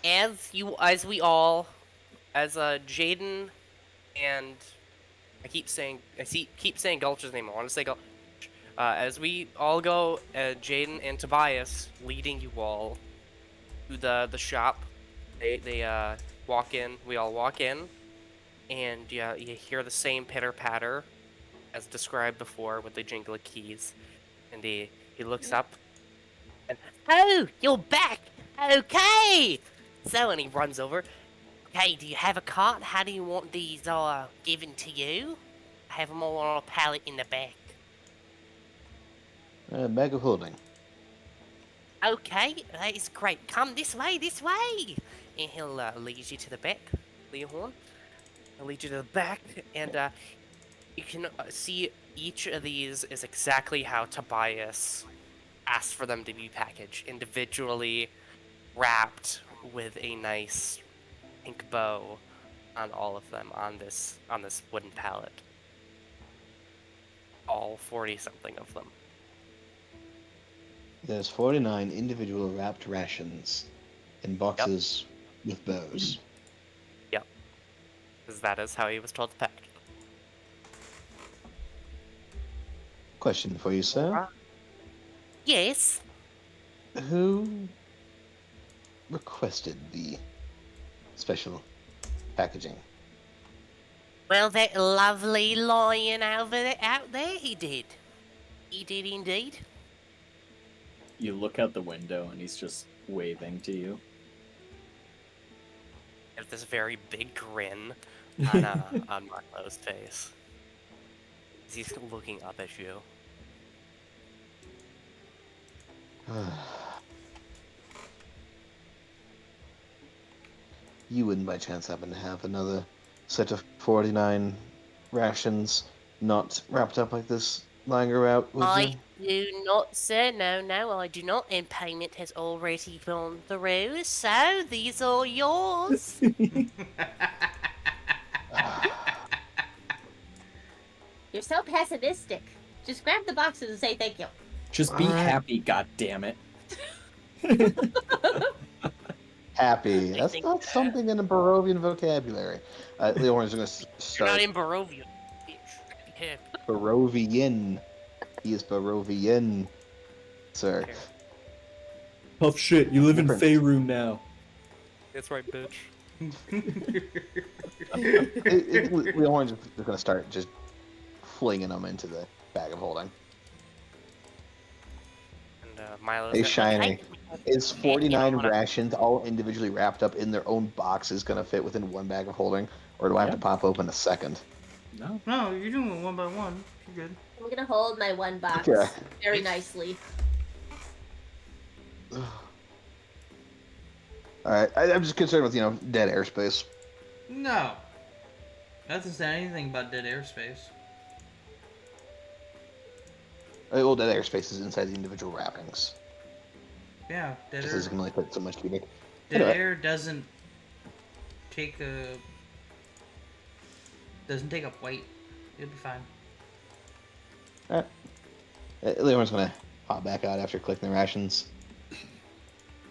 As we all, as Jaden and keep saying Gulch's name. I want to say Gulch. As we all go, Jaden and Tobias leading you all to the shop. They walk in. We all walk in, and you hear the same pitter patter as described before with the jingle of keys. And he looks up, and oh, you're back. Okay. So, and he runs over. Okay, do you have a cart? How do you want these given to you? I have them all on a pallet in the back. Bag of holding. Okay, that is great. Come this way, this way! And he'll lead you to the back, Leohorn. He'll lead you to the back, and you can see each of these is exactly how Tobias asked for them to be packaged, individually wrapped with a nice pink bow on all of them on this wooden pallet. All 40-something of them. There's 49 individual wrapped rations in boxes with bows. Yep. Because that is how he was told to pack. Question for you, sir. Yes. Who requested the special packaging. Well, that lovely lion out there, he did. He did indeed. You look out the window and he's just waving to you. With this very big grin on Marlowe's face. He's looking up at you. You wouldn't by chance happen to have another set of 49 rations not wrapped up like this lying around, would you? Do not, sir. No, I do not. And payment has already gone through, so these are yours. You're so pessimistic. Just grab the boxes and say thank you. Just be happy, goddammit. Happy. That's not something in a Barovian vocabulary. Leon's going to start. You're not in Barovia, bitch. Be happy. Barovian. He is Barovian, sir. Tough shit, you live in Different. Faerun now. That's right, bitch. Leon's just going to start just flinging them into the bag of holding. And Milo's Hey, like, Shiny. Is 49 wanna- rations all individually wrapped up in their own boxes going to fit within one bag of holding? Or do I have to pop open a second? No. No, you're doing it one by one. You're good. I'm gonna hold my one box Okay. very nicely. Alright, I'm just concerned with, dead airspace. No. Nothing said anything about dead airspace. Well, dead airspace is inside the individual wrappings. Yeah, dead Just air. as it can only fit so much cubic. Dead Anyway. air doesn't take up weight. It'll be fine. Alright. Leon's going to hop back out after collecting the rations.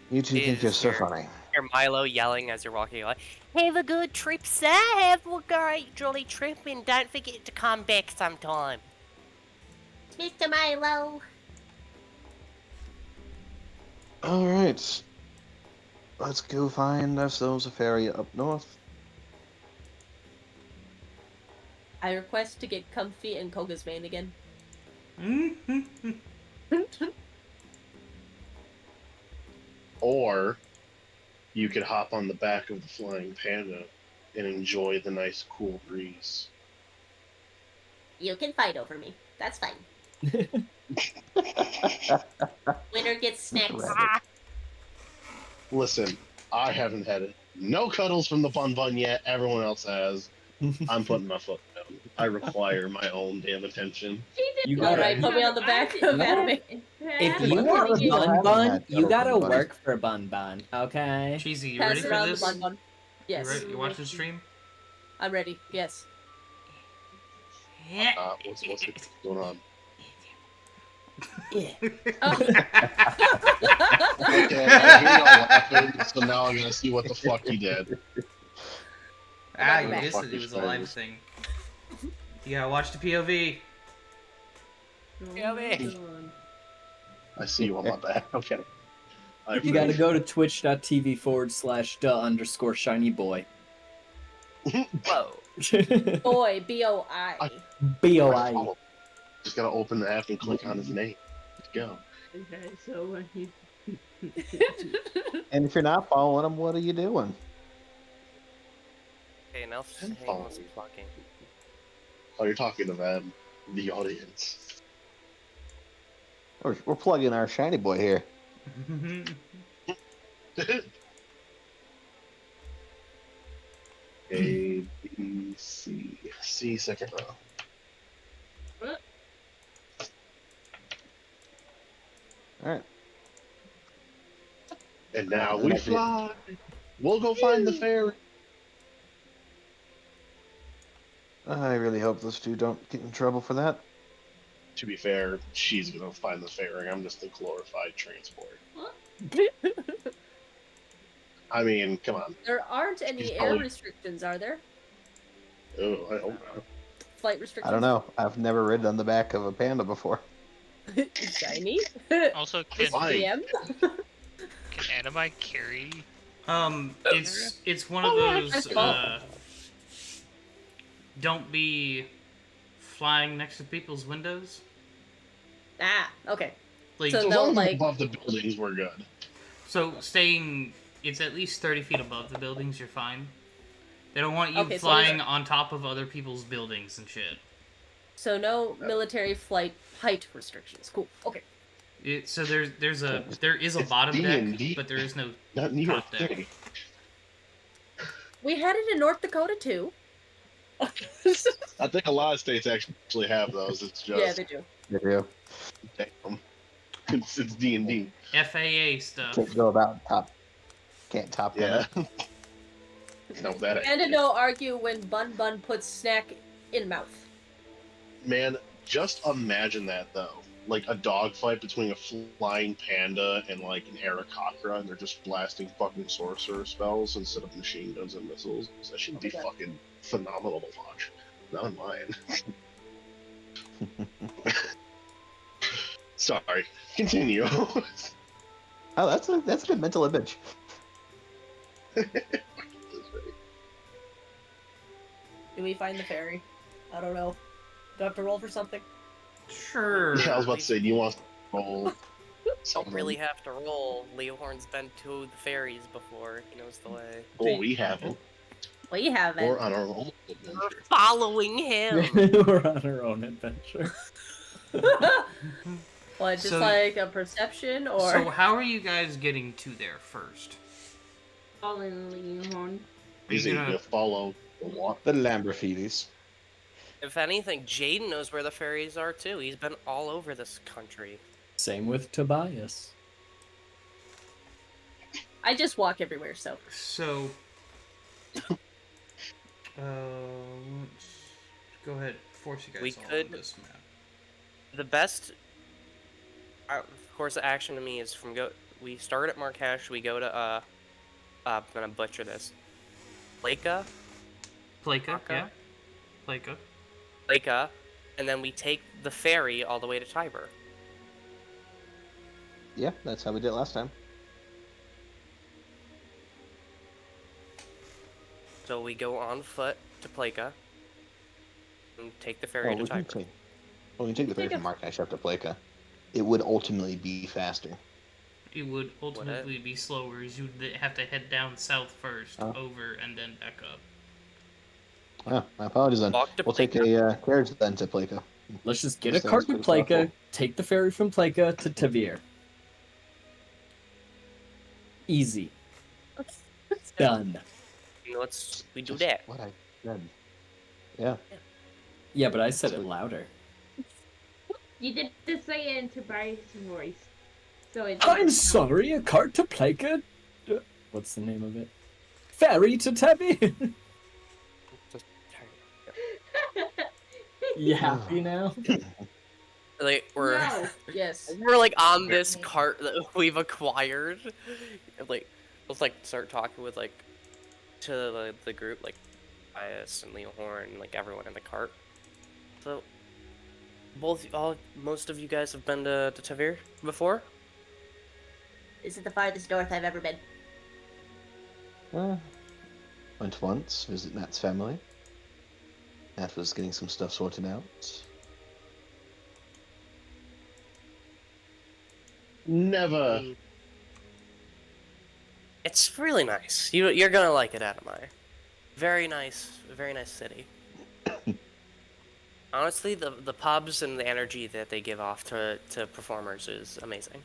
You two think you're so funny. Hear Milo yelling as you're walking away. Have a good trip, sir. Have a great jolly trip, and don't forget to come back sometime. Mr. Milo. Alright. Let's go find ourselves a ferry up north. I request to get comfy in Koga's van again. Or you could hop on the back of the flying panda and enjoy the nice cool breeze. You can fight over me. That's fine. Winner gets snacks. Listen, I haven't had no cuddles from the Bun Bun yet. Everyone else has. I'm putting my foot down. I require my own damn attention. You All gotta, right, put me on the back of anime. if you are a Bun Bun, you gotta work for Bun Bun, okay? Cheesy, you Pass ready for around this? the bun bun. Yes, You watching the stream? I'm ready. Yes. What's going on? Yeah. Okay, I hear y'all laughing, so now I'm gonna see what the fuck you did. You Back. missed it. It was a live thing. You gotta watch the POV. I see you on my back. Okay. You gotta go to twitch.tv/the_shiny_boy. Whoa. Boy, B-O-I. B-O-I. Just gotta open the app and click on his name. Let's go. Okay, so when you And if you're not following them, what are you doing? Okay, now I'm hang on, following. talking. Oh, you're talking to them, the audience. We're plugging our shiny boy here. A, B, C. C, second row. Alright. And now we fly. We'll go find the ferry. I really hope those two don't get in trouble for that. To be fair, she's gonna find the ferry. I'm just a glorified transport. I mean, come on. There aren't any He's air probably- restrictions, are there? Oh, I hope not. Flight restrictions? I don't know. I've never ridden on the back of a panda before. Shiny? Also, can Fine. DM? Anime carry It's one of those don't be flying next to people's windows. Ah, okay. Like, So So as they'll, long as like- it's above the buildings, we're good. so staying, it's at least 30 feet above the buildings, you're fine. They don't want you Okay, so flying on top of other people's buildings and shit. So no military flight height restrictions. Cool. Okay. So there is a bottom D&D. deck, but there is no Not New York top deck. City. We had it in North Dakota too. I think a lot of states actually have those. It's just Yeah, they do. They do. damn. It's D&D. FAA stuff. Can't go about top. Can't top Yeah. that. No, that And to no argue when Bun Bun puts snack in mouth. man, just imagine that though. Like a dogfight between a flying panda and like an Aarakocra, and they're just blasting fucking sorcerer spells instead of machine guns and missiles. That should be fucking phenomenal to watch. Not in mine. Sorry. Continue. Oh, that's a good mental image. Do we find the ferry? I don't know. Do I have to roll for something? Sure. Yeah, I was about to say, do you want to roll? Don't really have to roll. Leohorn's been to the ferries before. He knows the way. Oh, we haven't. We haven't. Or on our own We're adventure. following him. We're on our own adventure. What, just So- like a perception or So how are you guys getting to there first? Fallen Leonhorn. Easy You're gonna- to follow the walk. The Lamborghinis. If anything, Jaden knows where the ferries are too. He's been all over this country. Same with Tobias. I just walk everywhere, so So, let's go ahead. Force you guys We all could- on this map. The best course of action to me is we start at Marrakesh, we go to I'm gonna butcher this. Plaka, Plaka, Aka? yeah. Plaka. Plaka, and then we take the ferry all the way to Tiber. Yeah, that's how we did it last time. So we go on foot to Plaka and take the ferry to we can Tiber. take, we can take the ferry from Marrakesh up to Plaka. It would ultimately be faster. It would ultimately be slower, as you'd have to head down south first, over, and then back up. Oh, my apologies then. Walk to We'll take Plaka. a carriage then to Plaka. Let's just get a Sounds cart to pretty thoughtful. Plaka, take the ferry from Plaka to Tavir. Easy. Done. We do Just that. What I said. Yeah. Yeah, but I said it louder. You did to say it in Tobias' voice. So it I'm sorry, a cart to Plaka? What's the name of it? Ferry to Tavir. You happy now? Like we're No. yes. we're like on this cart that we've acquired. Like let's like start talking with like to the group like Bias and Leohorn and like everyone in the cart. So most of you guys have been to Tavir before? This is the farthest north I've ever been. Went once, visit Nat's family. Nat was getting some stuff sorted out. Never. It's really nice. You're gonna like it, Adamai. Very nice city. Honestly, the pubs and the energy that they give off to performers is amazing.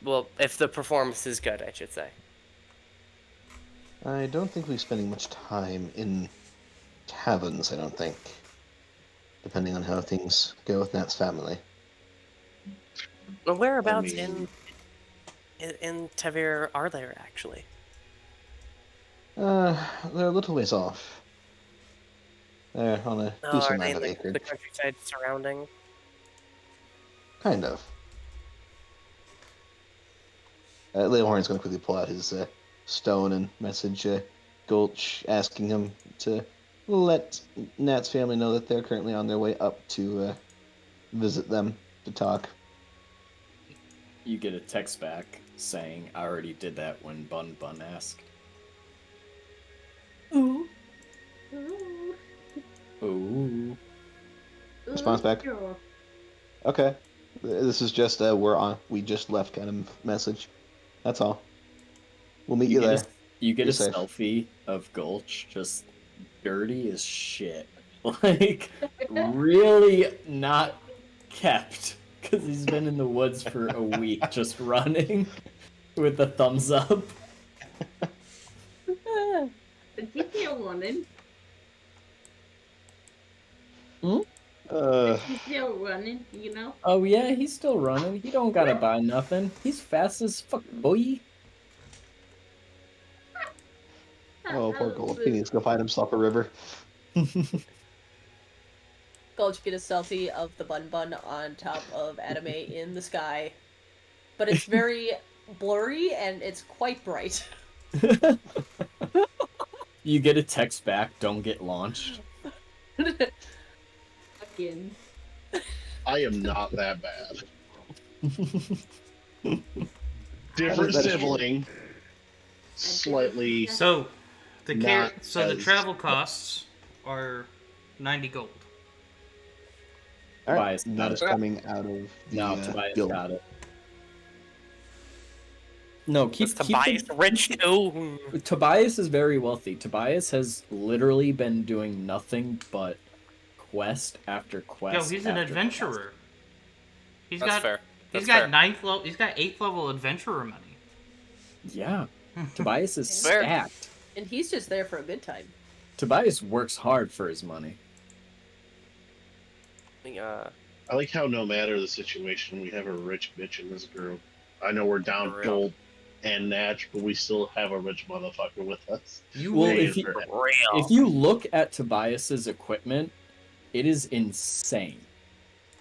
Well, if the performance is good, I should say. I don't think we're spending much time in taverns, I don't think. Depending on how things go with Nat's family. Well, whereabouts I mean- in Tavir are there actually? They're a little ways off. They're on a No, decent are they amount in of acreage. the countryside surrounding? Kind of. Leohorn's going to quickly pull out his stone and message Gulch, asking him to let Nat's family know that they're currently on their way up to visit them to talk. You get a text back saying, I already did that when Bun Bun asked. Ooh. Ooh. Response back. Sure. Okay. This is just we just left kind of message. That's all. We'll meet you there. You get Be a safe. selfie of Gulch just dirty as shit. Like, really not kept. Because he's been in the woods for a week just running with a thumbs up. But you still running. He's still running, you know? Oh yeah, he's still running. He don't gotta buy nothing. He's fast as fuck, boy. Oh, poor Gold. He needs to go find himself a river. Gulch get a selfie of the Bun Bun on top of Anime in the sky. But it's very blurry and it's quite bright. You get a text back, don't get launched. Fucking. I am not that bad. Different That is- sibling. Slightly. So, the Not the as- travel costs are 90 gold. All right. Tobias That got is it. coming out of the No, Tobias guild. got it. No, keep Tobias rich too. Tobias is very wealthy. Tobias has literally been doing nothing but quest after quest. Yo, he's an after adventurer. quest. He's That's got fair. he's That's got fair. 9th level. He's got 8th level adventurer money. Yeah, Tobias is Fair. stacked. And he's just there for a good time. Tobias works hard for his money. I like how no matter the situation, we have a rich bitch in this group. I know we're down For real. gold and Natch, but we still have a rich motherfucker with us. You Well, wait. if you- Real. If you look at Tobias's equipment, it is insane.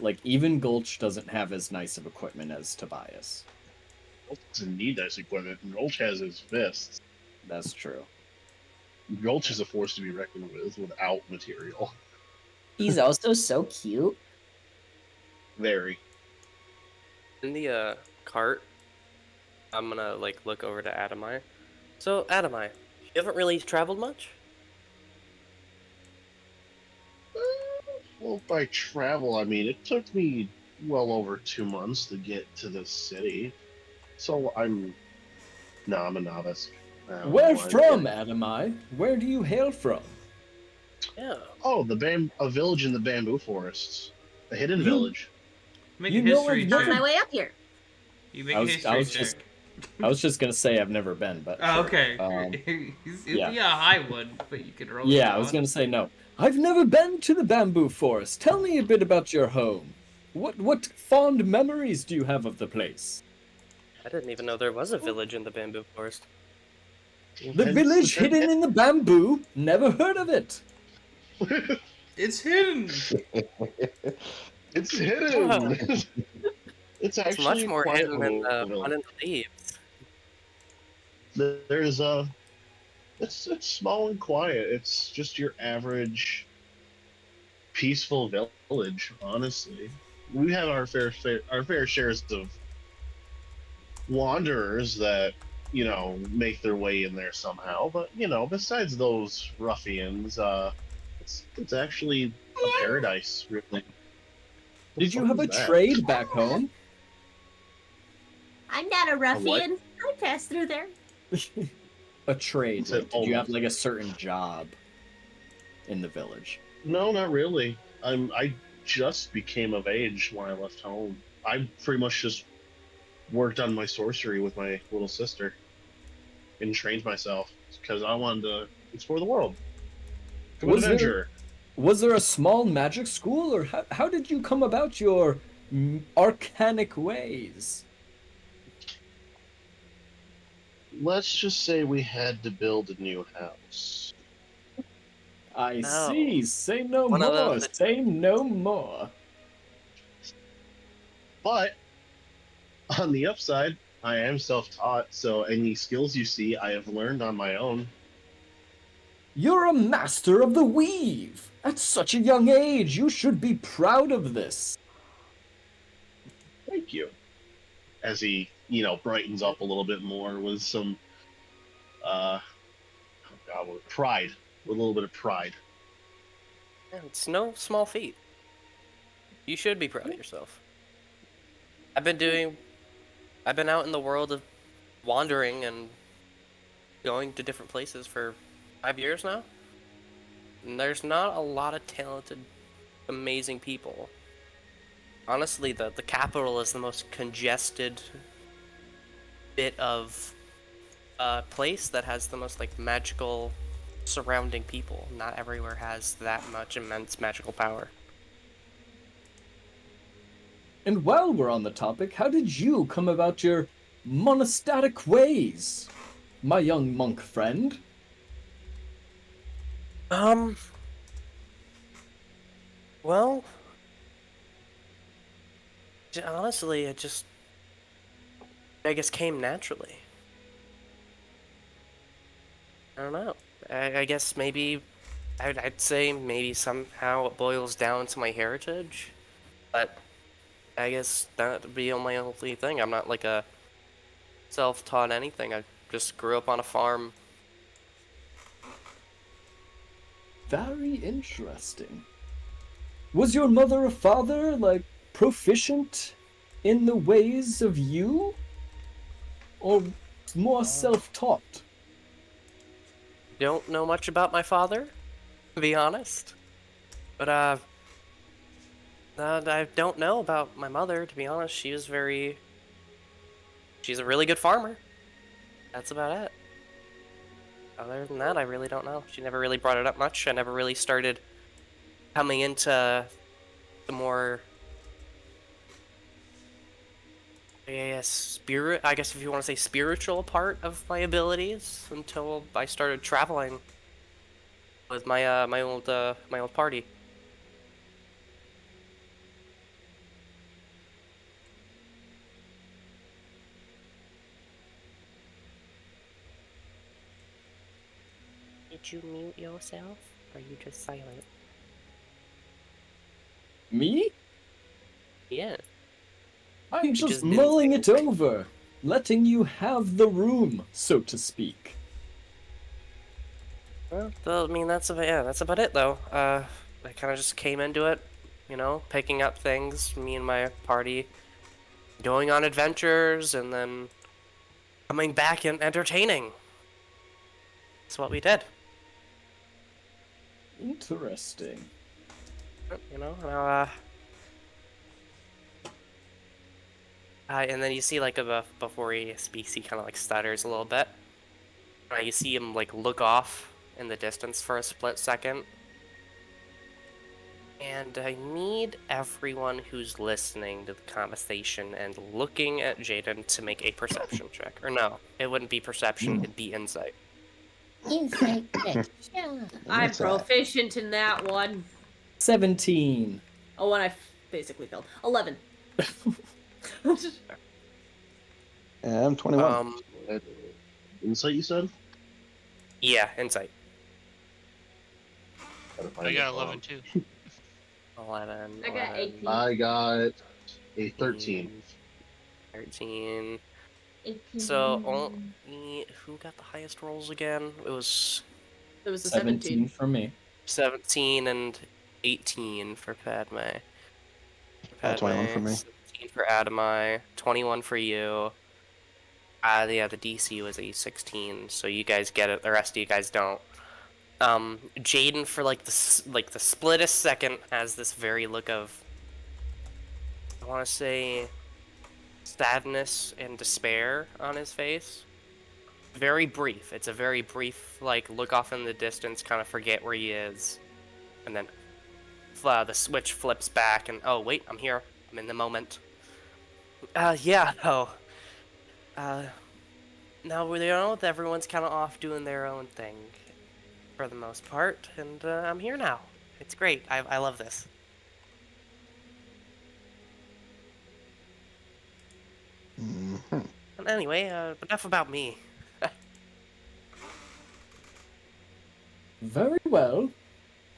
Like, even Gulch doesn't have as nice of equipment as Tobias. Gulch doesn't need nice equipment. Gulch has his fists. That's true. Gulch is a force to be reckoned with without material. He's also so cute. Very. In the cart, I'm gonna like look over to Adamai. So Adamai, you haven't really traveled much? Well, by travel, I mean it took me well over 2 months to get to this city. So I'm a novice. Where I'm from, getting- Adamai? Where do you hail from? Yeah. Oh, a village in the bamboo forests. A hidden village. Make You a know history I've check. never- On my way up here. You make I a was history just- check. I was just gonna say I've never been, but Oh, sure. okay. It'd yeah. be a high one, but you could roll. it Yeah, I was on. gonna say no. I've never been to the bamboo forest. Tell me a bit about your home. What fond memories do you have of the place? I didn't even know there was a village in the bamboo forest. The Hence village the- hidden in the bamboo? Never heard of it. It's hidden. It's hidden. It's It's actually much more quite hidden than the little one in the leaves. There's it's small and quiet. It's just your average peaceful village, honestly. We have our fair shares of wanderers that, make their way in there somehow, but besides those ruffians, it's actually a paradise, really. Did you What have a was that? trade back home? I'm not a what? ruffian. I pass through there. A trade. It's an Like, did you have almost. like a certain job in the village? No, not really. I just became of age when I left home. I pretty much just worked on my sorcery with my little sister and trained myself because I wanted to explore the world. Come Was adventure. Was there a small magic school, or how did you come about your arcanic ways? Let's just say we had to build a new house. I No. see. Say no One of more. those- Say no more. But on the upside, I am self-taught, so any skills you see, I have learned on my own. You're a master of the weave. At such a young age, you should be proud of this. Thank you. as he, brightens up a little bit more with some, pride, with a little bit of pride. Yeah, it's no small feat. You should be proud of yourself. I've been out in the world of wandering and going to different places for 5 years now. And there's not a lot of talented, amazing people. Honestly, the capital is the most congested bit of place that has the most like magical surrounding people. Not everywhere has that much immense magical power. And while we're on the topic, how did you come about your monastic ways, my young monk friend? Well, honestly, it just, I guess, came naturally. I don't know. I guess maybe, I'd say maybe somehow it boils down to my heritage, but I guess that would be my only thing. I'm not like a self-taught anything. I just grew up on a farm. Very interesting. Was your mother or father, like, proficient in the ways of you? Or more self-taught? Don't know much about my father, to be honest. But I don't know about my mother, to be honest. She's a really good farmer. That's about it. Other than that, I really don't know. She never really brought it up much. I never really started coming into the more, I guess if you want to say spiritual part of my abilities until I started traveling with my old party. Did you mute yourself? Or are you just silent? Me? Yeah. I'm just just didn't mulling say it over, letting you have the room, so to speak. Well, I mean, that's about it, though. I kind of just came into it, picking up things, me and my party, going on adventures, and then coming back and entertaining. That's what we did. Interesting. Now, and then you see, like, before he speaks, he kind of, like, stutters a little bit. You see him, like, look off in the distance for a split second. And I need everyone who's listening to the conversation and looking at Jaden to make a perception check. Or no, it wouldn't be perception, it'd be insight. Insight check. Yeah. I'm proficient in that one. 17. Oh, and I basically failed. 11. I'm 21. Insight, you said? Yeah, insight. I got 11 too. 11. I got 18. I got a 13. 13. 18. So, who got the highest rolls again? It was It was a 17 17. for me. 17 and 18 for Padme. 21 for me. 17 for Adamai, 21 for you. Yeah, the DC was a 16, so you guys get it. The rest of you guys don't. Jaden, for like the splittest second, has this very look of, I want to say, sadness and despair on his face. Very brief. It's a very brief, like, look off in the distance, kind of forget where he is, and then the switch flips back, and oh wait, I'm here. I'm in the moment. Yeah. Now we know that everyone's kind of off doing their own thing, for the most part, and I'm here now. It's great. I love this. Mm-hmm. And anyway, enough about me. Very well.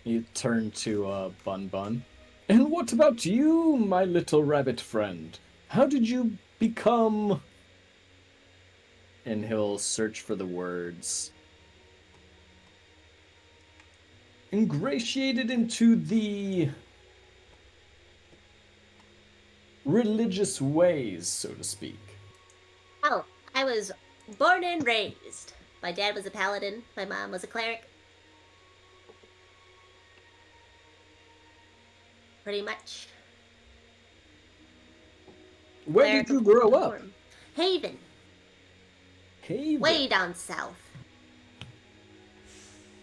You turn to Bun Bun. And what about you, my little rabbit friend? How did you become... And he'll search for the words. Ingratiated into the religious ways, so to speak. Oh, I was born and raised. My dad was a paladin. My mom was a cleric. Pretty much. Where did you grow up? Haven. Haven. Way down south.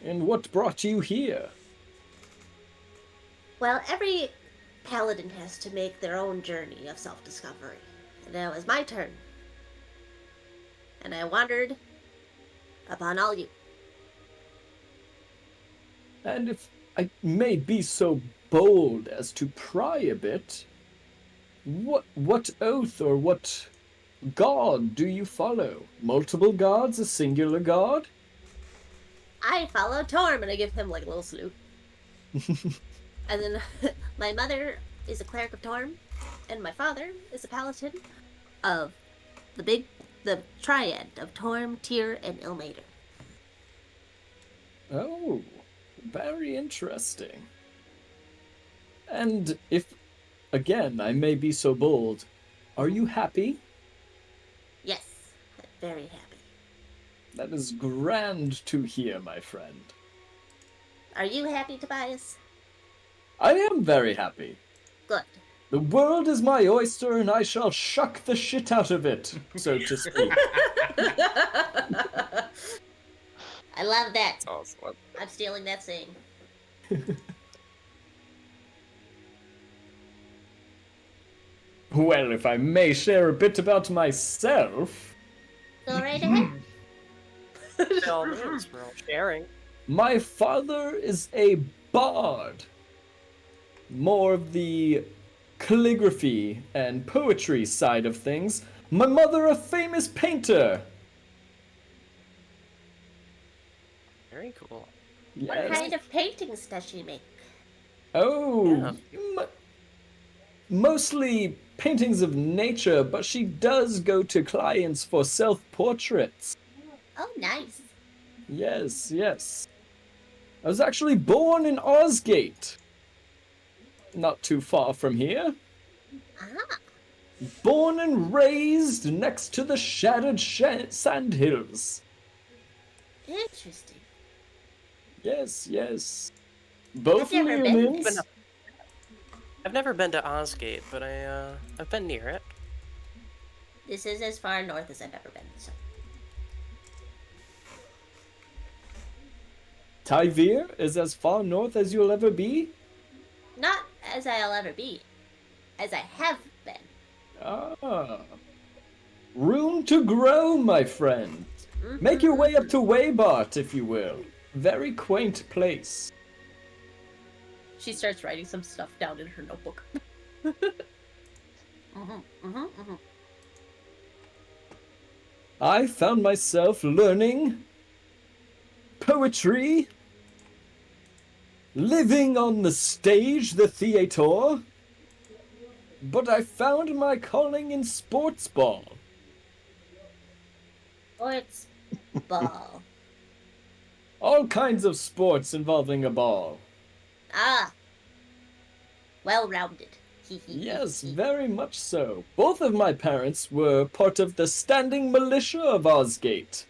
And what brought you here? Well, every paladin has to make their own journey of self-discovery. And now it was my turn. And I wandered upon all you. And if I may be so bold as to pry a bit, what oath or what god do you follow? Multiple gods, a singular god? I follow Torm, and I give him like a little salute. And then my mother is a cleric of Torm, and my father is a paladin of the triad of Torm, Tyr, and Ilmater. Oh, very interesting. And if, again, I may be so bold, are you happy? Yes, very happy. That is grand to hear, my friend. Are you happy, Tobias? I am very happy. Good. The world is my oyster, and I shall shuck the shit out of it, so to speak. I love that. Awesome. I'm stealing that saying. Well, if I may share a bit about myself... Go right ahead. All means, we're all sharing. My father is a bard. More of the calligraphy and poetry side of things. My mother a famous painter. Very cool. Yes. What kind of paintings does she make? Oh, mostly paintings of nature, but she does go to clients for self-portraits. Oh, nice. Yes, yes. I was actually born in Osgate. Not too far from here. Ah. Born and raised next to the shattered sandhills. Interesting. Yes, yes. Both I've never been humans. there. I've never been to Osgate, but I've been near it. This is as far north as I've ever been, so. Tyvir is as far north as you'll ever be? Not as I'll ever be. As I have been. Ah. Room to grow, my friend. Make your way up to Waybart, if you will. Very quaint place. She starts writing some stuff down in her notebook. I found myself learning poetry, living on the stage, the theater, but I found my calling in sports ball. Sports ball. All kinds of sports involving a ball. Ah. Well-rounded. Yes, very much so. Both of my parents were part of the standing militia of Osgate.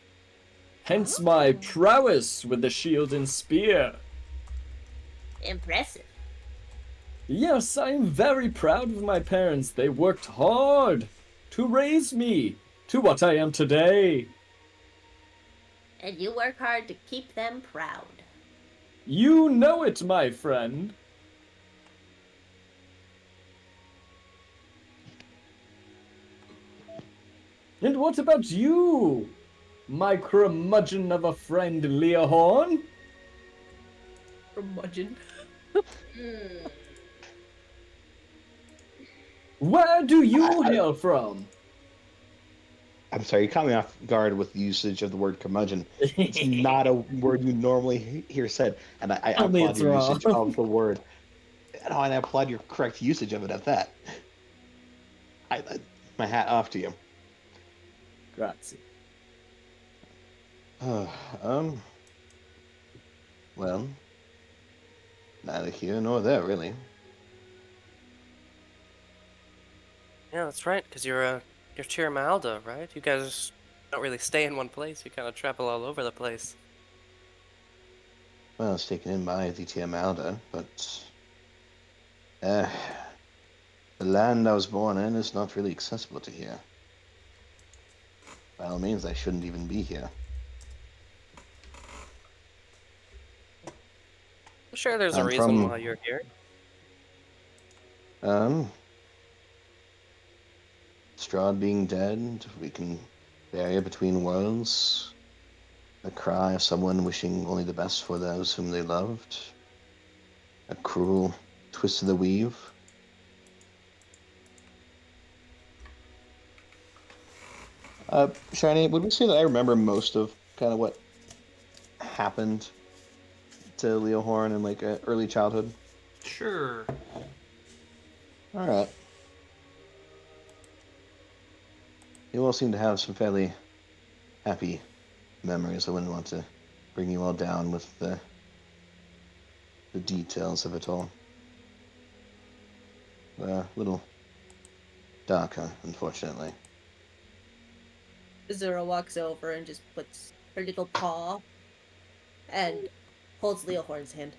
Hence my prowess with the shield and spear. Impressive. Yes, I am very proud of my parents. They worked hard to raise me to what I am today. And you work hard to keep them proud. You know it, my friend. And what about you, my curmudgeon of a friend, Leahorn? Curmudgeon. Where do you hail from? I'm sorry, you caught me off guard with the usage of the word curmudgeon. It's not a word you normally hear said, and I applaud your usage of the word. No, and I applaud your correct usage of it at that. my hat off to you. Grazie. Well, neither here nor there, really. Yeah, that's right. Because you're Chiramalda, right? You guys don't really stay in one place. You kind of travel all over the place. Well, it's taken in by the Tiamalda, but the land I was born in is not really accessible to here. By all means, I shouldn't even be here. I'm sure there's a I'm reason from- why you're here. Strahd being dead, we can barrier between worlds. A cry of someone wishing only the best for those whom they loved. A cruel twist of the weave. Shiny, would we say that I remember most of kind of what happened to Leo Horn in like early childhood? Sure. All right. You all seem to have some fairly happy memories. I wouldn't want to bring you all down with the details of it all. A little darker, unfortunately. Azura walks over and just puts her little paw and holds Leohorn's hand.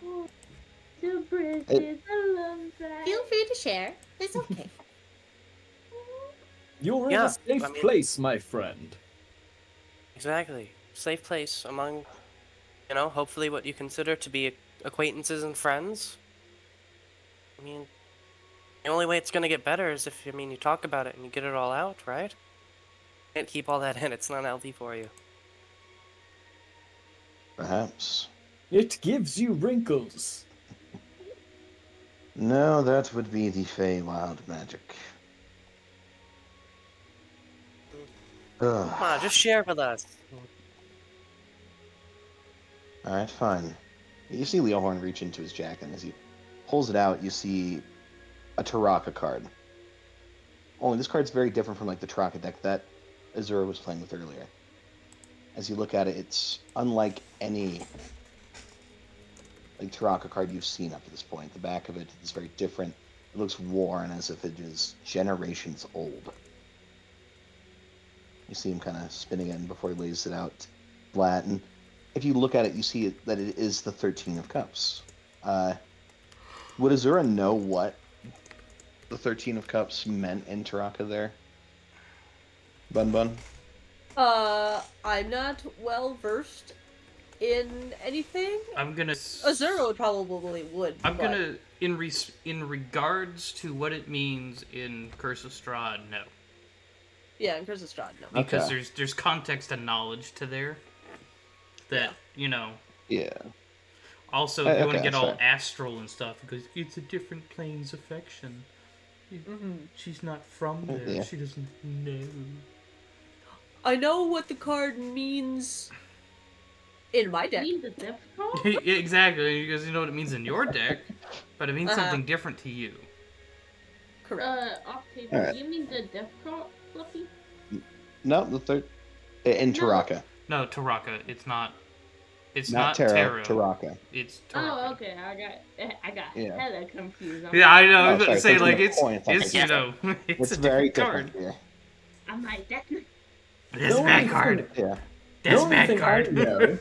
Oh, so precious. I love that. Feel free to share. It's okay. You're in Yeah, a safe I mean- place, my friend. Exactly. Safe place among, hopefully what you consider to be acquaintances and friends. I mean, the only way it's gonna get better is if, you talk about it and you get it all out, right? Can't keep all that in. It's not healthy for you. Perhaps. It gives you wrinkles. No, that would be the Feywild magic. Ugh. Come on, just share with us. Alright, fine. You see Leohorn reach into his jacket, and as he pulls it out, you see a Taraka card. Only this card's very different from like the Taraka deck that Azura was playing with earlier. As you look at it, it's unlike any like Taraka card you've seen up to this point. The back of it is very different. It looks worn as if it is generations old. You see him kind of spinning it before he lays it out flat, and if you look at it, you see that it is the 13 of Cups. Would Azura know what the 13 of Cups meant in Taraka there? Bun Bun? I'm not well versed in anything. I'm gonna. Azura probably would. I'm but- gonna in regards to what it means in Curse of Strahd, no, Yeah, in Curse of Strahd, no. because Okay. there's context and knowledge to there that Yeah. Also, if you want to Okay, get all fair. astral and stuff, because it's a different plane's affection. She's not from there. Yeah. She doesn't know. I know what the card means in my deck. Means a death call? Exactly, because you know what it means in your deck, but it means Uh-huh. something different to you. Correct. Octave, Alright. do you mean the death call, Fluffy? No, the third in No. Taraka. No, Taraka. It's not. It's Not not Tarot, tarot. Taraka. It's Taraka. Oh, okay. I got Yeah. hella confused. Yeah, I know. I was Oh, about to sorry, say, like, 13 it's, points, it's okay. you know, it's It's a very different different. card. I'm like, that's That's The a bad only card. Yeah. That's a only bad thing I card. know-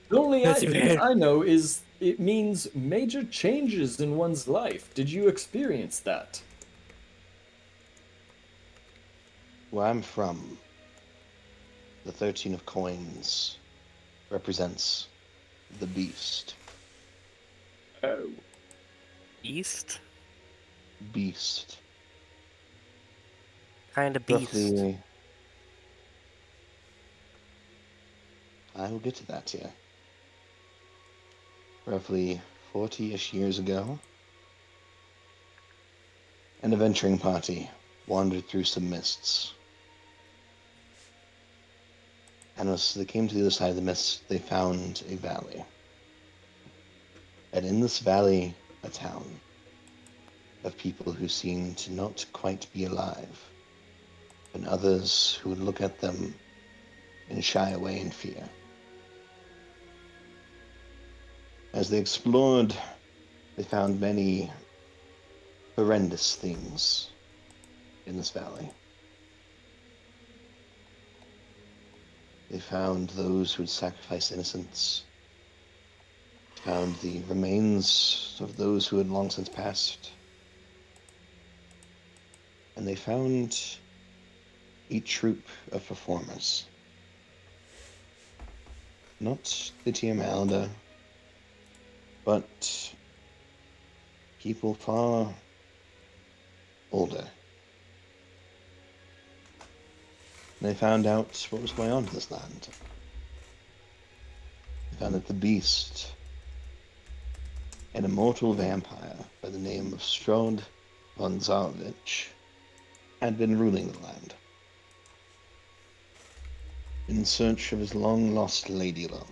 The only That's thing bad. I know is it means major changes in one's life. Did you experience that? Where I'm from, the 13 of Coins represents the beast. Oh. Beast? Beast. Kind of beast. Roughly. I will get to that here. Roughly 40-ish years ago, an adventuring party wandered through some mists. And as they came to the other side of the mists, they found a valley. And in this valley, a town. of people who seemed to not quite be alive, and others who would look at them and shy away in fear. As they explored, they found many horrendous things in this valley. They found those who had sacrificed innocents, found the remains of those who had long since passed, and they found a troupe of performers. Not the A.U.R.A, but people far older. They found out what was going on in this land. They found that the beast, an immortal vampire by the name of Strahd von Zarovich, had been ruling the land in search of his long-lost lady love.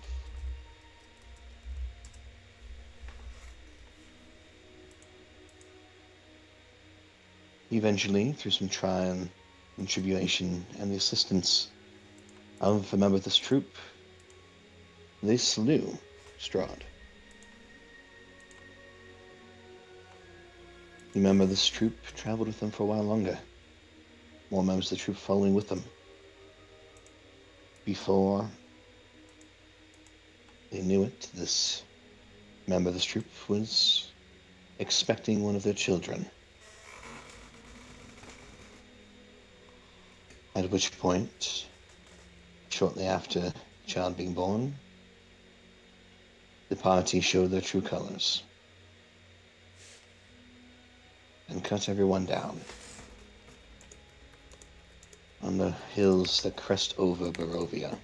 Eventually, through some trial and tribulation and the assistance of a member of this troop, they slew Strahd. The member of this troop traveled with them for a while longer, more members of the troop following with them, before they knew it, this member of this troop was expecting one of their children. At which point, shortly after the child being born, the party showed their true colors and cut everyone down on the hills that crest over Barovia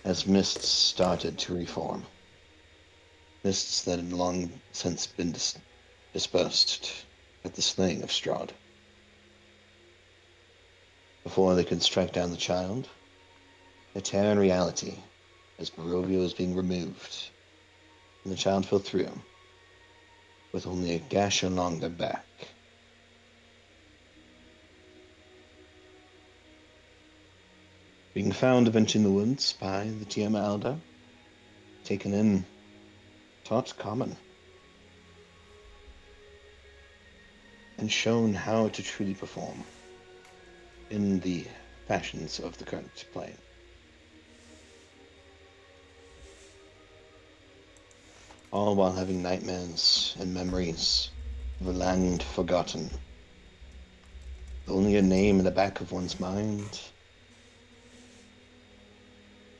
as mists started to reform. Mists that had long since been dispersed at the slaying of Strahd. Before they could strike down the child, a tear in reality as Barovia was being removed, and the child fell through, with only a gash along their back. Being found eventually in the woods by the A.U.R.A, taken in, taught common, and shown how to truly perform in the fashions of the current plane. All while having nightmares and memories of a land forgotten. Only a name in the back of one's mind,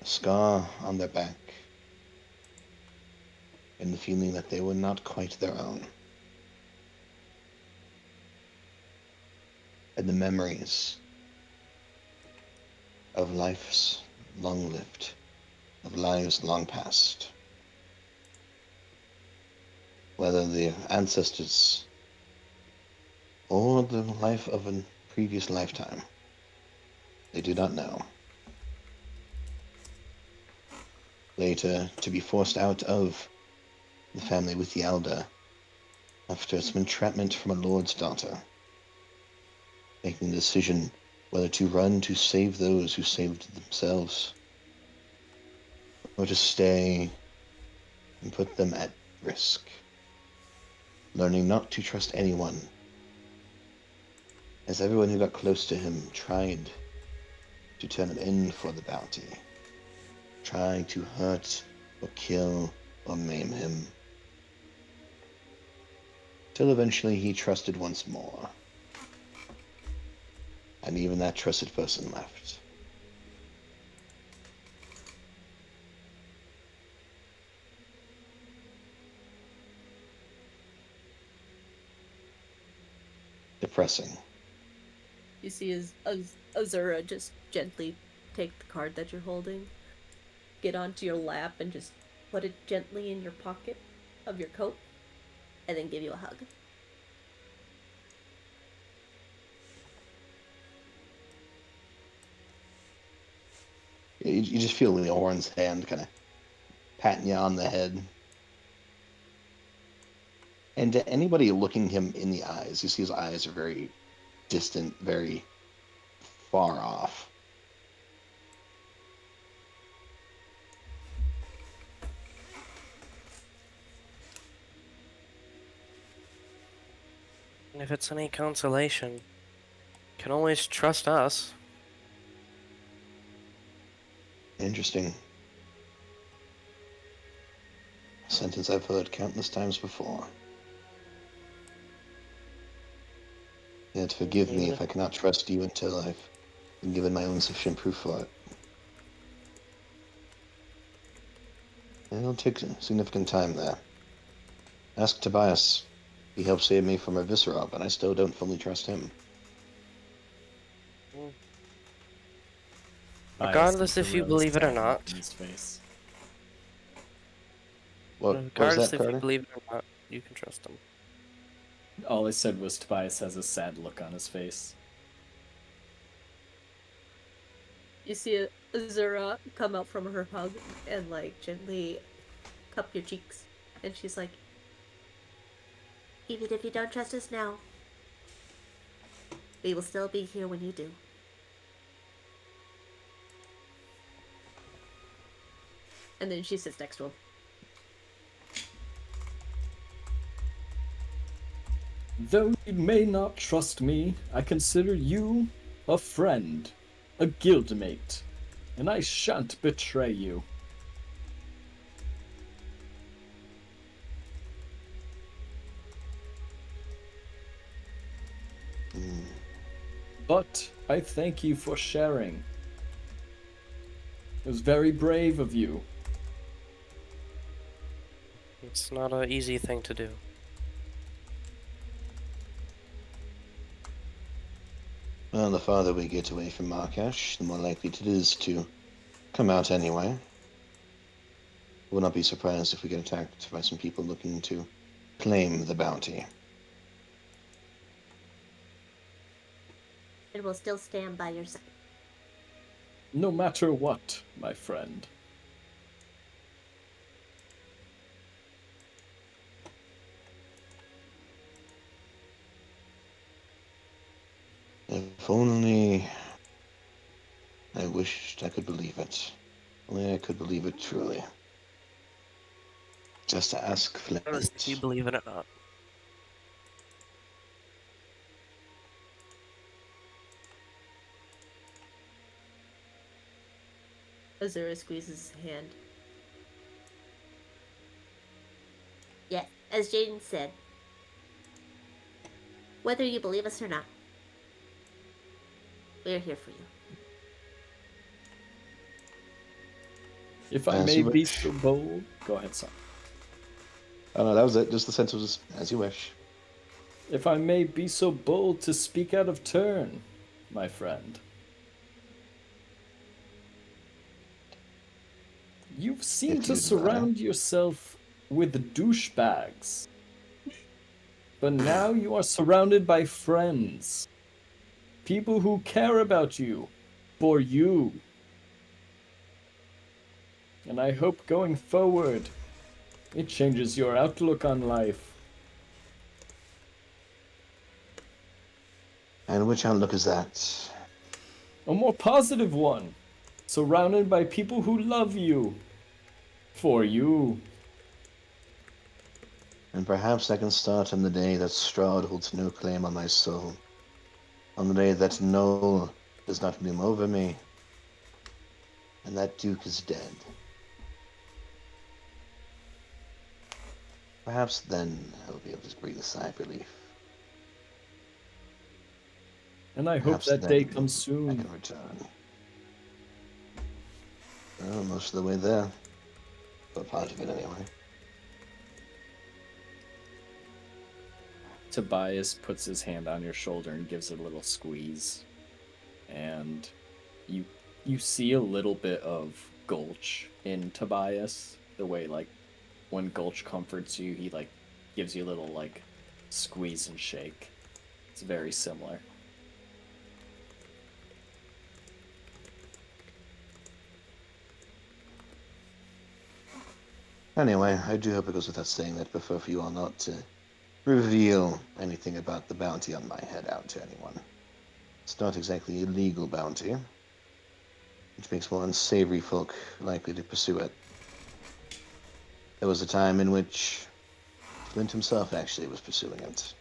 a scar on their back, and the feeling that they were not quite their own. And the memories of lives long lived, of lives long past. Whether their ancestors or the life of a previous lifetime, they do not know. Later, to be forced out of the family with the elder after some entrapment from a lord's daughter, making the decision whether to run to save those who saved themselves, or to stay and put them at risk, learning not to trust anyone, as everyone who got close to him tried to turn him in for the bounty, tried to hurt or kill or maim him, till eventually he trusted once more. And even that trusted person left. Depressing. You see Azura just gently take the card that you're holding, get onto your lap, and just put it gently in your pocket of your coat, and then give you a hug. You just feel Leorn's hand kind of patting you on the head. And to anybody looking him in the eyes, you see his eyes are very distant, very far off. And if it's any consolation, you can always trust us. Interesting. A sentence I've heard countless times before. Yet forgive me if I cannot trust you until I've been given my own sufficient proof for it. It'll take significant time there. Ask Tobias. He helped save me from a viscera, but I still don't fully trust him. Regardless if you believe it or not. In his face. What was Regardless that, if you Carter? believe it or not, you can trust him. All I said was Tobias has a sad look on his face. You see Azura come out from her hug and like gently cup your cheeks, and she's like, "Even if you don't trust us now, we will still be here when you do." And then she sits next to him. Though you may not trust me, I consider you a friend, a guildmate, and I shan't betray you. But I thank you for sharing. It was very brave of you. It's not an easy thing to do. Well, the farther we get away from Markash, the more likely it is to come out anyway. I will not be surprised if we get attacked by some people looking to claim the bounty. And we'll still stand by your side. No matter what, my friend. If only I wished I could believe it. Only I could believe it truly. Just to ask Flint. Regardless if you believe it or not. Azura squeezes his hand. Yes, as Jaden said, whether you believe us or not, we're here for you. If I As may you be wish. so bold... Go ahead, son. Oh no, that was it. Just the sentence was as you wish. If I may be so bold to speak out of turn, my friend. You've seemed If to you surround yourself with douchebags. But now you are surrounded by friends. People who care about you. For you. And I hope going forward, it changes your outlook on life. And which outlook is that? A more positive one. Surrounded by people who love you. For you. And perhaps I can start on the day that Strahd holds no claim on my soul. On the day that Noel does not loom over me. And that Duke is dead. Perhaps then I'll be able to breathe a sigh of relief. And I hope Perhaps that day then comes I soon. can return. Well, most of the way there. But part of it anyway. Tobias puts his hand on your shoulder and gives it a little squeeze. And you see a little bit of Gulch in Tobias. The way, like, when Gulch comforts you, he, like, gives you a little, like, squeeze and shake. It's very similar. Anyway, I do hope it goes without saying that I prefer for you all not to reveal anything about the bounty on my head out to anyone. It's not exactly a legal bounty, which makes more unsavory folk likely to pursue it. There was a time in which Flint himself actually was pursuing it.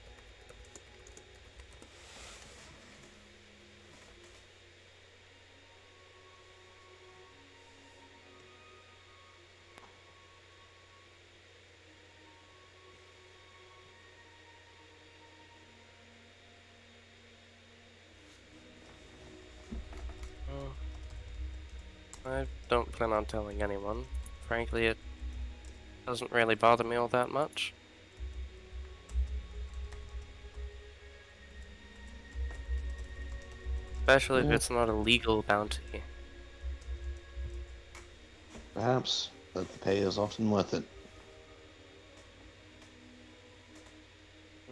I don't plan on telling anyone. Frankly, it doesn't really bother me all that much. Especially if Yeah. it's not a legal bounty. Perhaps, but the pay is often worth it.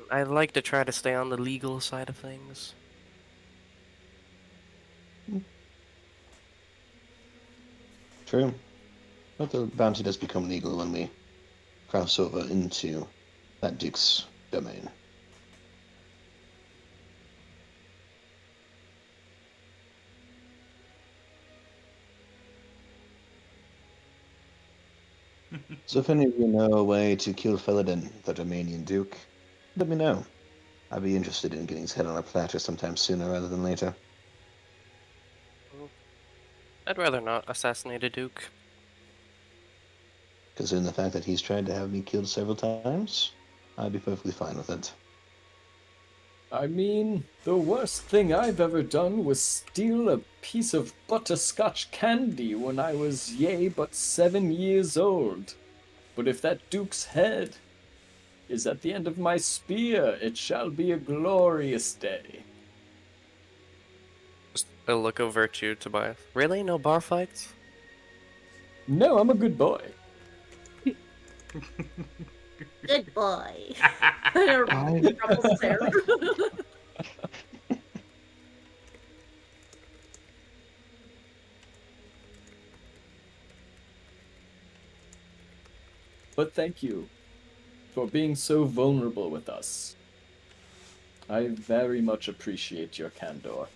I'd like to try to stay on the legal side of things. True. But the bounty does become legal when we cross over into that Duke's domain. So if any of you know a way to kill Felidin, the Romanian Duke, let me know. I'd be interested in getting his head on a platter sometime sooner rather than later. I'd rather not assassinate a duke. Considering the fact that he's tried to have me killed several times, I'd be perfectly fine with it. I mean, the worst thing I've ever done was steal a piece of butterscotch candy when I was yea but 7 years old. But if that duke's head is at the end of my spear, it shall be a glorious day. Just a look of virtue, Tobias. Really? No bar fights? No, I'm a good boy. Good boy. Ruffles hair. But thank you for being so vulnerable with us. I very much appreciate your candor.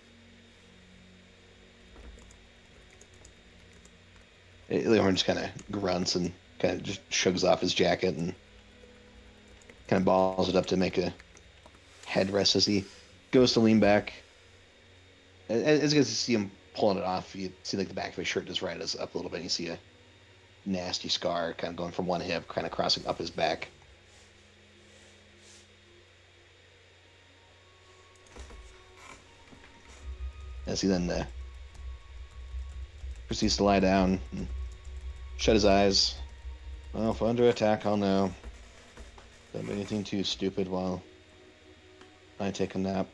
Leorn just kind of grunts and kind of just shrugs off his jacket and kind of balls it up to make a headrest as he goes to lean back. As you guys see him pulling it off, you see like the back of his shirt just rises up a little bit. And you see a nasty scar kind of going from one hip, kind of crossing up his back. As he then proceeds to lie down and shut his eyes. Well, if under attack, I'll know. Don't do anything too stupid while I take a nap.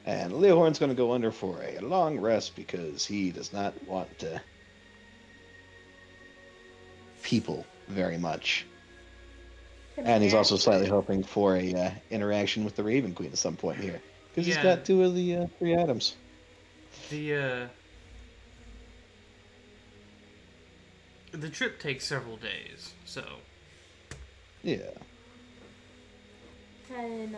And Leohorn's going to go under for a long rest because he does not want to people very much. And he's also slightly hoping for a interaction with the Raven Queen at some point here. Because he's got 2 of the 3 items. The trip takes several days, so yeah. Can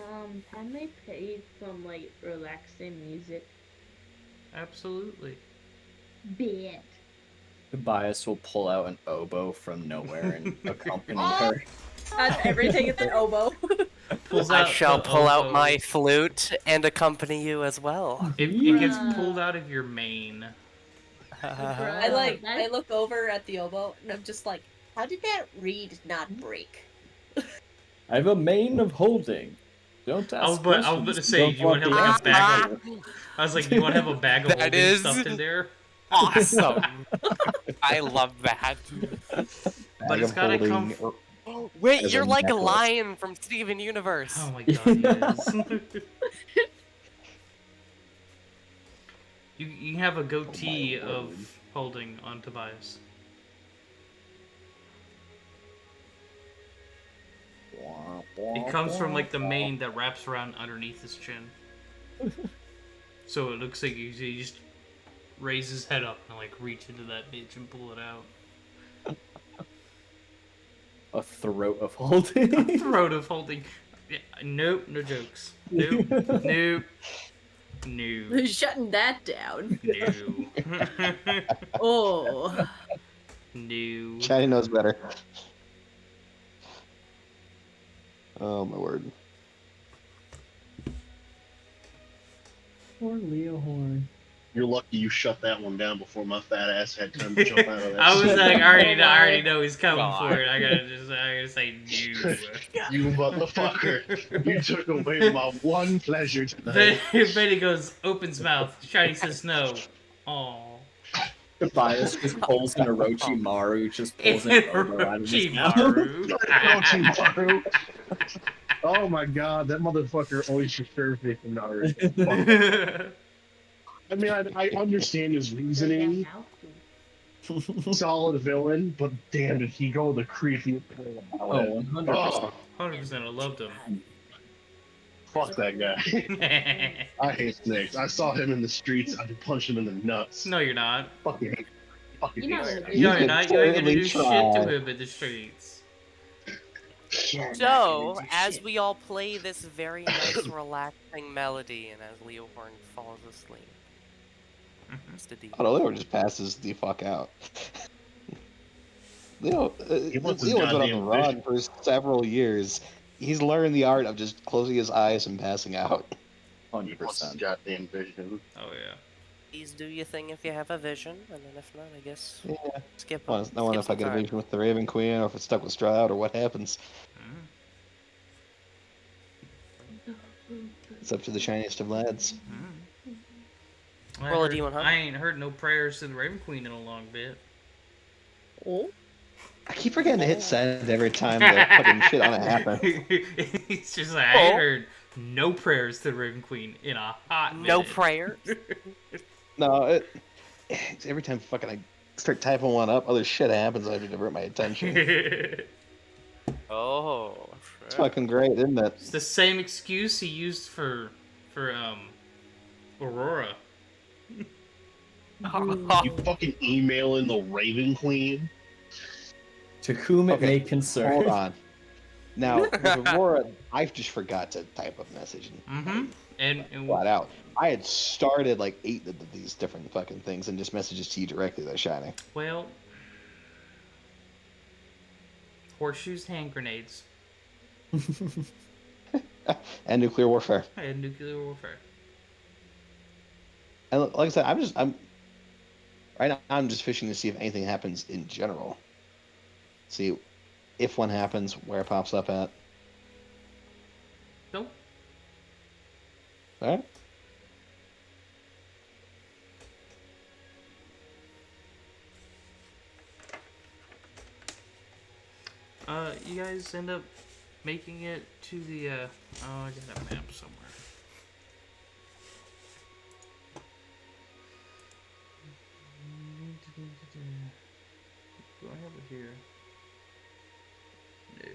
they play some like relaxing music? absolutely. Bet. Tobias will pull out an oboe from nowhere and accompany her. That's everything is an oboe. Pulls I out shall the pull out oboe. my flute and accompany you as well. It gets pulled out of your mane. I look over at the oboe and I'm just like, How did that reed not break? I have a mane of holding. Don't ask I was about to questions. say, Don't do you want to the have like a answer. bag? I was like, do you want to have a bag of That holding is- stuffed in there? Awesome. I love that. But it's gotta come. Wait, As you're a like a necklace. lion from Steven Universe. Oh my god, he is. You have a goatee of holding on Tobias. It comes from like the mane that wraps around underneath his chin. So it looks like he just raise his head up and like reach into that bitch and pull it out. A throat of holding. Throat of holding. Yeah, nope, no jokes. Nope, nope, no, Shutting that down. no, Oh. no. Shiny knows better. Oh my word. Poor Leo Horn. You're lucky you shut that one down before my fat ass had time to jump out of that I was seat. like, Oh I my. already know he's coming God. for it. I gotta say no. You motherfucker. You took away my one pleasure tonight. Betty goes, opens mouth. Shiny says no. Aww. Tobias just pulls an Orochimaru, just pulls an elbow out of his mouth. Orochimaru. Orochimaru. Oh my god, that motherfucker always disturbs me from Naruto. I mean, I understand his reasoning. Solid villain, but damn, did he go the creepiest way about Oh, it. 100%. Oh, 100%. I loved him. fuck that guy. I hate snakes. I saw him in the streets. I'd punch him in the nuts. No, you're not. Fucking hate. Fucking You're not hate gonna that do guy. No, You you're could not. You ain't gonna do certainly shit to try. him in the streets. So, as we all play this very nice, relaxing melody, and as Leo Horn falls asleep, Mr. D. Oh, no, Leo just passes the fuck out. Leo, He wants his Leo's been on the goddamn run for several years. He's learned the art of just closing his eyes and passing out. He wants his 100%. goddamn vision. Oh yeah. Please do your thing if you have a vision, and then if not, I guess Yeah. skip I on. don't know if I get a vision with the Raven Queen or if it's stuck with Stroud or what happens. It's up to the shiniest of lads. Roll a D100. I ain't heard no prayers to the Raven Queen in a long bit. Oh. I keep forgetting to hit send every time the fucking shit on it happens. He's just like, I ain't heard no prayers to the Raven Queen in a hot minute. No prayer. No, every time fucking I start typing one up, other shit happens. I have to divert my attention. Oh, It's fucking great, isn't it? It's the same excuse he used for Aurora. You fucking emailing the Raven Queen? To whom it Okay, may concern. Hold on. Now, with Aurora, I just forgot to type a message And flat out. I had started like 8 of these different fucking things and just messages to you directly that shiny. well, horseshoes, hand grenades, And nuclear warfare. and nuclear warfare. And like I said, right now I'm just fishing to see if anything happens in general. See if one happens, where it pops up at. Nope. Alright? You guys end up making it to the, oh, I got a map somewhere. Do I have it here? No.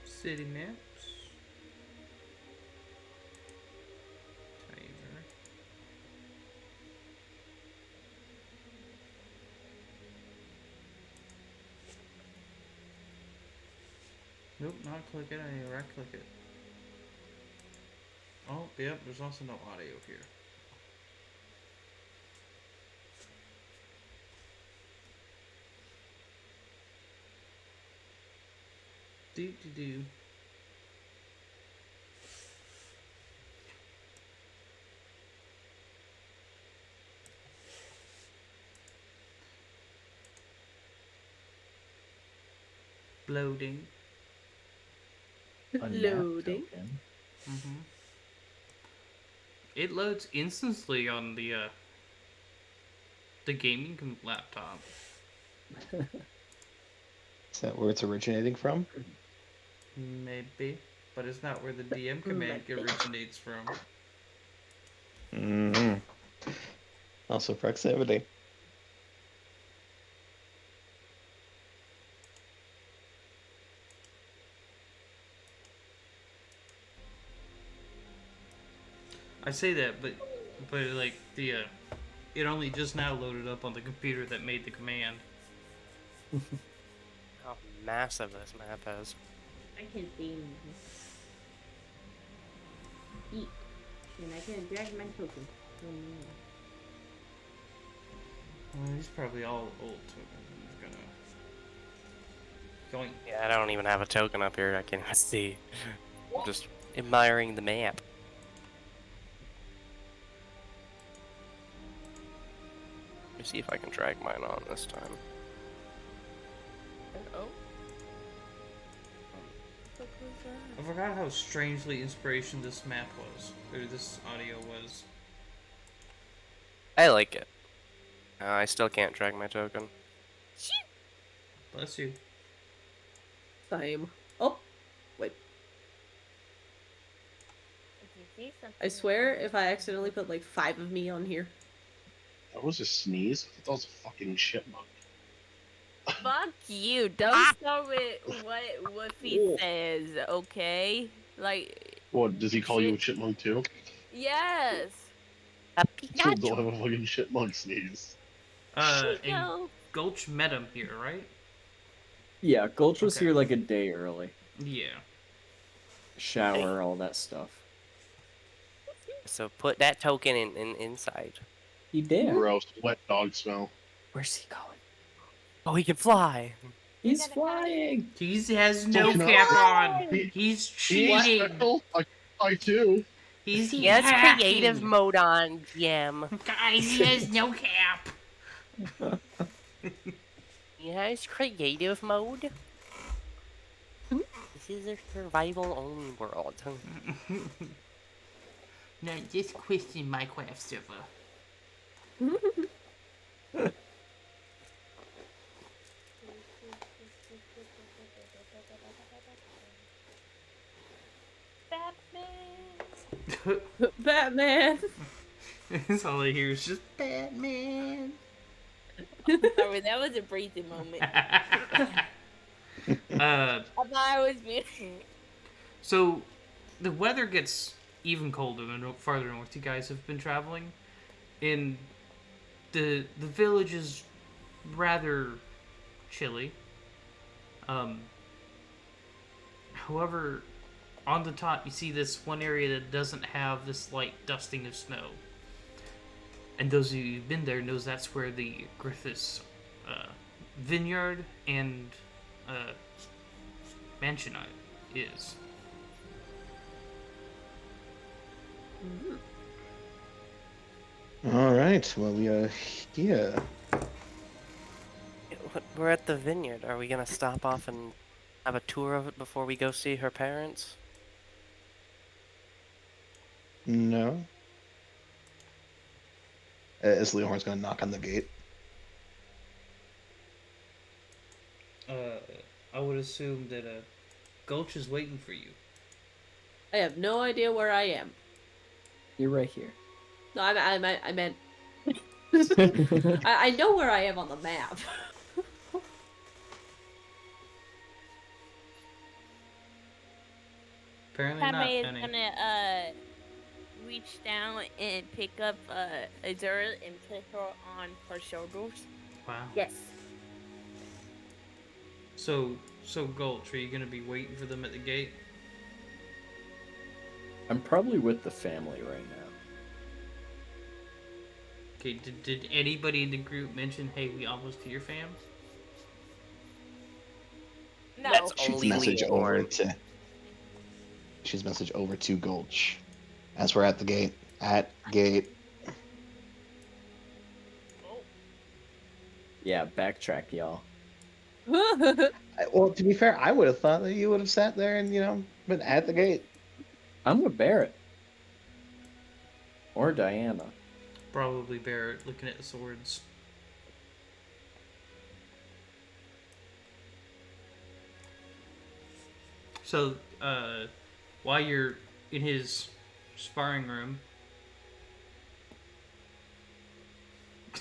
City maps. Timer. Nope, not click it. I need to right click it. Oh, yep, there's also no audio here. Do. Loading. A nap Loading. token. It loads instantly on the gaming laptop. Is that where it's originating from? Maybe, but it's not where the DM command originates from. Mm-hmm. Also proximity. I say that, but like it only just now loaded up on the computer that made the command. How massive this map is. I can't see anything. Eat. And I can't drag my token. Oh, no. Well, he's probably all old tokens. I'm just gonna going. Yeah, I don't even have a token up here. I can't even see. I'm just admiring the map. Let me see if I can drag mine on this time. Oh. I forgot how strangely inspiration this map was, or this audio was. I like it. I still can't drag my token. Bless you. Same. Oh, wait. I swear if I accidentally put like 5 of me on here. That was a sneeze. I thought that was a fucking chipmunk. Fuck you. Don't start with what Woofy says, okay? Like, What, does he call you a chipmunk too? yes. A Don't Pikachu. have a fucking chipmunk sneeze. And No. Gulch met him here, right? Yeah, Gulch was Okay. here like a day early. Yeah. Shower, all that stuff. So put that token inside. He did. Gross, wet dog smell. Where's he going? Oh, he can fly. He's flying. He has no Fucking cap hell. on. He's He's cheating. special. I too. He's He has hacking. creative mode on, Jim. Guys, he has no cap. He has creative mode. This is a survival-only world. No, just question Minecraft server. Batman. That's all I hear is just Batman. Sorry, that was a breathing moment. I thought I was muted. So, the weather gets even colder the farther north you guys have been traveling. And the village is rather chilly. However, on the top you see this one area that doesn't have this light dusting of snow. And those of you who've been there knows that's where the Griffiths vineyard and mansion is. All right. Well, we are here. We're at the vineyard. Are we gonna stop off and have a tour of it before we go see her parents? No. Is Leohorn's gonna knock on the gate? I would assume that Gulch is waiting for you. I have no idea where I am. You're right here. No, I meant. I know where I am on the map. Apparently Padme not, is Penny. gonna reach down and pick up A.U.R.A and put her on her shoulders. Wow. Yes. So Gulch, are you gonna be waiting for them at the gate? I'm probably with the family right now. Okay, did anybody in the group mention, hey, we almost to your fam? No. That's Shoots only message over Leohorn. to. Shoots message over to Gulch, as we're at the gate. At gate. Yeah, backtrack, y'all. Well, to be fair, I would have thought that you would have sat there and been at the gate. I'm with Barrett. Or Diana. Probably Barrett, looking at the swords. So, while you're in his sparring room,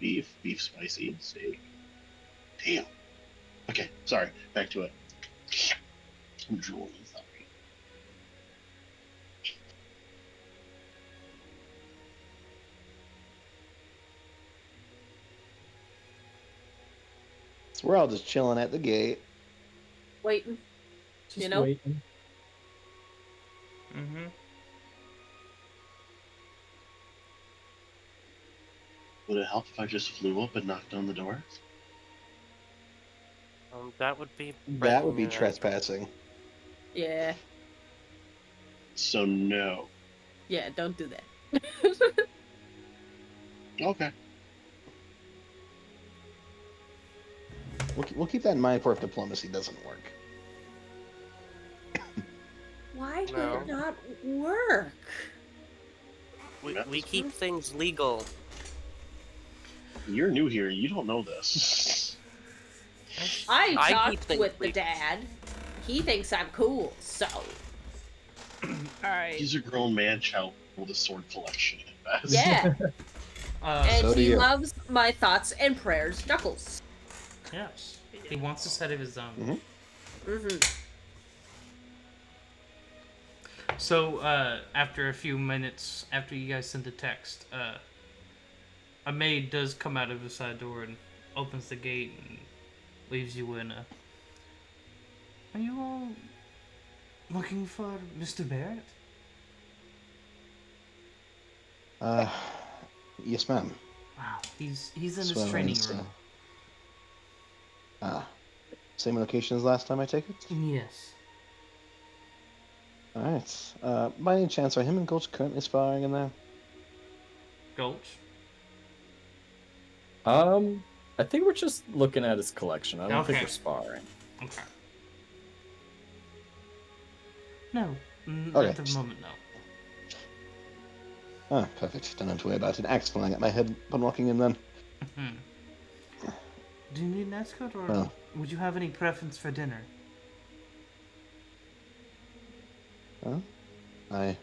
beef spicy, steak. Damn. Okay, sorry. Back to it. I'm drooling. Sorry. So we're all just chilling at the gate. Waiting. Just You know? waiting. Mm-hmm. Would it help if I just flew up and knocked on the door? That would be That would be breaking in. trespassing. Yeah. So no. Yeah, don't do that. Okay. We'll keep that in mind for if diplomacy doesn't work. Why would No. it not work? We keep things legal. You're new here. You don't know this. I keep talked things with the legal. dad. He thinks I'm cool, so. Alright. He's a grown man child with a sword collection at best. Yeah. And So do he you. loves my thoughts and prayers, Knuckles. Yes. He wants a set of his own. Mm-hmm. Mm-hmm. So, after a few minutes, after you guys send a text, a maid does come out of the side door and opens the gate and leaves you in. Are you all looking for Mr. Barrett? Yes, ma'am. Wow, he's in his Swell, training it's, room. Same location as last time, I take it? Yes. Alright. By any chance, are him and Gulch currently sparring in there? Gulch? I think we're just looking at his collection. I don't think Okay. we're sparring. Okay. No, Okay. at the moment, no. Ah, perfect. Don't have to worry about an axe flying at my head upon walking in then. Do you need an escort, or Well. would you have any preference for dinner? Well, I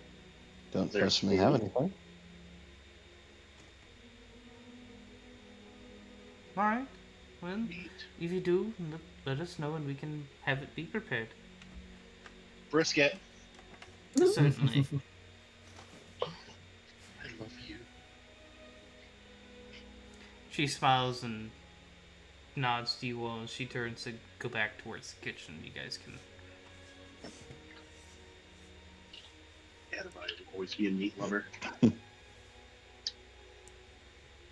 don't There's personally food. have anything. Alright. Well, Meat. if you do, let us know and we can have it be prepared. Brisket. Certainly. I love you. She smiles and nods to you all as she turns to go back towards the kitchen. You guys can... Adamai will always be a meat lover. I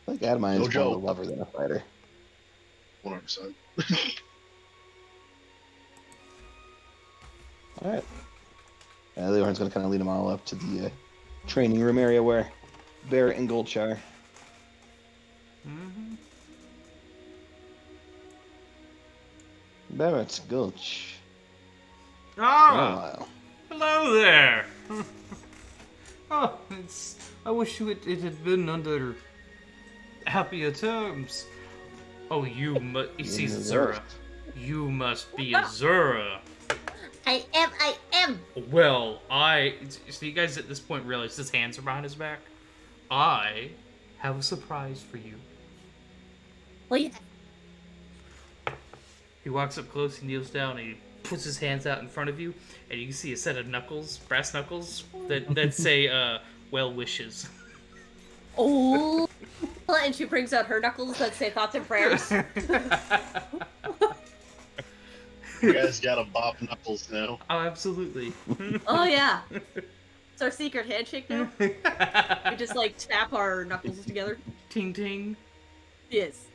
think Adamine No is more of a joke. lover than a fighter. 100%. Alright. Leorn's going to kind of lead them all up to the training room area where Barrett and Gulch are. Mm-hmm. Barrett, Gulch. Been a Ah! while. Hello there! Oh, I wish it had been under happier terms. Oh, he sees Azura. You must be Azura. I am. Well, so you guys at this point realize his hands are behind his back? I have a surprise for you. Well, yeah. He walks up close, he kneels down, and he puts his hands out in front of you, and you can see a set of knuckles, brass knuckles, that say, well wishes. Oh. And she brings out her knuckles that say thoughts and prayers. You guys gotta Bob Knuckles now. Oh, absolutely. Oh, yeah. It's our secret handshake now. We just, like, tap our knuckles together. Ting ting. Yes.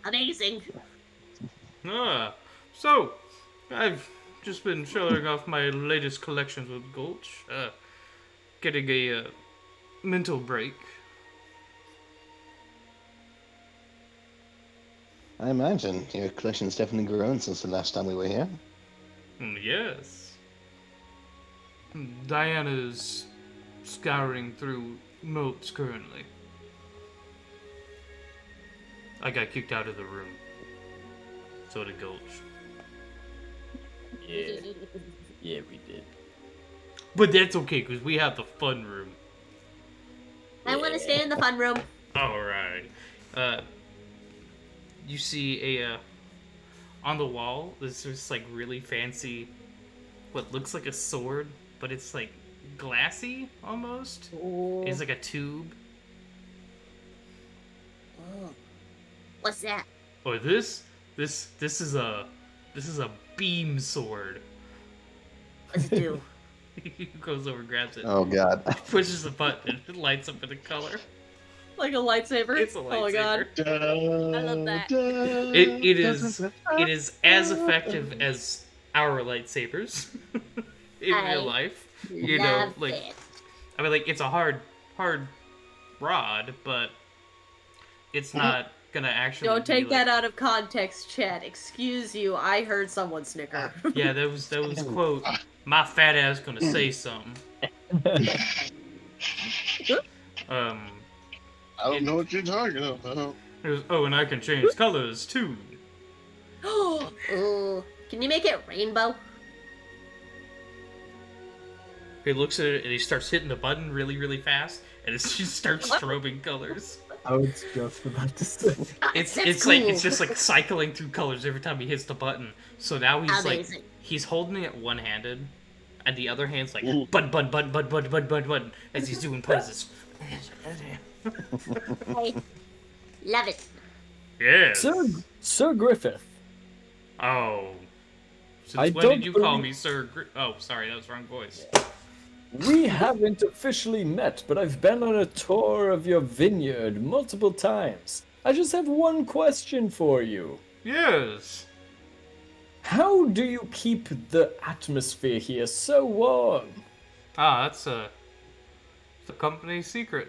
Amazing. So, I've just been showing off my latest collections with Gulch. Getting a mental break. I imagine your collection's definitely grown since the last time we were here. Yes. Diana's scouring through notes currently. I got kicked out of the room. So did Gulch. Yeah. Yeah, we did. But that's okay, because we have the fun room. I want to stay in the fun room. All right. You see a on the wall. There's this like really fancy, what looks like a sword, but it's like glassy almost. Ooh. It's like a tube. What's that? Or this is a beam sword. What's it do? He goes over, grabs it, Oh god. pushes the button, it lights up in a color. Like a lightsaber? It's a Oh my god. lightsaber. I love that. It is as effective as our lightsabers in I real life. You know, Love like it. I mean, like it's a hard rod, but it's not gonna actually. Don't take be, like, that out of context, Chad. Excuse you, I heard someone snicker. Yeah, that was quote. My fat ass gonna say something. I don't know what you're talking about. It was, oh, and I can change colors too. Ooh. Can you make it rainbow? He looks at it and he starts hitting the button really, really fast, and it just starts strobing colors. I was just about to say. It's That's like cool. it's just like cycling through colors every time he hits the button. So now he's Amazing. like he's holding it one-handed, and the other hand's like button as he's doing poses. Hey, love it. Yes. Sir Griffith, Oh. Since I when don't did you call believe- me Sir? Oh, sorry, that was the wrong voice. we haven't officially met, but I've been on a tour of your vineyard multiple times. I just have one question for you. Yes. How do you keep the atmosphere here so warm? Ah, that's the company secret.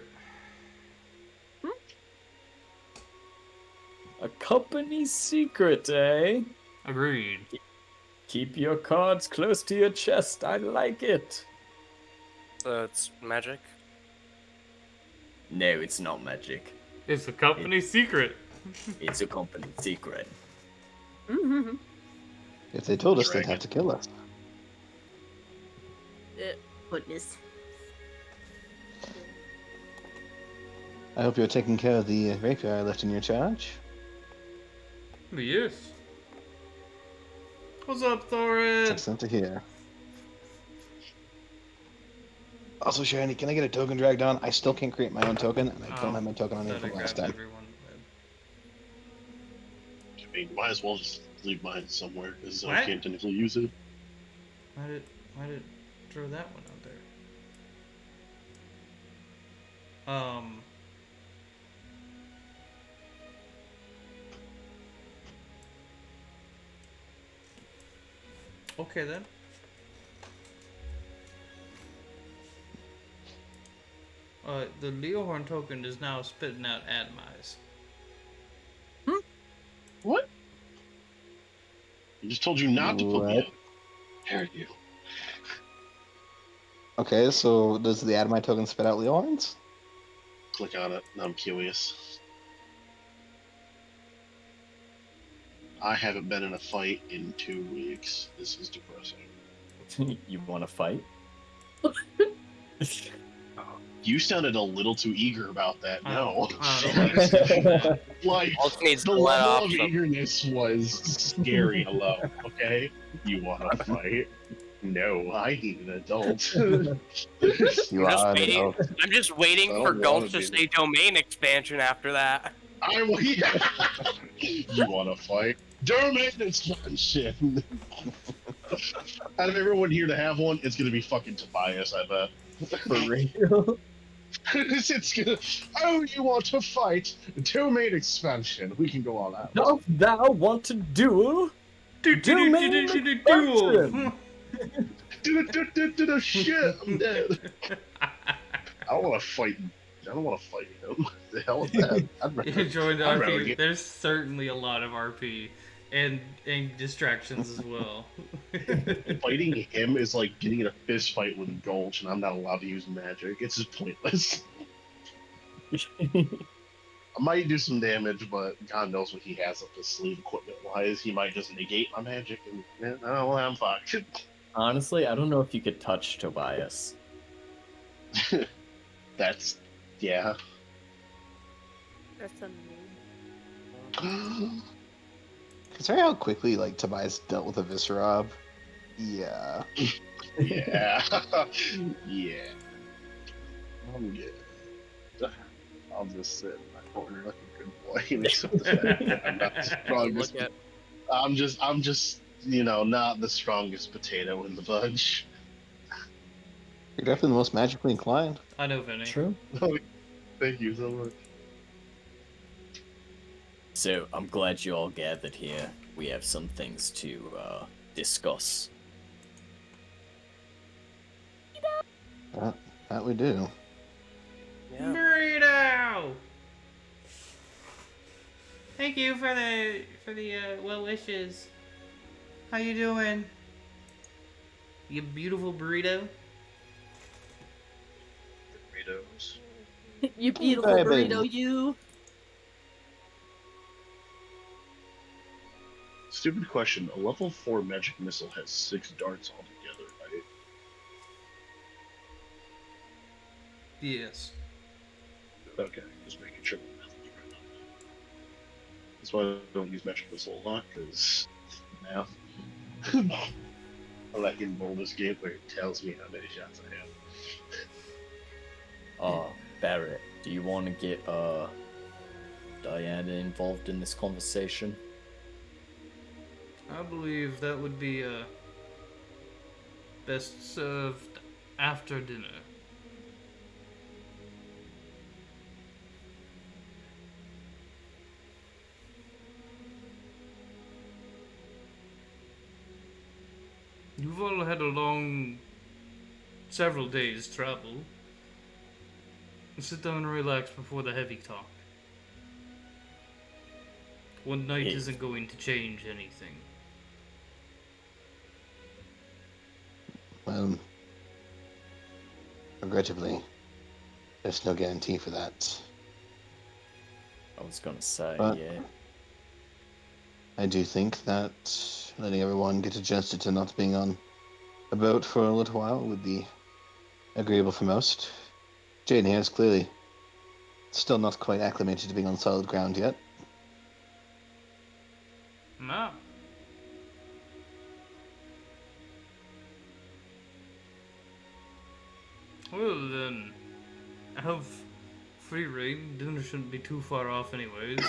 A company secret, eh? Agreed. Keep your cards close to your chest. I like it. So it's magic. No, it's not magic. It's a company secret. It's a company secret. Mm-hmm. If they told us, they'd have to kill us. Goodness. I hope you're taking care of the rapier I left in your charge. Yes. What's up, It's Thorin? excellent to hear. Also, Shiny, can I get a token dragged on? I still can't create my own token, and I don't have my token on me from last time. I mean, might as well just leave mine somewhere because I What? can't technically use it. Why did it throw that one out there? Okay then. The Leohorn token is now spitting out atomize. What? I just told you not to put me What? in. Dare you? Okay, so does the Adamite token spit out Leorns? Click on it. I'm curious. I haven't been in a fight in 2 weeks. This is depressing. You want to fight? You sounded a little too eager about that. I No. don't know why I said that. Like, Hulk needs the to let level off of some. eagerness was scary low, okay? You want to fight? No, I need an adult. You I'm just are an waiting. adult. I'm just waiting I for don't Gulch wanna to be. say domain expansion after that. You want to fight? Domain expansion! Out of everyone here to have one, it's gonna be fucking Tobias, I bet. For real? It's gonna. Oh, you want to fight? Domain expansion. We can go all out. Doth thou want to duel? Domain expansion. Shit, I'm dead. I don't want to fight. I don't want to fight him. The hell with that. I'd rather, You joined I'd rather RP. get- There's certainly a lot of RP and distractions as well. Fighting him is like getting in a fist fight with Gulch, and I'm not allowed to use magic. It's just pointless. I might do some damage, but God knows what he has up his sleeve equipment-wise. He might just negate my magic, and oh, well, I'm fucked. Honestly, I don't know if you could touch Tobias. That's Yeah. That's a noob. Considering how quickly like Tobias dealt with a Viscerob, yeah. Yeah. Yeah. I'm good. I'll just sit in my corner like a good boy and accept the fact that I'm not the strongest. Look at I'm just, not the strongest potato in the bunch. You're definitely the most magically inclined. I know, Vinny. True. Thank you so much. So I'm glad you all gathered here. We have some things to discuss. That we do. yeah. Burrito! Thank you for the well wishes. How you doing? You beautiful burrito. Burritos. You beautiful Hey, burrito, baby. you. Stupid question. A level 4 magic missile has 6 darts altogether, right? Yes. Okay, just making sure. That's why I don't use magic missile a lot, because now I like in Baldur's Gate where it tells me how many shots I have. Barrett, do you want to get Diana involved in this conversation? I believe that would be best served after dinner. You've all had a long, several days travel. Sit down and relax before the heavy talk. One night Yeah. isn't going to change anything. Regrettably, there's no guarantee for that. I was gonna say, But- yeah. I do think that letting everyone get adjusted to not being on a boat for a little while would be agreeable for most. Jaden here is clearly still not quite acclimated to being on solid ground yet. No. Well then, have free reign. Dinner shouldn't be too far off anyways.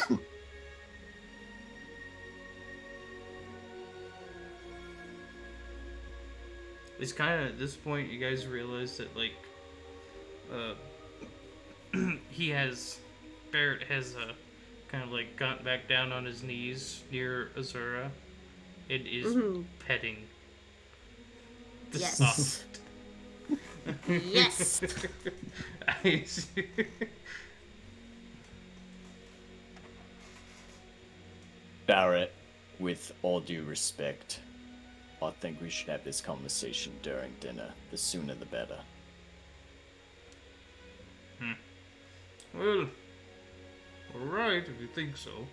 It's kind of at this point you guys realize that like, Barrett has kind of like got back down on his knees near A.U.R.A. It is petting the Yes. soft. Yes. Barrett, with all due respect, I think we should have this conversation during dinner. The sooner the better. Well, alright, if you think so.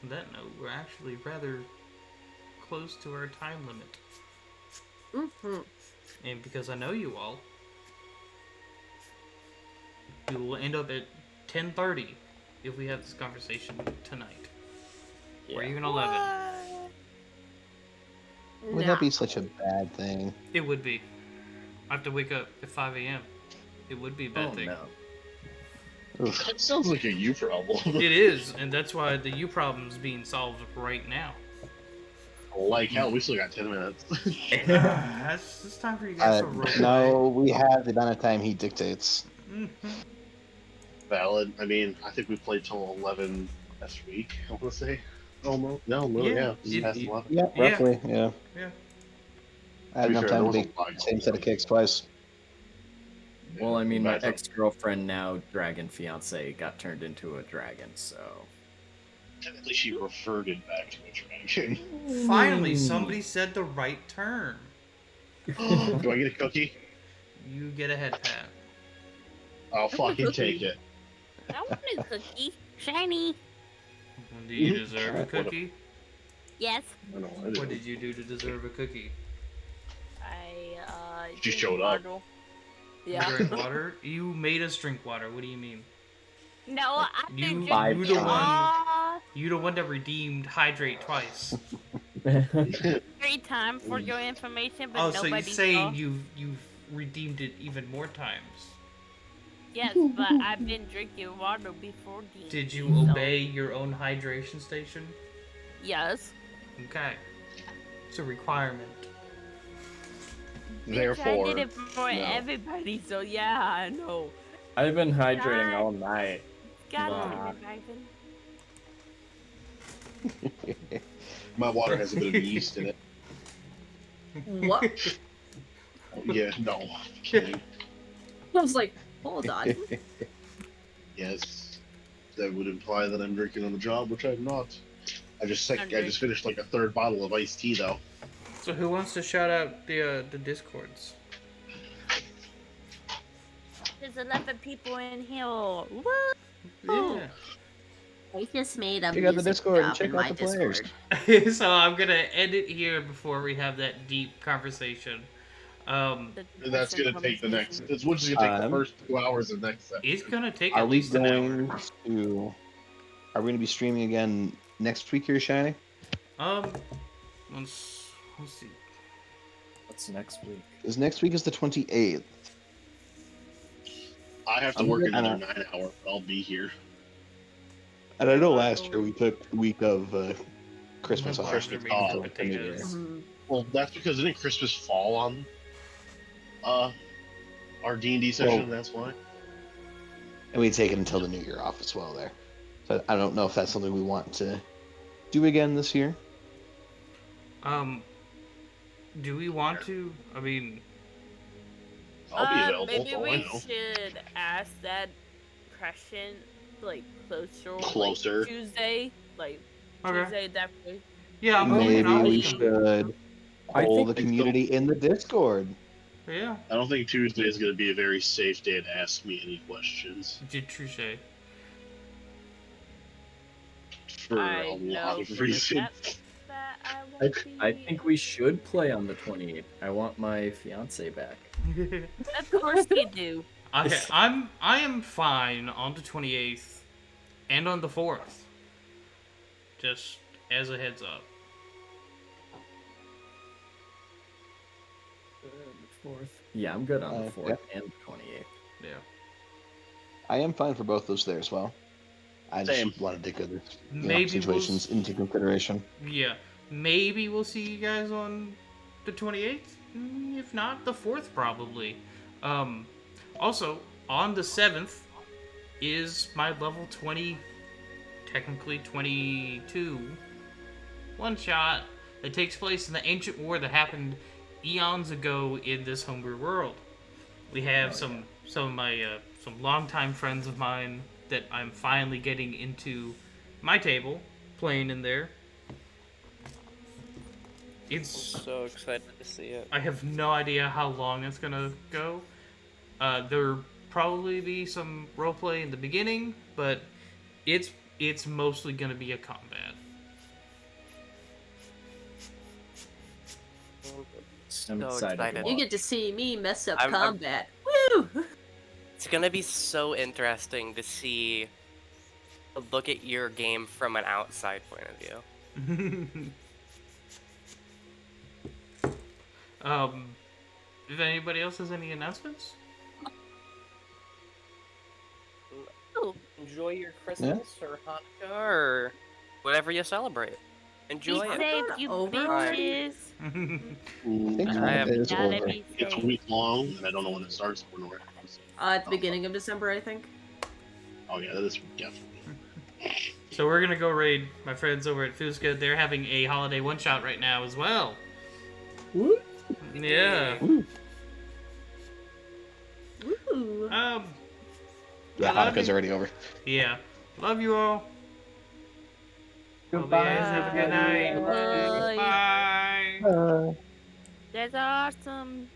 On that note, we're actually rather close to our time limit. Mm-hmm. And because I know you all, we will end up at 10:30 if we have this conversation tonight. Or even 11. Would that be such a bad thing? It would be. I have to wake up at 5 a.m. It would be a bad thing. No. That sounds like a you problem. It is, and that's why the U problem is being solved right now. Like hell, we still got 10 minutes. It's time for you guys to roll. No, we have the amount of time he dictates. Valid. I mean, I think we played till 11 last week, I want to say. Almost. No, literally, yeah. Just past 11. Yeah, roughly, yeah. Yeah. I had To be enough fair, time there to was make a lot the same set of going kicks twice. Well, I mean, my Imagine. ex-girlfriend, now dragon fiance, got turned into a dragon, so... Technically, she reverted back to a dragon. Finally, somebody said the right term. Do I get a cookie? You get a head pat. I'll fucking take it. I want a cookie. Shiny. Do you deserve a cookie? Yes. I know. I What do. did you do to deserve a cookie? I She drink showed up. water. You Yeah. drank water? You made us drink water. What do you mean? No, I've been You Five drinking the one all you the one that redeemed hydrate twice. 3 times for your information, but Oh, so you're nobody saying saw. you've redeemed it even more times. Yes, but I've been drinking water before D&D. Did you obey your own hydration station? Yes. Okay. It's a requirement. Bitch, I Therefore, did it for no. everybody, so yeah, I know. I've been hydrating God. all night. God Nah. damn it, Ivan. My water has a bit of yeast in it. What? Oh, yeah, no. I'm kidding. I was like, hold on. Yes. That would imply that I'm drinking on the job, which I'm not. I just finished like a third bottle of iced tea though. So who wants to shout out the Discords? There's 11 people in here. Woo! Yeah. I just made a Check out the music Discord and job check in out my the players. Discord. So I'm gonna end it here before we have that deep conversation. And that's gonna take the next. It's which is gonna take the first 2 hours of next session. It's gonna take Are at we least an hour. going to? Are we going to be streaming again next week here, Shy? Let's see. What's next week? Because next week is the 28th. I have to I'm work good. another 9 hours. I'll be here. And I know last year we took the week of Christmas off. Christmas Meat off. and potatoes. Well, that's because didn't Christmas fall on our D&D session? Well- That's why. And we take it until the New Year off as well there. So I don't know if that's something we want to do again this year. Do we want to? I mean, I'll be available. Maybe for all I we know. should ask that question like closer. Closer. Like, Tuesday, like Okay. Tuesday that week. yeah, I'm Maybe going we to should I poll think the community in the Discord. Yeah, I don't think Tuesday is going to be a very safe day to ask me any questions did touche. for I a know lot for of the reasons. fact that I won't be. I think we should play on the 28th. I want my fiance back. Of course you do. I am fine on the 28th and on the 4th. Just as a heads up. The 4th. Yeah, I'm good on the 4th yeah. and the 28th. Yeah. I am fine for both those there as well. I just Same. wanted to take the Maybe situations into consideration. Yeah. Maybe we'll see you guys on the 28th. If not, the 4th probably. Also, on the 7th is my level 20, technically 22, one-shot that takes place in the ancient war that happened eons ago in this homebrew world. We have some of my some longtime friends of mine that I'm finally getting into my table, playing in there. It's So excited to see it. I have no idea how long it's gonna go. There'll probably be some roleplay in the beginning, but it's mostly gonna be a combat. I'm So excited. excited. You get to see me mess up I'm- combat. Woo! It's gonna be so interesting to see, look at your game from an outside point of view. If anybody else has any announcements? Enjoy your Christmas or Hanukkah or whatever you celebrate. Enjoy Be it. safe, you Over bitches. I think I have- Hanukkah is Gotta over. be It's a safe. week long, and I don't know when it starts. Or nowhere. At the beginning of December, I think. Oh yeah, this definitely. So we're gonna go raid my friends over at Fusca. They're having a holiday one-shot right now as well. Woo. Yeah. Ooh. Yeah, I love Hanukkah's you. already over. Yeah. Love you all. Hope you guys have a good night. Bye. Bye. That's awesome.